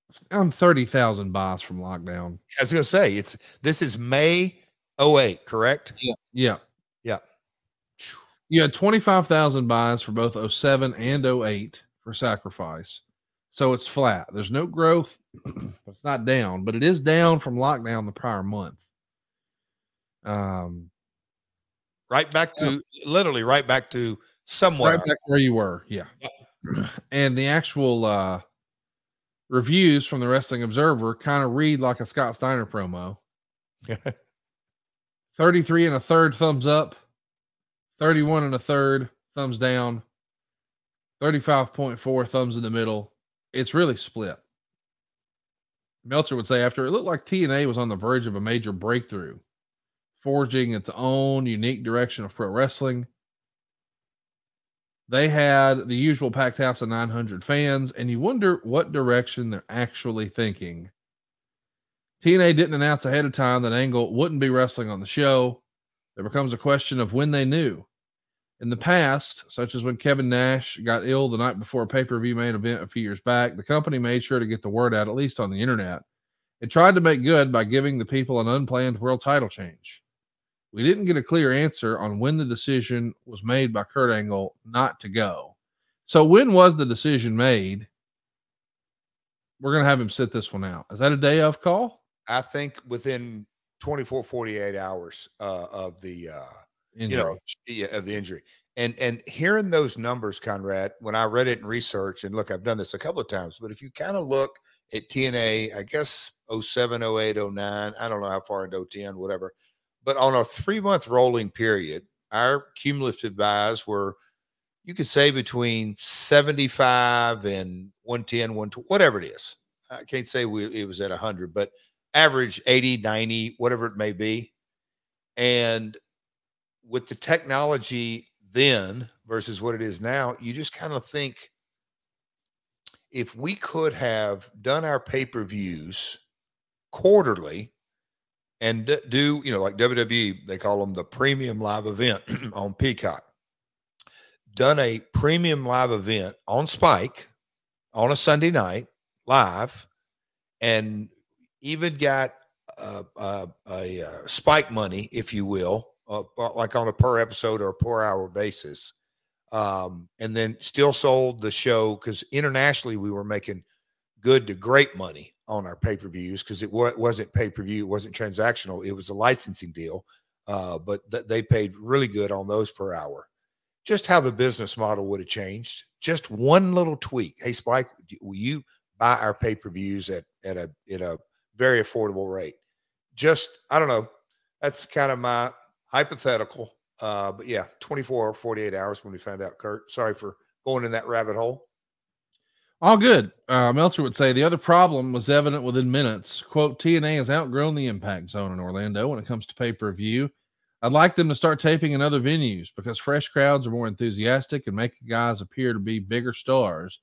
It's down 30,000 buys from lockdown. I was going to say, this is May 08, correct? Yeah. Yeah. You had 25,000 buys for both 07 and 08 for Sacrifice. So it's flat. There's no growth. It's not down, but it is down from lockdown the prior month. Right back to literally right back to somewhat right back where you were. Yeah. And the actual reviews from the Wrestling Observer kind of read like a Scott Steiner promo. 33 1/3 thumbs up, 31 1/3 thumbs down, 35.4 thumbs in the middle. It's really split. Meltzer would say, after it looked like TNA was on the verge of a major breakthrough, forging its own unique direction of pro wrestling, they had the usual packed house of 900 fans, and you wonder what direction they're actually thinking. TNA didn't announce ahead of time that Angle wouldn't be wrestling on the show. There becomes a question of when they knew. In the past, such as when Kevin Nash got ill the night before a pay-per-view main event a few years back, the company made sure to get the word out, at least on the internet. It tried to make good by giving the people an unplanned world title change. We didn't get a clear answer on when the decision was made by Kurt Angle not to go. So when was the decision made? We're going to have him sit this one out. Is that a day of call? I think within 24, 48 hours of the injury. Of the injury. And hearing those numbers, Conrad, when I read it in research, and look, I've done this a couple of times, but if you kind of look at TNA, I guess 07, 08, 09, I don't know how far into 010, whatever, but on a 3-month rolling period, our cumulative buys were, you could say, between 75 and 110, 120, whatever it is. I can't say it was at 100, but average 80, 90, whatever it may be. And with the technology then versus what it is now, you just kind of think, if we could have done our pay-per-views quarterly and do, like WWE, they call them the premium live event on Peacock, done a premium live event on Spike on a Sunday night live, and even got a Spike money, if you will, like on a per episode or a per hour basis, and then still sold the show, because internationally we were making good to great money on our pay-per-views, because it wasn't pay-per-view, it wasn't transactional, it was a licensing deal, but they paid really good on those per hour. Just how the business model would have changed. Just one little tweak. Hey, Spike, will you buy our pay-per-views at a very affordable rate? Just, I don't know. That's kind of my hypothetical. But yeah, 24 or 48 hours when we found out, Kurt. Sorry for going in that rabbit hole. All good. Meltzer would say the other problem was evident within minutes. Quote, TNA has outgrown the impact zone in Orlando when it comes to pay-per-view. I'd like them to start taping in other venues because fresh crowds are more enthusiastic and make guys appear to be bigger stars.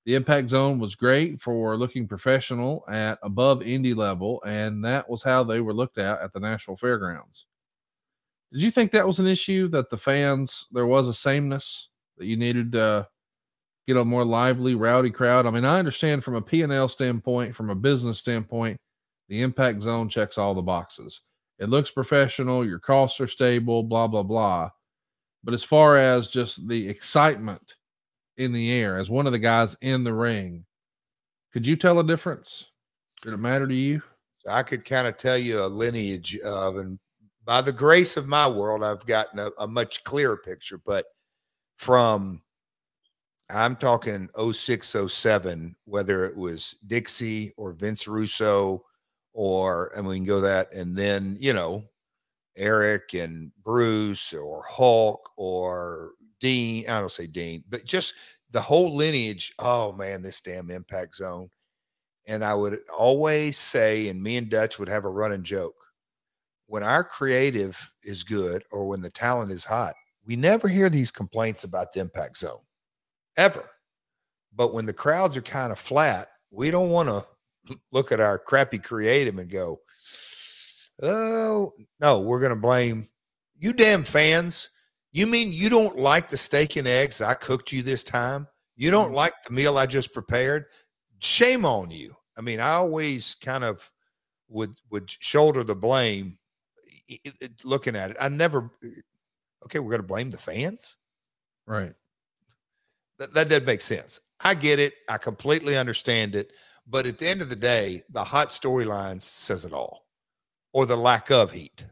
The impact zone was great for looking professional at above indie level, and that was how they were looked at the Nashville Fairgrounds. Did you think that was an issue, that the fans, there was a sameness, that you needed to get a more lively, rowdy crowd? I mean, I understand from a P&L standpoint, from a business standpoint, the impact zone checks all the boxes. It looks professional, your costs are stable, blah, blah, blah. But as far as just the excitement in the air, as one of the guys in the ring, could you tell a difference? Did it matter to you? I could kind of tell you a lineage of, and by the grace of my world, I've gotten a much clearer picture, but from, I'm talking 06, 07, whether it was Dixie or Vince Russo, or, and we can go that, and then, Eric and Bruce or Hulk or Dean, I don't say Dean, but just the whole lineage. Oh man, this damn impact zone. And I would always say, and me and Dutch would have a running joke, when our creative is good or when the talent is hot, we never hear these complaints about the impact zone ever. But when the crowds are kind of flat, we don't want to look at our crappy creative and go, oh no, we're going to blame you damn fans. You mean you don't like the steak and eggs I cooked you this time? You don't like the meal I just prepared? Shame on you. I mean, I always kind of would shoulder the blame looking at it. I never, okay, we're going to blame the fans? Right. That doesn't make sense. I get it. I completely understand it. But at the end of the day, the hot storylines says it all, or the lack of heat.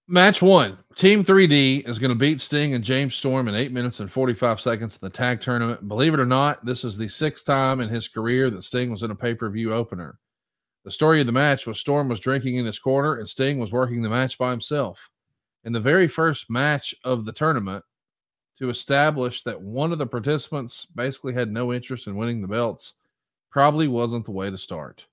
Match 1, Team 3D is going to beat Sting and James Storm in 8 minutes and 45 seconds in the tag tournament. Believe it or not, this is the 6th time in his career that Sting was in a pay-per-view opener. The story of the match was Storm was drinking in his corner and Sting was working the match by himself. In the very first match of the tournament, to establish that one of the participants basically had no interest in winning the belts probably wasn't the way to start.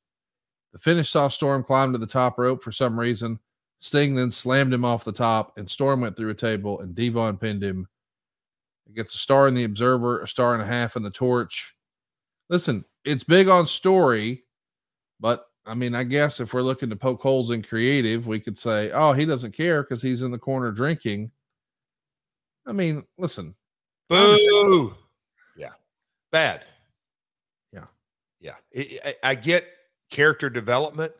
The finish saw Storm climb to the top rope for some reason. Sting then slammed him off the top, and Storm went through a table, and Devon pinned him. He gets a star in the Observer, a star and a half in the Torch. Listen, it's big on story, But I mean, I guess if we're looking to poke holes in creative, we could say, oh, he doesn't care because he's in the corner drinking. I mean, listen. Boo. Yeah. Bad. Yeah. Yeah. I get character development.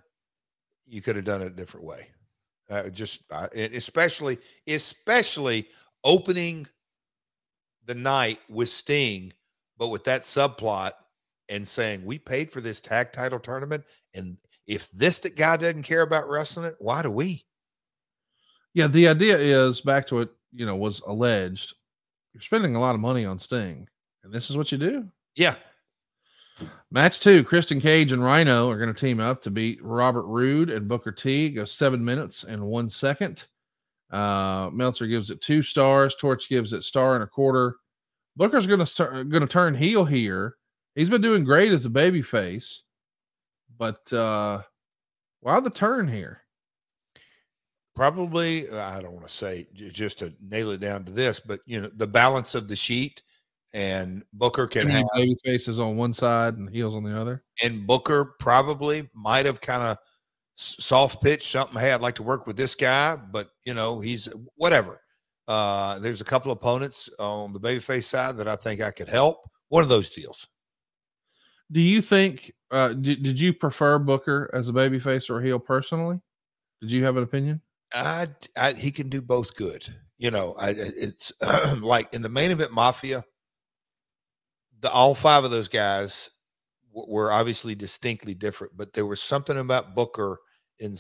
You could have done it a different way. Especially opening the night with Sting, but with that subplot and saying, we paid for this tag title tournament. And if this guy doesn't care about wrestling it, why do we? Yeah. The idea is back to what, was alleged. You're spending a lot of money on Sting, and this is what you do. Yeah. Match 2, Christian Cage and Rhino are going to team up to beat Robert Roode and Booker T. It goes 7 minutes and 1 second. Meltzer gives it 2 stars. Torch gives it 1.25 stars. Booker's going to turn heel here. He's been doing great as a babyface, but why the turn here? Probably, I don't want to say just to nail it down to this, but the balance of the sheet. And Booker can have baby faces on one side and heels on the other. And Booker probably might have kind of soft pitched something. Hey, I'd like to work with this guy, but he's whatever. There's a couple opponents on the babyface side that I think I could help. One of those deals. Do you think? Did you prefer Booker as a babyface or a heel personally? Did you have an opinion? He can do both good. It's like in the Main Event Mafia. All 5 of those guys were obviously distinctly different, but there was something about Booker in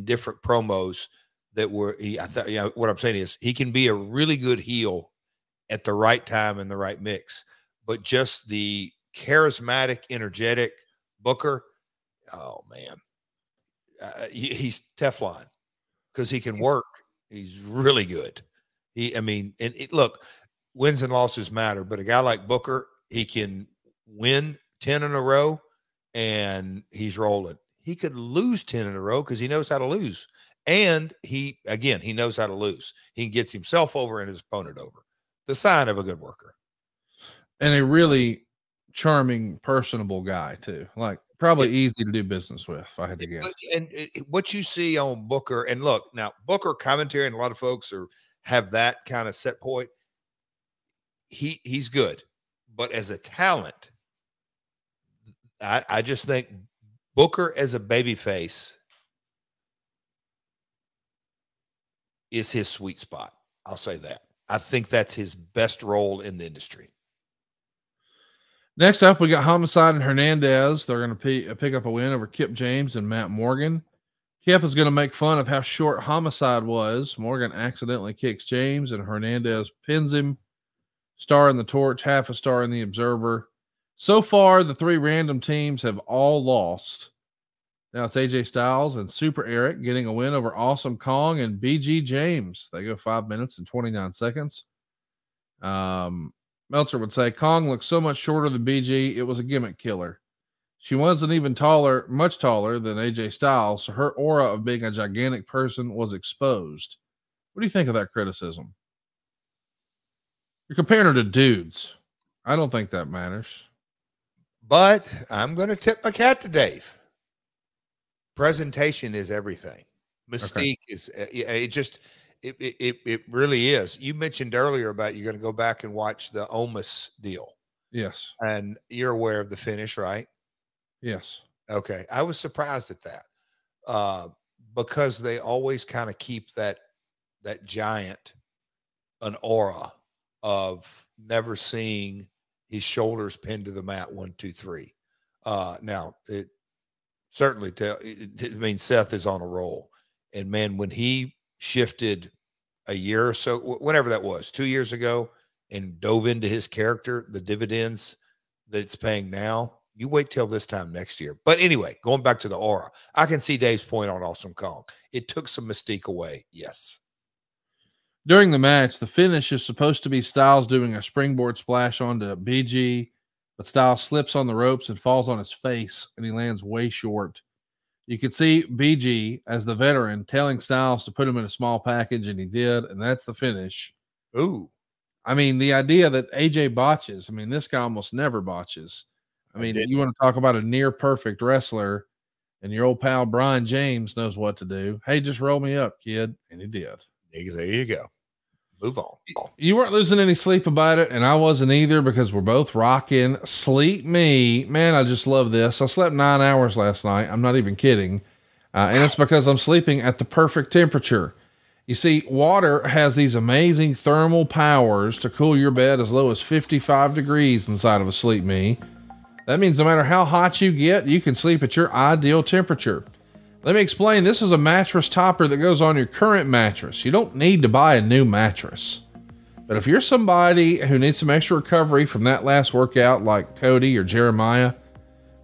different promos that were. What I'm saying is he can be a really good heel at the right time in the right mix, but just the charismatic, energetic Booker. Oh man, he's Teflon because he can work. He's really good. Look. Wins and losses matter, but a guy like Booker, he can win 10 in a row and he's rolling. He could lose 10 in a row because he knows how to lose. And he knows how to lose. He gets himself over and his opponent over. The sign of a good worker. And a really charming, personable guy too. Like probably easy to do business with, if I had to guess. And what you see on Booker, and look, now Booker commentary, and a lot of folks have that kind of set point. He's good, but as a talent, I just think Booker as a babyface is his sweet spot. I'll say that. I think that's his best role in the industry. Next up, we got Homicide and Hernandez. They're going to pick up a win over Kip James and Matt Morgan. Kip is going to make fun of how short Homicide was. Morgan accidentally kicks James, and Hernandez pins him. Star in the Torch, 0.5 star in the Observer. So far, the 3 random teams have all lost. Now it's AJ Styles and Super Eric getting a win over Awesome Kong and BG James. They go 5 minutes and 29 seconds. Meltzer would say Kong looks so much shorter than BG. It was a gimmick killer. She wasn't even much taller than AJ Styles, so her aura of being a gigantic person was exposed. What do you think of that criticism? You're comparing her to dudes. I don't think that matters. But I'm going to tip my hat to Dave. Presentation is everything. Mystique is it really is. You mentioned earlier about you're going to go back and watch the Omos deal. Yes. And you're aware of the finish, right? Yes. Okay. I was surprised at that because they always kind of keep that giant an aura of never seeing his shoulders pinned to the mat 1, 2, 3. Now it certainly means Seth is on a roll, and man, when he shifted a year or so, whatever that was, 2 years ago, and dove into his character, the dividends that it's paying now, you wait till this time next year. But anyway, going back to the aura, I can see Dave's point on Awesome Kong. It took some mystique away. Yes. During the match, the finish is supposed to be Styles doing a springboard splash onto BG, but Styles slips on the ropes and falls on his face, and he lands way short. You could see BG, as the veteran, telling Styles to put him in a small package, and he did, and that's the finish. Ooh. I mean, the idea that AJ botches, I mean, this guy almost never botches. I mean, you want to talk about a near perfect wrestler, and your old pal Brian James knows what to do. Hey, just roll me up, kid. And he did. There you go. Move on. You weren't losing any sleep about it, and I wasn't either, because we're both rocking Sleep Me. Man, I just love this. I slept 9 hours last night. I'm not even kidding. And it's because I'm sleeping at the perfect temperature. You see, water has these amazing thermal powers to cool your bed as low as 55 degrees inside of a Sleep Me. That means no matter how hot you get, you can sleep at your ideal temperature. Let me explain. This is a mattress topper that goes on your current mattress. You don't need to buy a new mattress. But if you're somebody who needs some extra recovery from that last workout, like Cody or Jeremiah,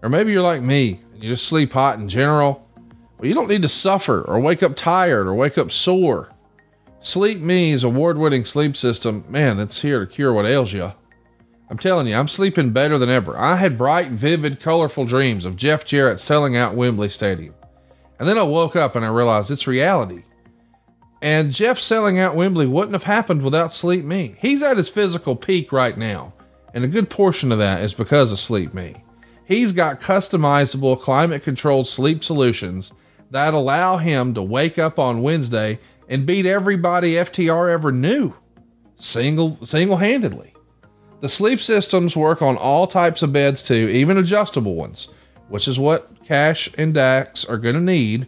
or maybe you're like me and you just sleep hot in general, well, you don't need to suffer or wake up tired or wake up sore. Sleep Me's award-winning sleep system, man, that's here to cure what ails you. I'm telling you, I'm sleeping better than ever. I had bright, vivid, colorful dreams of JArrett selling out Wembley Stadium. And then I woke up and I realized it's reality. And Jeff selling out Wembley wouldn't have happened without Sleep Me. He's at his physical peak right now, and a good portion of that is because of Sleep Me. He's got customizable, climate-controlled sleep solutions that allow him to wake up on Wednesday and beat everybody FTR ever knew, single-handedly. The sleep systems work on all types of beds too, even adjustable ones, which is what Cash and Dax are going to need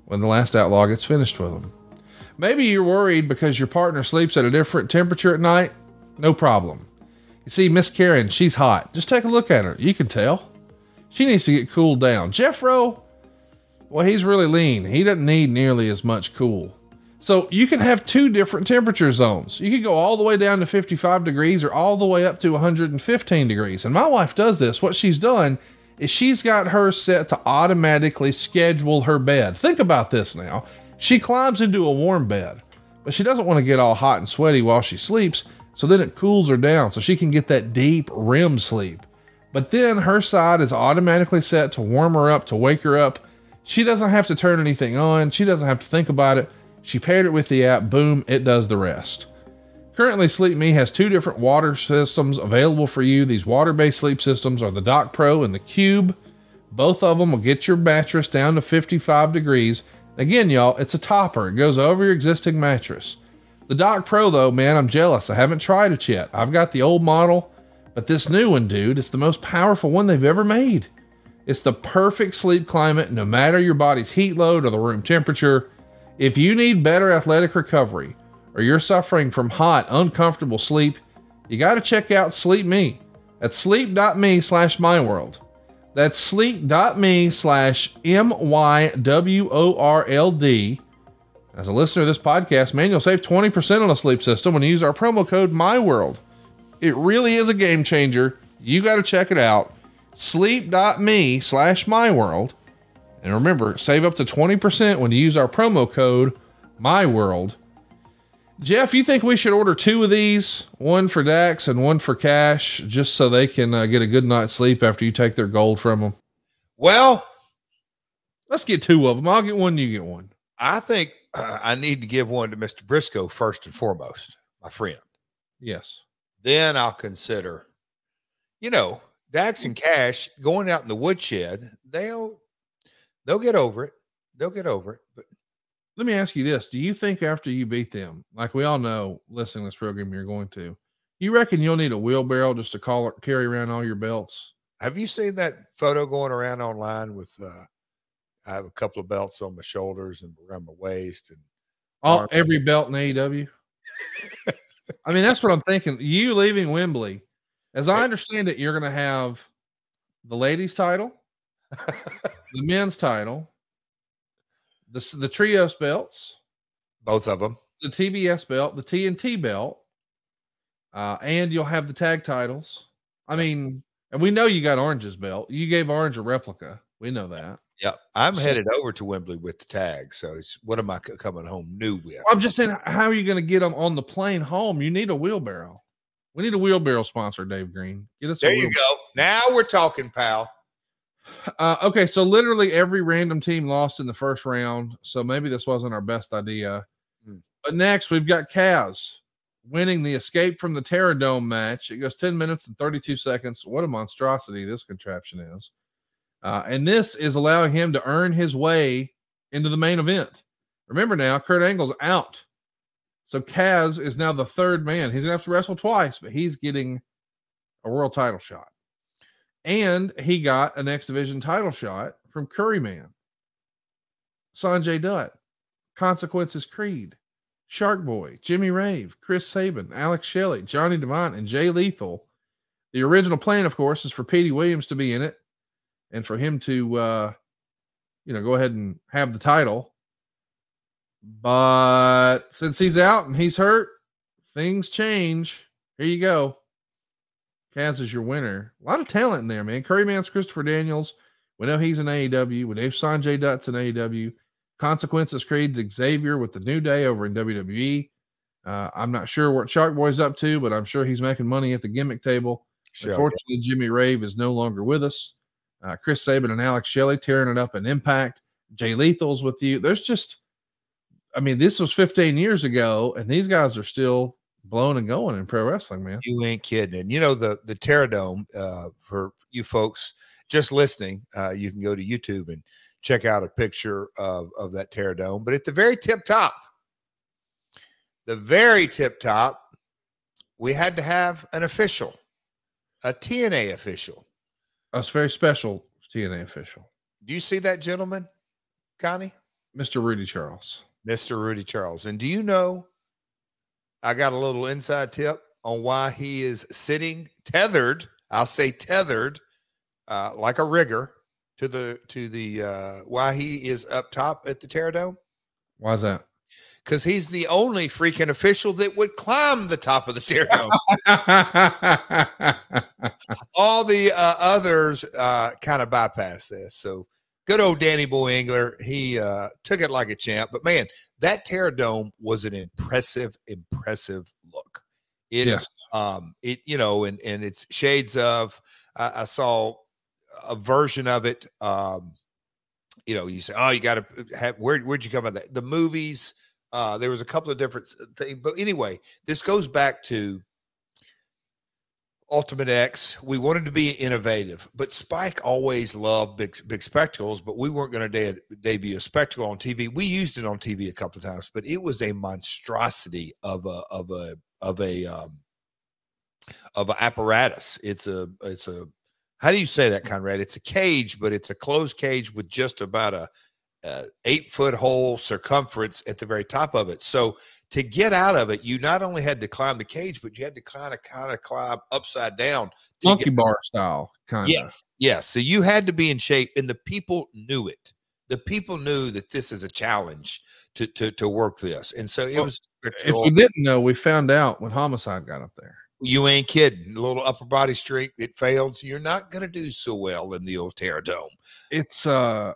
when the last Outlaw gets finished with them. Maybe you're worried because your partner sleeps at a different temperature at night. No problem. You see, Miss Karen, she's hot. Just take a look at her. You can tell. She needs to get cooled down. Jeffro, well, he's really lean. He doesn't need nearly as much cool. So you can have two different temperature zones. You can go all the way down to 55 degrees or all the way up to 115 degrees. And my wife does this. What she's done is she's got hers set to automatically schedule her bed. Think about this now. She climbs into a warm bed, but she doesn't want to get all hot and sweaty while she sleeps. So then it cools her down so she can get that deep REM sleep. But then her side is automatically set to warm her up, to wake her up. She doesn't have to turn anything on. She doesn't have to think about it. She paired it with the app. Boom, it does the rest. Currently, Sleep Me has two different water systems available for you. These water-based sleep systems are the Dock Pro and the Cube. Both of them will get your mattress down to 55 degrees. Again, y'all, it's a topper. It goes over your existing mattress. The Dock Pro, though, man, I'm jealous. I haven't tried it yet. I've got the old model, but this new one, dude, it's the most powerful one they've ever made. It's the perfect sleep climate, no matter your body's heat load or the room temperature. If you need better athletic recovery, or you're suffering from hot, uncomfortable sleep, you got to check out Sleep Me at sleep.me/myworld. That's sleep.me/MYWORLD. As a listener of this podcast, man, you'll save 20% on a sleep system when you use our promo code MyWorld. It really is a game changer. You got to check it out. Sleep.me/myworld. And remember, save up to 20% when you use our promo code MyWorld. Jeff, you think we should order two of these, one for Dax and one for Cash, just so they can get a good night's sleep after you take their gold from them? Well, let's get two of them. I'll get one, you get one. I think I need to give one to Mr. Briscoe first and foremost, my friend. Yes. Then I'll consider, Dax and Cash going out in the woodshed. They'll get over it. They'll get over it. But let me ask you this. Do you think after you beat them, like we all know, listening to this program, you're going to, you reckon you'll need a wheelbarrow just to carry around all your belts? Have you seen that photo going around online with, I have a couple of belts on my shoulders and around my waist and every belt in AEW? I mean, that's what I'm thinking. You leaving Wembley, as I understand it, you're going to have the ladies title, the men's title, the trios belts, both of them, the TBS belt, the TNT belt, and you'll have the tag titles. I mean, and we know you got Orange's belt. You gave Orange a replica. We know that. Yeah, I'm headed over to Wembley with the tag. So it's what am I coming home new with? I'm just saying, how are you going to get them on the plane home? You need a wheelbarrow. We need a wheelbarrow sponsor, Dave Green. Get us. There you go. Now we're talking, pal. Okay, so literally every random team lost in the first round, so maybe this wasn't our best idea. But next, we've got Kaz winning the Escape from the Terror Dome match. It goes 10 minutes and 32 seconds. What a monstrosity this contraption is. And this is allowing him to earn his way into the main event. Remember now, Kurt Angle's out. So Kaz is now the third man. He's going to have to wrestle twice, but he's getting a world title shot. And he got an X Division title shot from Curryman, Sanjay Dutt, Consequences Creed, Shark Boy, Jimmy Rave, Chris Sabin, Alex Shelley, Johnny Devine, and Jay Lethal. The original plan, of course, is for Petey Williams to be in it and for him to, go ahead and have the title. But since he's out and he's hurt, things change. Here you go. Kaz is your winner. A lot of talent in there, man. Curryman's Christopher Daniels. We know he's in AEW. We know Sanjay Dutt's in AEW. Consequences Creed's Xavier with the New Day over in WWE. I'm not sure what Shark Boy's up to, but I'm sure he's making money at the gimmick table. Sure, unfortunately, Jimmy Rave is no longer with us. Chris Sabin and Alex Shelley tearing it up in Impact. Jay Lethal's with you. There's just, this was 15 years ago, and these guys are still blowing and going in pro wrestling, man. You ain't kidding. And the Terror Dome, for you folks just listening, you can go to YouTube and check out a picture of that Terror Dome. But at the very tip top, we had to have an official, a TNA official. A very special TNA official. Do you see that gentleman, Connie? Mr. Rudy Charles. Mr. Rudy Charles. And do you know, I got a little inside tip on why he is sitting tethered. I'll say tethered, like a rigger to the why he is up top at the Terror Dome. Why is that? Because he's the only freaking official that would climb the top of the Terror Dome. All the others kind of bypass this. So good old Danny Boy Engler, he took it like a champ. But man, that Terror Dome was an impressive look. Yes. And it's shades of. I saw a version of it. You say, oh, you got to have. Where'd you come about that? The movies. There was a couple of different things, but anyway, this goes back to Ultimate X. We wanted to be innovative, but Spike always loved big spectacles, but we weren't going to debut a spectacle on TV. We used it on TV a couple of times, but it was a monstrosity of an apparatus. It's a how do you say that, Conrad? It's a cage, but it's a closed cage with just about a 8-foot hole circumference at the very top of it. So to get out of it, you not only had to climb the cage, but you had to kind of climb upside down. Monkey bar style, kind of. Yes. So you had to be in shape, and the people knew it. The people knew that this is a challenge to work this. And so it was. If we didn't know, we found out when Homicide got up there. You ain't kidding. A little upper body strength, it failed. So you're not going to do so well in the old Terror Dome. It's, you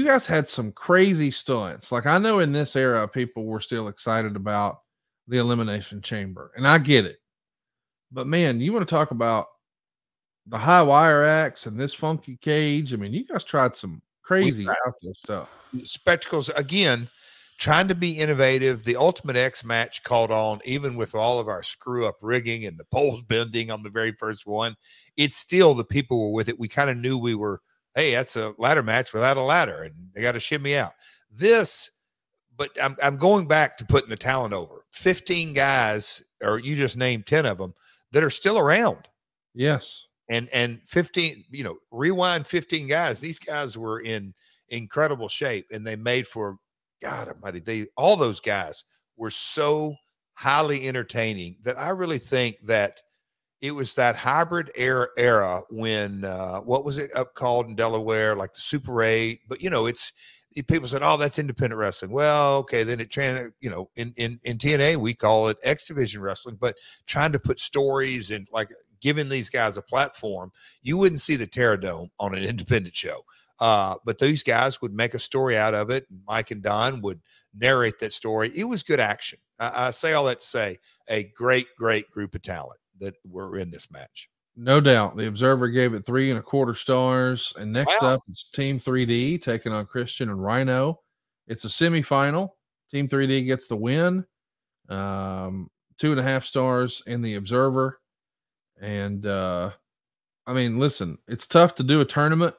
guys had some crazy stunts. Like, I know in this era, people were still excited about the Elimination Chamber, and I get it. But man, you want to talk about the high wire acts and this funky cage? You guys tried some crazy out there stuff. Spectacles again, trying to be innovative. The Ultimate X match caught on, even with all of our screw up rigging and the poles bending on the very first one. It's still the people were with it. We kind of knew we were. Hey, that's a ladder match without a ladder, and they got to shimmy out. But I'm going back to putting the talent over. 15 guys, or you just named 10 of them, that are still around. Yes. And 15, rewind 15 guys. These guys were in incredible shape, and they made for, God almighty, all those guys were so highly entertaining that I really think that it was that hybrid era when what was it called in Delaware, like the Super 8? But it's people said, "Oh, that's independent wrestling." Well, okay, then it in TNA we call it X Division wrestling. But trying to put stories and like giving these guys a platform, you wouldn't see the Terror Dome on an independent show. But these guys would make a story out of it. Mike and Don would narrate that story. It was good action. I say all that to say a great group of talent that were in this match. No doubt. The Observer gave it 3.25 stars. And next up is Team 3D taking on Christian and Rhino. It's a semifinal. Team 3D gets the win. 2.5 stars in the Observer. And I mean, listen, it's tough to do a tournament.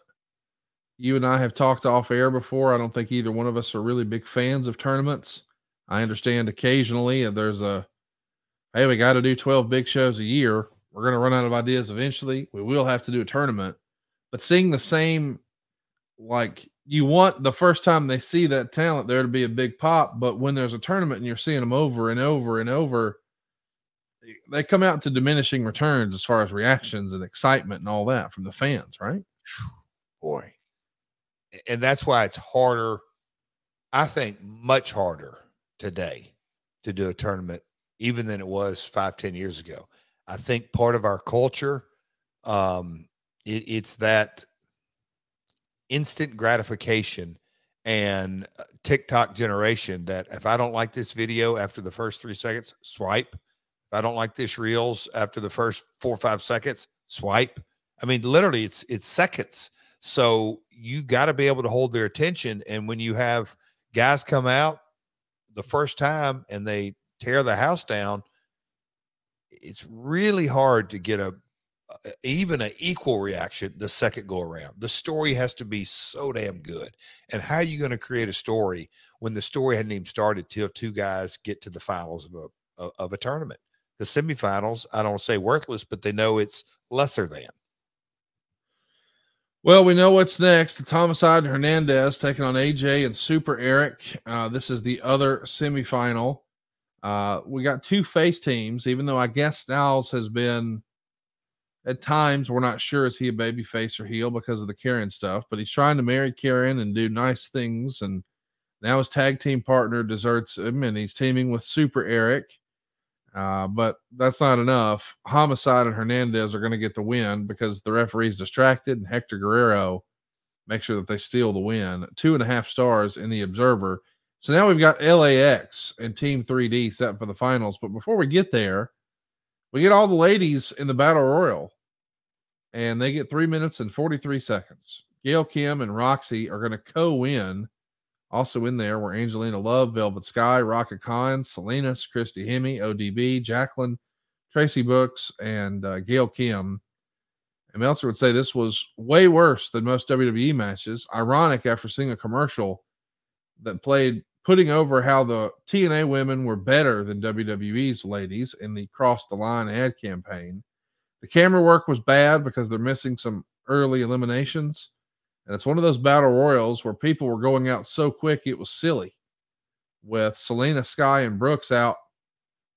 You and I have talked off air before. I don't think either one of us are really big fans of tournaments. I understand occasionally there's hey, we got to do 12 big shows a year. We're going to run out of ideas eventually. We will have to do a tournament. But seeing the same, like, you want the first time they see that talent there to be a big pop, but when there's a tournament and you're seeing them over and over and over, they come out to diminishing returns as far as reactions and excitement and all that from the fans, right? Boy. And that's why it's harder, I think much harder today to do a tournament even than it was 5-10 years ago. I think part of our culture, it's that instant gratification and TikTok generation that if I don't like this video after the first 3 seconds, swipe. If I don't like this reels after the first 4 or 5 seconds, swipe. I mean, literally it's seconds. So you got to be able to hold their attention. And when you have guys come out the first time and they tear the house down, it's really hard to get even an equal reaction the second go around. The story has to be so damn good. And how are you going to create a story when the story hadn't even started till 2 guys get to the finals of a tournament? The semifinals, I don't say worthless, but they know it's lesser than. Well, we know what's next. It's Homicide and Hernandez taking on AJ and Super Eric. This is the other semifinal. We got 2 face teams, even though I guess Styles has been, at times, we're not sure, is he a baby face or heel because of the Karen stuff, but he's trying to marry Karen and do nice things. And now his tag team partner deserts him and he's teaming with Super Eric. But that's not enough. Homicide and Hernandez are going to get the win because the referee's distracted and Hector Guerrero make sure that they steal the win. 2.5 stars in the Observer. So now we've got LAX and Team 3D set for the finals. But before we get there, we get all the ladies in the Battle Royal and they get 3 minutes and 43 seconds. Gail Kim and Roxy are going to co-win. Also in there were Angelina Love, Velvet Sky, Rhaka Khan, Salinas, Christy Hemme, ODB, Jacqueline, Tracy Brooks, and Gail Kim. And Meltzer would say this was way worse than most WWE matches. Ironic after seeing a commercial that played putting over how the TNA women were better than WWE's ladies in the Cross the Line ad campaign. The camera work was bad because they're missing some early eliminations. And it's one of those battle royals where people were going out so quick it was silly, with Selena, Sky, and Brooks out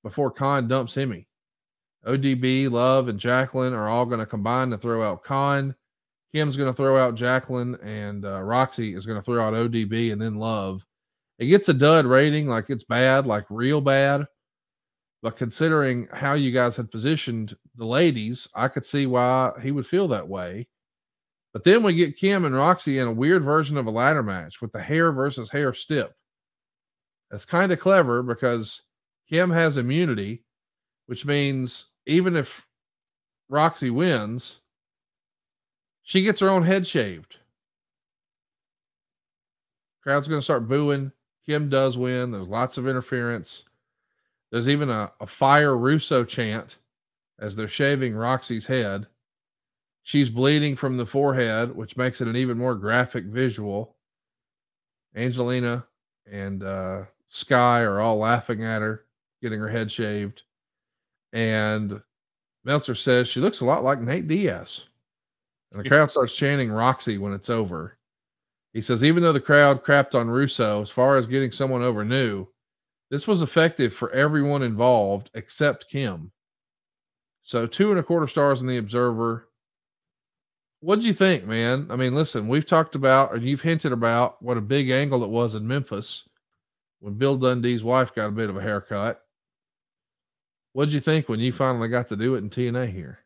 before Khan dumps Hemme. ODB, Love, and Jacqueline are all going to combine to throw out Khan. Kim's going to throw out Jacqueline, and Roxy is going to throw out ODB and then Love. It gets a dud rating, like it's bad, like real bad. But considering how you guys had positioned the ladies, I could see why he would feel that way. But then we get Kim and Roxy in a weird version of a ladder match with the hair versus hair stip. That's kind of clever because Kim has immunity, which means even if Roxy wins, she gets her own head shaved. Crowd's going to start booing. Kim does win. There's lots of interference. There's even a fire Russo chant as they're shaving Roxy's head. She's bleeding from the forehead, which makes it an even more graphic visual. Angelina and Sky are all laughing at her, getting her head shaved. And Meltzer says she looks a lot like Nate Diaz. And the crowd starts chanting Roxy when it's over. He says, even though the crowd crapped on Russo, as far as getting someone over new, this was effective for everyone involved except Kim. So 2.25 stars in the Observer. What'd you think, man? I mean, listen, we've talked about, or you've hinted about what a big angle it was in Memphis when Bill Dundee's wife got a bit of a haircut. What'd you think when you finally got to do it in TNA here?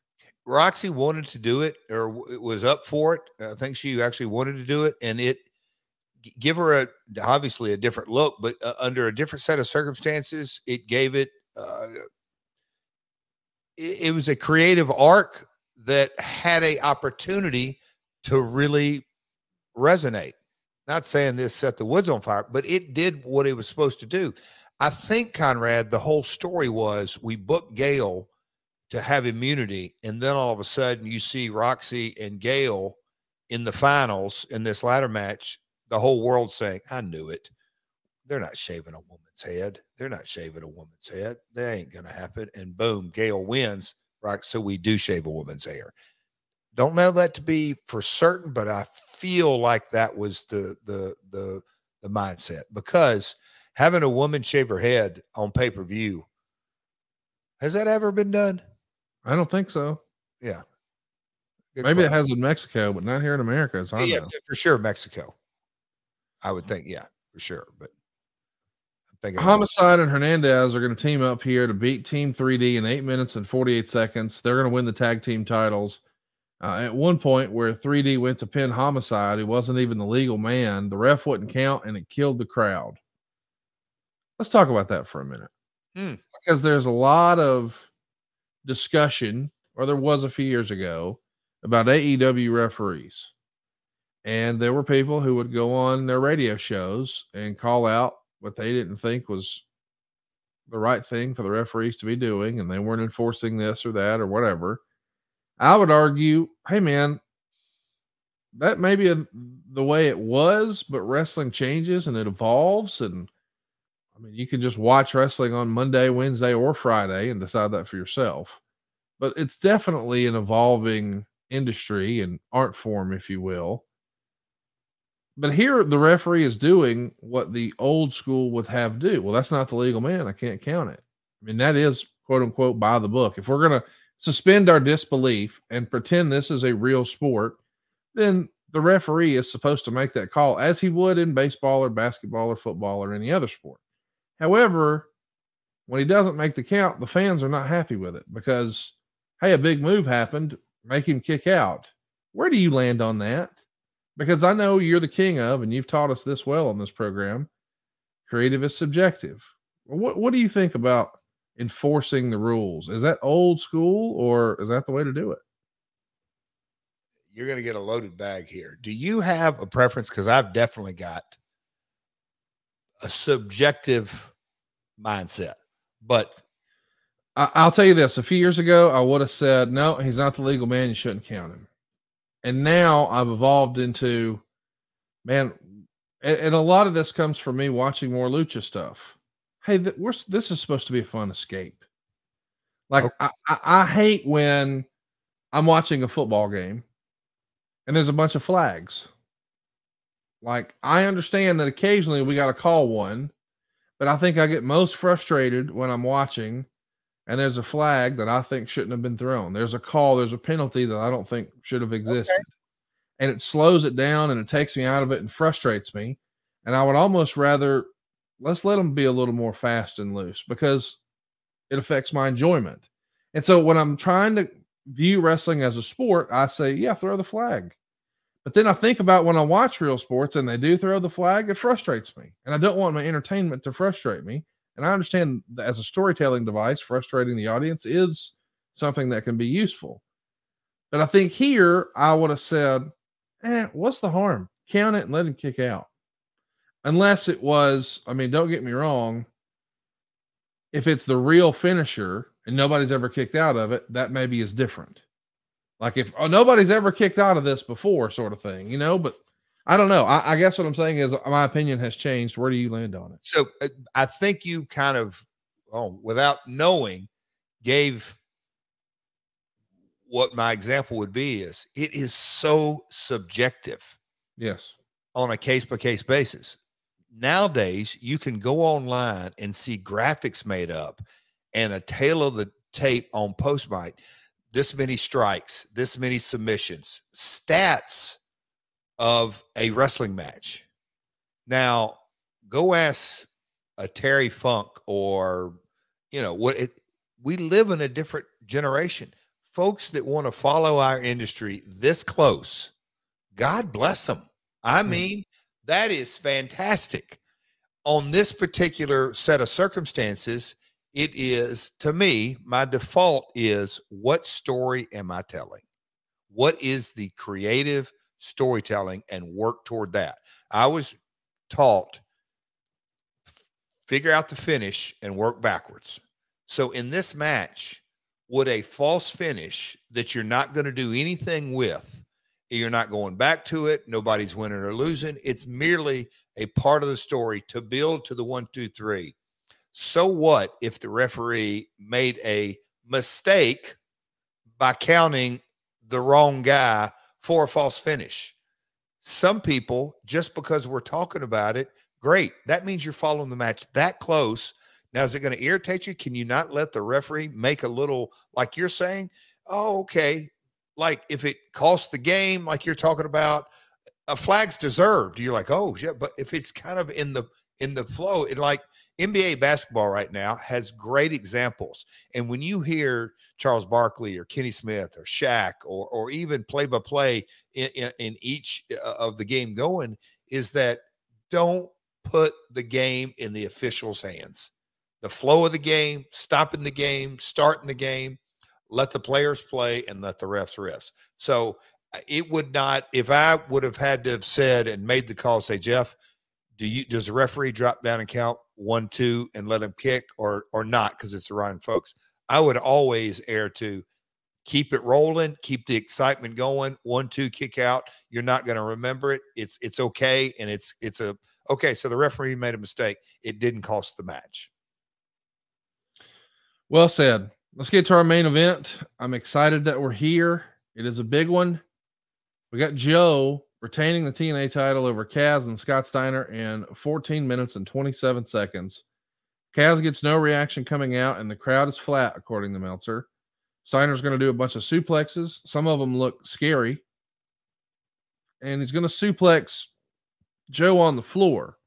Roxy wanted to do it, or was up for it. I think she actually wanted to do it, and it give her obviously a different look, but under a different set of circumstances, it gave it. It was a creative arc that had a opportunity to really resonate. Not saying this set the woods on fire, but it did what it was supposed to do. I think, Conrad, the whole story was we booked Gail to have immunity, and then all of a sudden you see Roxy and Gail in the finals in this ladder match, the whole world saying, I knew it. They're not shaving a woman's head. They're not shaving a woman's head. That ain't going to happen. And boom, Gail wins. Right. So we do shave a woman's hair. Don't know that to be for certain, but I feel like that was the mindset, because having a woman shave her head on pay-per-view, has that ever been done? I don't think so. Yeah. Good Maybe question. it has in Mexico, but not here in America. As I Yeah, know. for sure. Mexico. I would think, yeah, for sure. But I'm thinking Homicide and Hernandez are going to team up here to beat Team 3D in 8 minutes and 48 seconds. They're going to win the tag team titles. At one point where 3D went to pin Homicide, who wasn't even the legal man, the ref wouldn't count, and it killed the crowd. Let's talk about that for a minute. Because there's a lot of discussion, or there was a few years ago, about AEW referees. And there were people who would go on their radio shows and call out what they didn't think was the right thing for the referees to be doing, and they weren't enforcing this or that or whatever. I would argue, hey man, that may be the way it was, but wrestling changes and it evolves. And I mean, you can just watch wrestling on Monday, Wednesday, or Friday and decide that for yourself. But it's definitely an evolving industry and art form, if you will. But here the referee is doing what the old school would have do. Well, that's not the legal man. I can't count it. I mean, that is quote unquote by the book. If we're going to suspend our disbelief and pretend this is a real sport, then the referee is supposed to make that call as he would in baseball or basketball or football or any other sport. However, when he doesn't make the count, the fans are not happy with it because, hey, a big move happened, make him kick out. Where do you land on that? Because I know you're the king of, and you've taught us this well on this program, creative is subjective. What do you think about enforcing the rules? Is that old school, or is that the way to do it? You're going to get a loaded bag here. Do you have a preference? Because I've definitely got a subjective mindset. But I'll tell you this. A few years ago, I would have said, no, he's not the legal man. You shouldn't count him. And now I've evolved into, man, and a lot of this comes from me watching more lucha stuff. Hey, this is supposed to be a fun escape. Like, okay. I hate when I'm watching a football game and there's a bunch of flags. Like, I understand that occasionally we got to call one, but I think I get most frustrated when I'm watching and there's a flag that I think shouldn't have been thrown. There's a call, there's a penalty that I don't think should have existed. Okay. And it slows it down and it takes me out of it and frustrates me. And I would almost rather, let's let them be a little more fast and loose because it affects my enjoyment. And so when I'm trying to view wrestling as a sport, I say, yeah, throw the flag. But then I think about when I watch real sports and they do throw the flag, it frustrates me. And I don't want my entertainment to frustrate me. And I understand that as a storytelling device, frustrating the audience is something that can be useful. But I think here I would have said, what's the harm? Count it and let him kick out. Unless it was, I mean, don't get me wrong. If it's the real finisher and nobody's ever kicked out of it, that maybe is different. Like if nobody's ever kicked out of this before sort of thing, you know, but I don't know. I guess what I'm saying is my opinion has changed. Where do you land on it? So I think you kind of, without knowing, gave what my example would be is it is so subjective. Yes. On a case-by-case basis. Nowadays, you can go online and see graphics made up and a tail of the tape on Postmite. This many strikes, this many submissions, stats of a wrestling match. Now, go ask a Terry Funk or, we live in a different generation. Folks that want to follow our industry this close, God bless them. I mean, that is fantastic. On this particular set of circumstances, it is, to me, my default is, what story am I telling? What is the creative storytelling and work toward that? I was taught figure out the finish and work backwards. So in this match, would a false finish that you're not going to do anything with, you're not going back to it, nobody's winning or losing, it's merely a part of the story to build to the 1, 2, 3. So what if the referee made a mistake by counting the wrong guy for a false finish? Some people, just because we're talking about it, great. That means you're following the match that close. Now, is it going to irritate you? Can you not let the referee make a little, like you're saying, oh, okay, like if it costs the game, like you're talking about, a flag's deserved. You're like, oh, yeah, but if it's kind of in the flow, it like NBA basketball right now has great examples. And when you hear Charles Barkley or Kenny Smith or Shaq or even play-by-play in each of the game going, is that don't put the game in the officials' hands. The flow of the game, stopping the game, starting the game, let the players play and let the refs. So it would not, if I would have had to have said and made the call, say, Jeff, does the referee drop down and count 1, 2 and let him kick or not? Because it's the Ryan folks. I would always err to keep it rolling, keep the excitement going. 1, 2 kick out. You're not going to remember it. It's okay. And it's okay. So the referee made a mistake. It didn't cost the match. Well said. Let's get to our main event. I'm excited that we're here. It is a big one. We got Joe retaining the TNA title over Kaz and Scott Steiner in 14 minutes and 27 seconds. Kaz gets no reaction coming out, and the crowd is flat, according to Meltzer. Steiner's going to do a bunch of suplexes. Some of them look scary. And he's going to suplex Joe on the floor,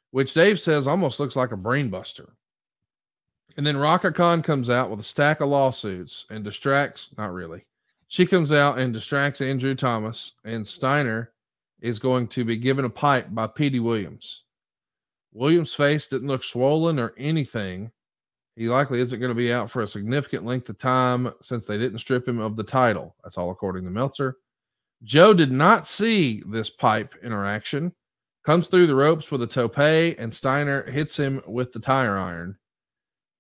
which Dave says almost looks like a brain buster. And then Rhaka Khan comes out with a stack of lawsuits and distracts, not really. She comes out and distracts Andrew Thomas, and Steiner is going to be given a pipe by Petey Williams. Williams' face didn't look swollen or anything. He likely isn't going to be out for a significant length of time since they didn't strip him of the title. That's all according to Meltzer. Joe did not see this pipe interaction. Comes through the ropes with a tope, and Steiner hits him with the tire iron.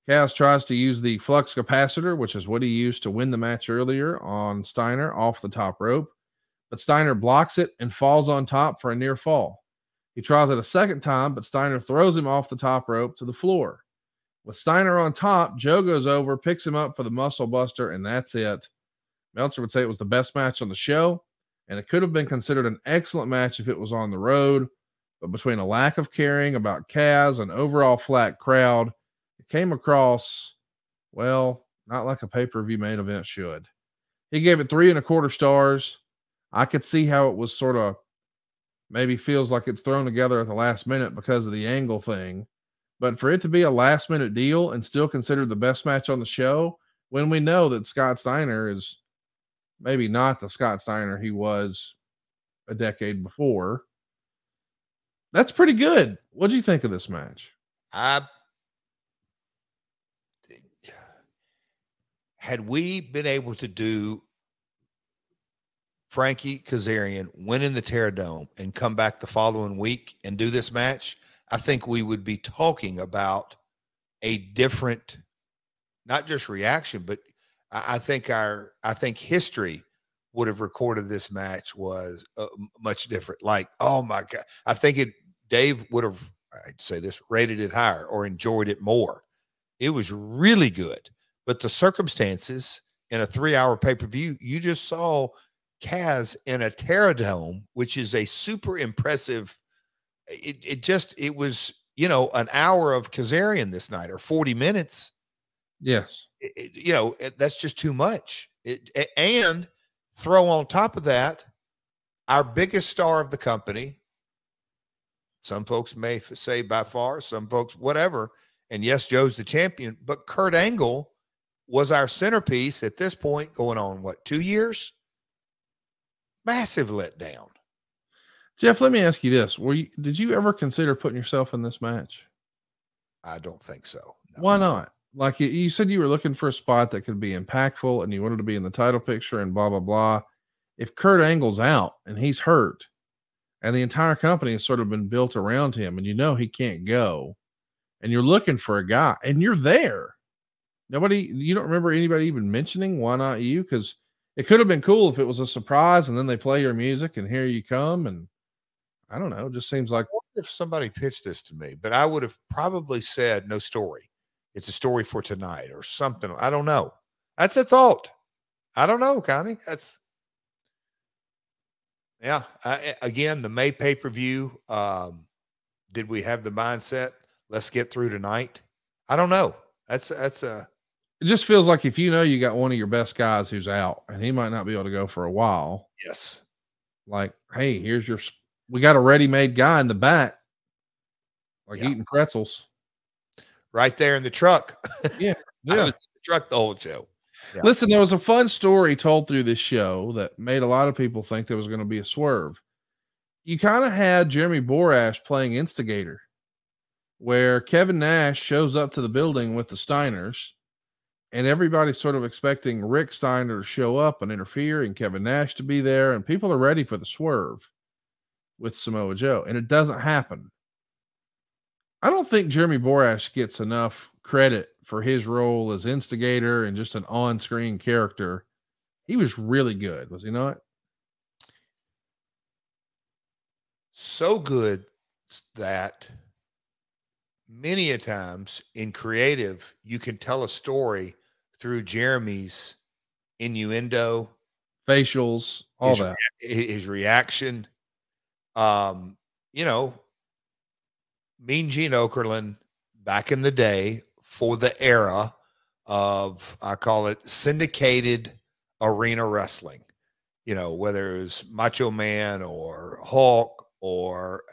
Kaz tries to use the flux capacitor, which is what he used to win the match earlier on Steiner off the top rope, but Steiner blocks it and falls on top for a near fall. He tries it a second time, but Steiner throws him off the top rope to the floor. With Steiner on top, Joe goes over, picks him up for the muscle buster, and that's it. Meltzer would say it was the best match on the show, and it could have been considered an excellent match if it was on the road, but between a lack of caring about Kaz and overall flat crowd, it came across, well, not like a pay-per-view main event should. He gave it 3 1/4 stars. I could see how it was sort of maybe feels like it's thrown together at the last minute because of the angle thing. But for it to be a last-minute deal and still considered the best match on the show, when we know that Scott Steiner is maybe not the Scott Steiner he was a decade before, that's pretty good. What do you think of this match? Had we been able to do Frankie Kazarian winning the Terradome and come back the following week and do this match, I think we would be talking about a different, not just reaction, but I think history would have recorded this match was much different. Like, oh my God, I think Dave would have, I'd say this, rated it higher or enjoyed it more. It was really good. But the circumstances in a 3-hour pay-per-view, you just saw Kaz in a Terradome, which is a super impressive. It was, an hour of Kazarian this night or 40 minutes. Yes. That's just too much. And throw on top of that, our biggest star of the company. Some folks may say by far, some folks, whatever. And yes, Joe's the champion, but Kurt Angle was our centerpiece at this point, going on, 2 years? Massive letdown. Jeff, let me ask you this. Did you ever consider putting yourself in this match? I don't think so. No. Why not? Like you said, you were looking for a spot that could be impactful and you wanted to be in the title picture and blah, blah, blah. If Kurt Angle's out and he's hurt and the entire company has sort of been built around him and he can't go, and you're looking for a guy, and you're there. You don't remember anybody even mentioning why not you? Because it could have been cool if it was a surprise, and then they play your music, and here you come, and I don't know. It just seems like, what if somebody pitched this to me, but I would have probably said no story. It's a story for tonight or something. I don't know. That's a thought. I don't know, Connie. Yeah. Again, the May pay-per-view, did we have the mindset? Let's get through tonight. I don't know. It just feels like if you got one of your best guys who's out and he might not be able to go for a while. Yes. Like, hey, we got a ready-made guy in the back, eating pretzels. Right there in the truck. Yeah. I was in the truck the whole show. Yeah. Listen, there was a fun story told through this show that made a lot of people think there was going to be a swerve. You kind of had Jeremy Borash playing instigator, where Kevin Nash shows up to the building with the Steiners, and everybody's sort of expecting Rick Steiner to show up and interfere and Kevin Nash to be there, and people are ready for the swerve with Samoa Joe, and it doesn't happen. I don't think Jeremy Borash gets enough credit for his role as instigator and just an on-screen character. He was really good, was he not? So good that many a times in creative, you can tell a story through Jeremy's innuendo, facials, all that. His reaction. Mean Gene Okerlund back in the day, for the era of, I call it syndicated arena wrestling, whether it was Macho Man or Hulk or,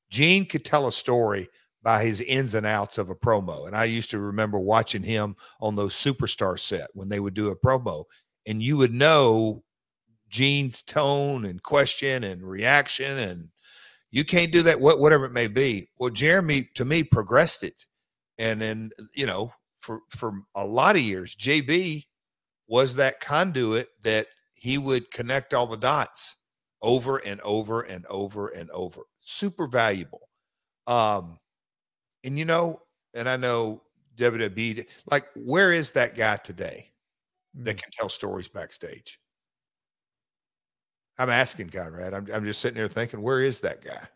Gene could tell a story by his ins and outs of a promo. And I used to remember watching him on those Superstar set when they would do a promo, and you would know Gene's tone and question and reaction, and you can't do that, whatever it may be. Well, Jeremy, to me, progressed it. And then, for a lot of years, JB was that conduit that he would connect all the dots over and over and over and over. Super valuable. And I know WWE, like, where is that guy today that can tell stories backstage? I'm asking, Conrad. I'm just sitting there thinking, where is that guy?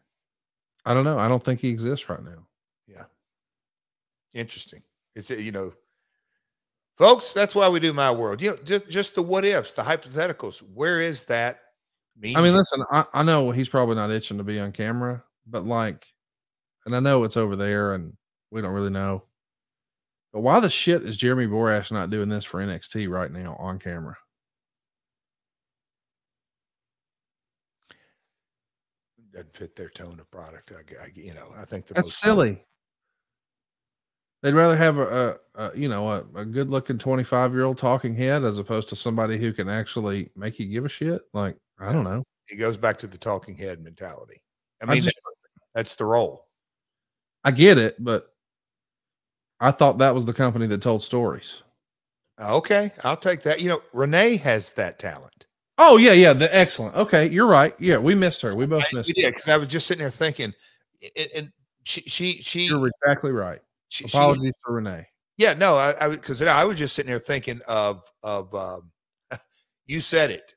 I don't know. I don't think he exists right now. Yeah. Interesting. It's, folks, that's why we do My World. Just the what ifs, the hypotheticals. Where is that? Listen, I know he's probably not itching to be on camera, but and I know it's over there and we don't really know. But why the shit is Jeremy Borash not doing this for NXT right now on camera? Doesn't fit their tone of product. I think that's silly. They'd rather have a good looking 25-year-old talking head as opposed to somebody who can actually make you give a shit. Like, I don't know. It goes back to the talking head mentality. That's the role. I get it, but I thought that was the company that told stories. Okay, I'll take that. Renee has that talent. Oh yeah, excellent. Okay, you're right. Yeah, we missed her. We both missed her. Yeah, because I was just sitting there thinking, and she. You're exactly right. Apologies for Renee. Yeah, no, because I was just sitting there thinking of you said it.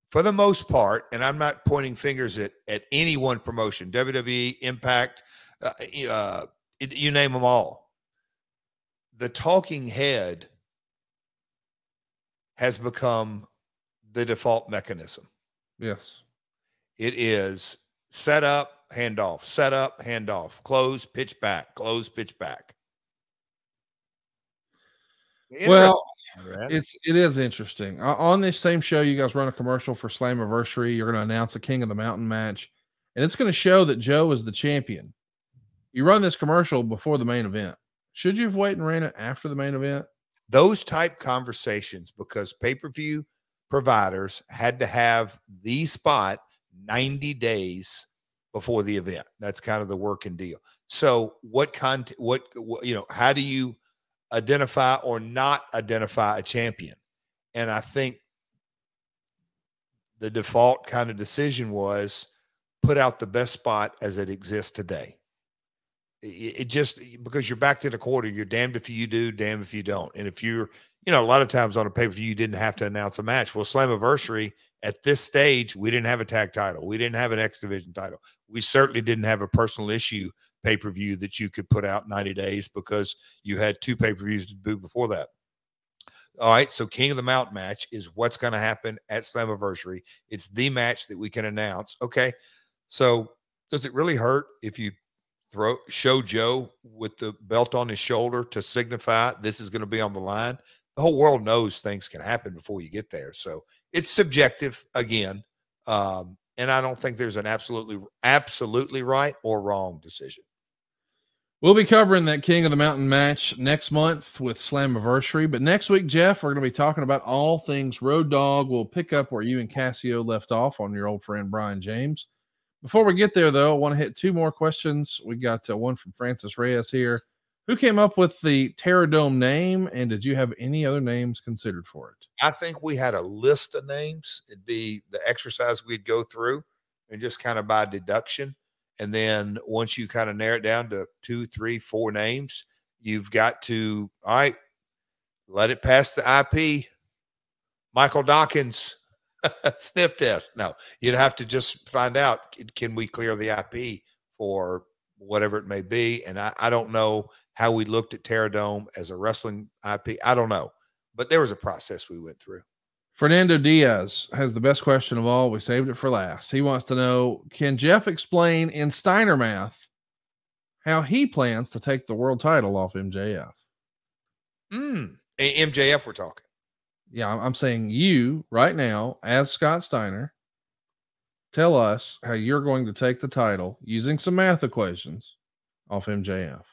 For the most part, and I'm not pointing fingers at any one promotion, WWE, Impact, you name them all. The talking head has become the default mechanism. Yes. It is set up, handoff, set up, handoff, close, pitch back, close, pitch back. Well, it is interesting. On this same show, you guys run a commercial for Slammiversary. You're going to announce a King of the Mountain match, and it's going to show that Joe is the champion. You run this commercial before the main event. Should you have waited and ran it after the main event? Those type conversations, because pay-per-view providers had to have the spot 90 days before the event. That's kind of the working deal. So how do you identify or not identify a champion? And I think the default kind of decision was put out the best spot as it exists today. it just, because you're back to the quarter, you're damned if you do, damned if you don't. And if you're, a lot of times on a pay-per-view, you didn't have to announce a match. Well, Slammiversary, at this stage, we didn't have a tag title. We didn't have an X Division title. We certainly didn't have a personal issue pay-per-view that you could put out 90 days because you had 2 pay-per-views to do before that. All right, so King of the Mountain match is what's going to happen at Slammiversary. It's the match that we can announce. Okay, so does it really hurt if you show Joe with the belt on his shoulder to signify this is going to be on the line? The whole world knows things can happen before you get there. So it's subjective again. And I don't think there's an absolutely right or wrong decision. We'll be covering that King of the Mountain match next month with Slammiversary. But next week, Jeff, we're going to be talking about all things Road Dogg. We'll pick up where you and Cassio left off on your old friend Brian James. Before we get there, though, I want to hit 2 more questions. We got one from Francis Reyes here. Who came up with the Terror Dome name, and did you have any other names considered for it? I think we had a list of names. It'd be the exercise we'd go through and just kind of by deduction. And then once you kind of narrow it down to 2, 3, 4 names, you've got to, all right, let it pass the IP. Michael Dawkins. Sniff test. No, you'd have to just find out, can we clear the IP for whatever it may be? And I don't know how we looked at Terror Dome as a wrestling IP. I don't know, but there was a process we went through. Fernando Diaz has the best question of all. We saved it for last. He wants to know, can Jeff explain in Steiner math how he plans to take the world title off MJF? MJF we're talking. Yeah, I'm saying you right now, as Scott Steiner, tell us how you're going to take the title using some math equations off MJF.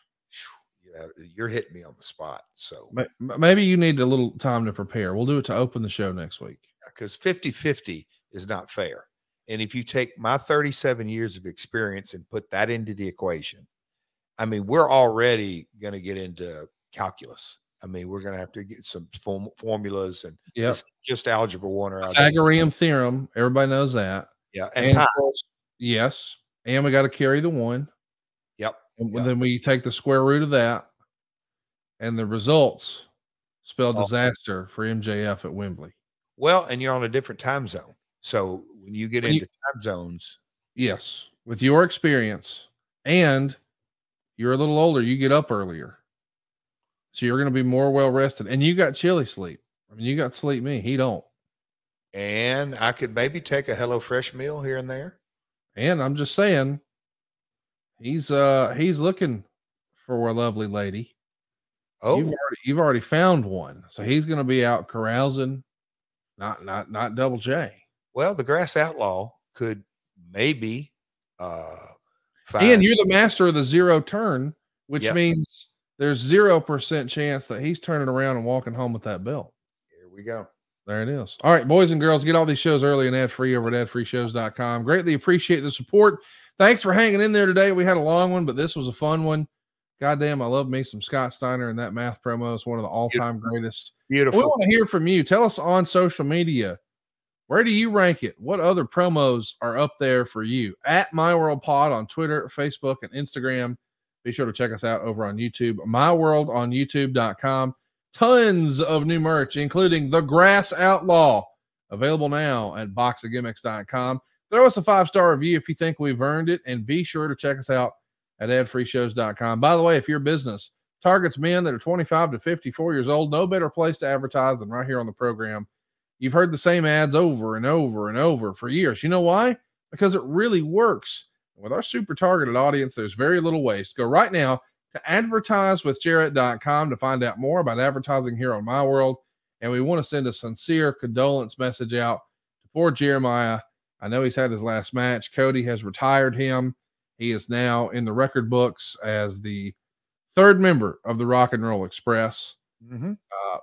You're hitting me on the spot. So maybe you need a little time to prepare. We'll do it to open the show next week. Because 50-50 is not fair. And if you take my 37 years of experience and put that into the equation, I mean, we're already going to get into calculus. I mean, we're going to have to get some formulas and just algebra 1 or Pythagorean theorem. Everybody knows that. Yeah. And yes. And we got to carry the 1. Yep. And then we take the square root of that, and the results spell disaster for MJF at Wembley. Well, and you're on a different time zone. So when you get into time zones. Yes. With your experience, and you're a little older, you get up earlier. So you're going to be more well-rested. And you got chilly sleep. I mean, you got sleep me. He don't. And I could maybe take a HelloFresh meal here and there. And I'm just saying, he's looking for a lovely lady. Oh, you've already found one. So he's going to be out carousing, not Double J. Well, the Grass Outlaw could maybe and you're the master of the 0 turn, which means there's 0% chance that he's turning around and walking home with that belt. Here we go. There it is. All right, boys and girls, get all these shows early and ad-free over at adfreeshows.com. Greatly appreciate the support. Thanks for hanging in there today. We had a long one, but this was a fun one. Goddamn, I love me some Scott Steiner, and that math promo is one of the all-time greatest. Beautiful. We want to hear from you. Tell us on social media, where do you rank it? What other promos are up there for you? At MyWorldPod on Twitter, Facebook, and Instagram. Be sure to check us out over on YouTube, MyWorld on YouTube.com. Tons of new merch, including the Grass Outlaw, available now at boxofgimmicks.com. Throw us a 5-star review if you think we've earned it, and be sure to check us out at adfreeshows.com. By the way, if your business targets men that are 25 to 54 years old, no better place to advertise than right here on the program. You've heard the same ads over and over and over for years. You know why? Because it really works. With our super targeted audience, there's very little waste. Go right now to advertisewithjarrett.com to find out more about advertising here on My World. And we want to send a sincere condolence message out to poor Jeremiah. I know he's had his last match. Cody has retired him. He is now in the record books as the 3rd member of the Rock and Roll Express. Mm-hmm.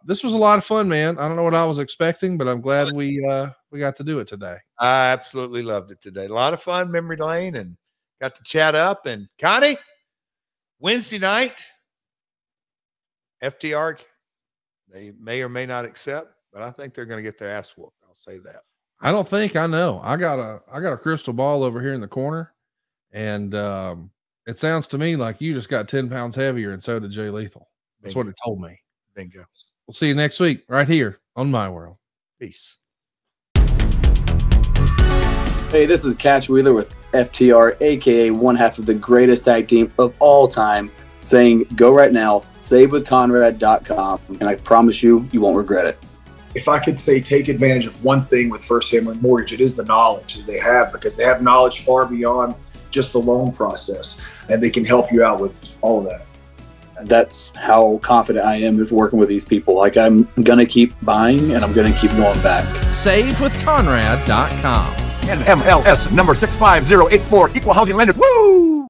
This was a lot of fun, man. I don't know what I was expecting, but I'm glad we got to do it today. I absolutely loved it today. A lot of fun, memory lane, and got to chat up. And Connie, Wednesday night, FTR, they may or may not accept, but I think they're going to get their ass whooped. I'll say that. I don't think I know. I got a crystal ball over here in the corner, and It sounds to me like you just got 10 pounds heavier, and so did Jay Lethal. That's Bingo. what it told me. Bingo. We'll see you next week right here on My World. Peace. Hey, this is Catch Wheeler with FTR, aka one half of the greatest tag team of all time, saying go right now, savewithconrad.com, and I promise you, you won't regret it. If I could say take advantage of one thing with First Family Mortgage, it is the knowledge that they have, because they have knowledge far beyond just the loan process, and they can help you out with all of that. That's how confident I am with working with these people. Like, I'm going to keep buying, and I'm going to keep going back. SaveWithConrad.com. NMLS number 65084, Equal Housing Lender. Woo!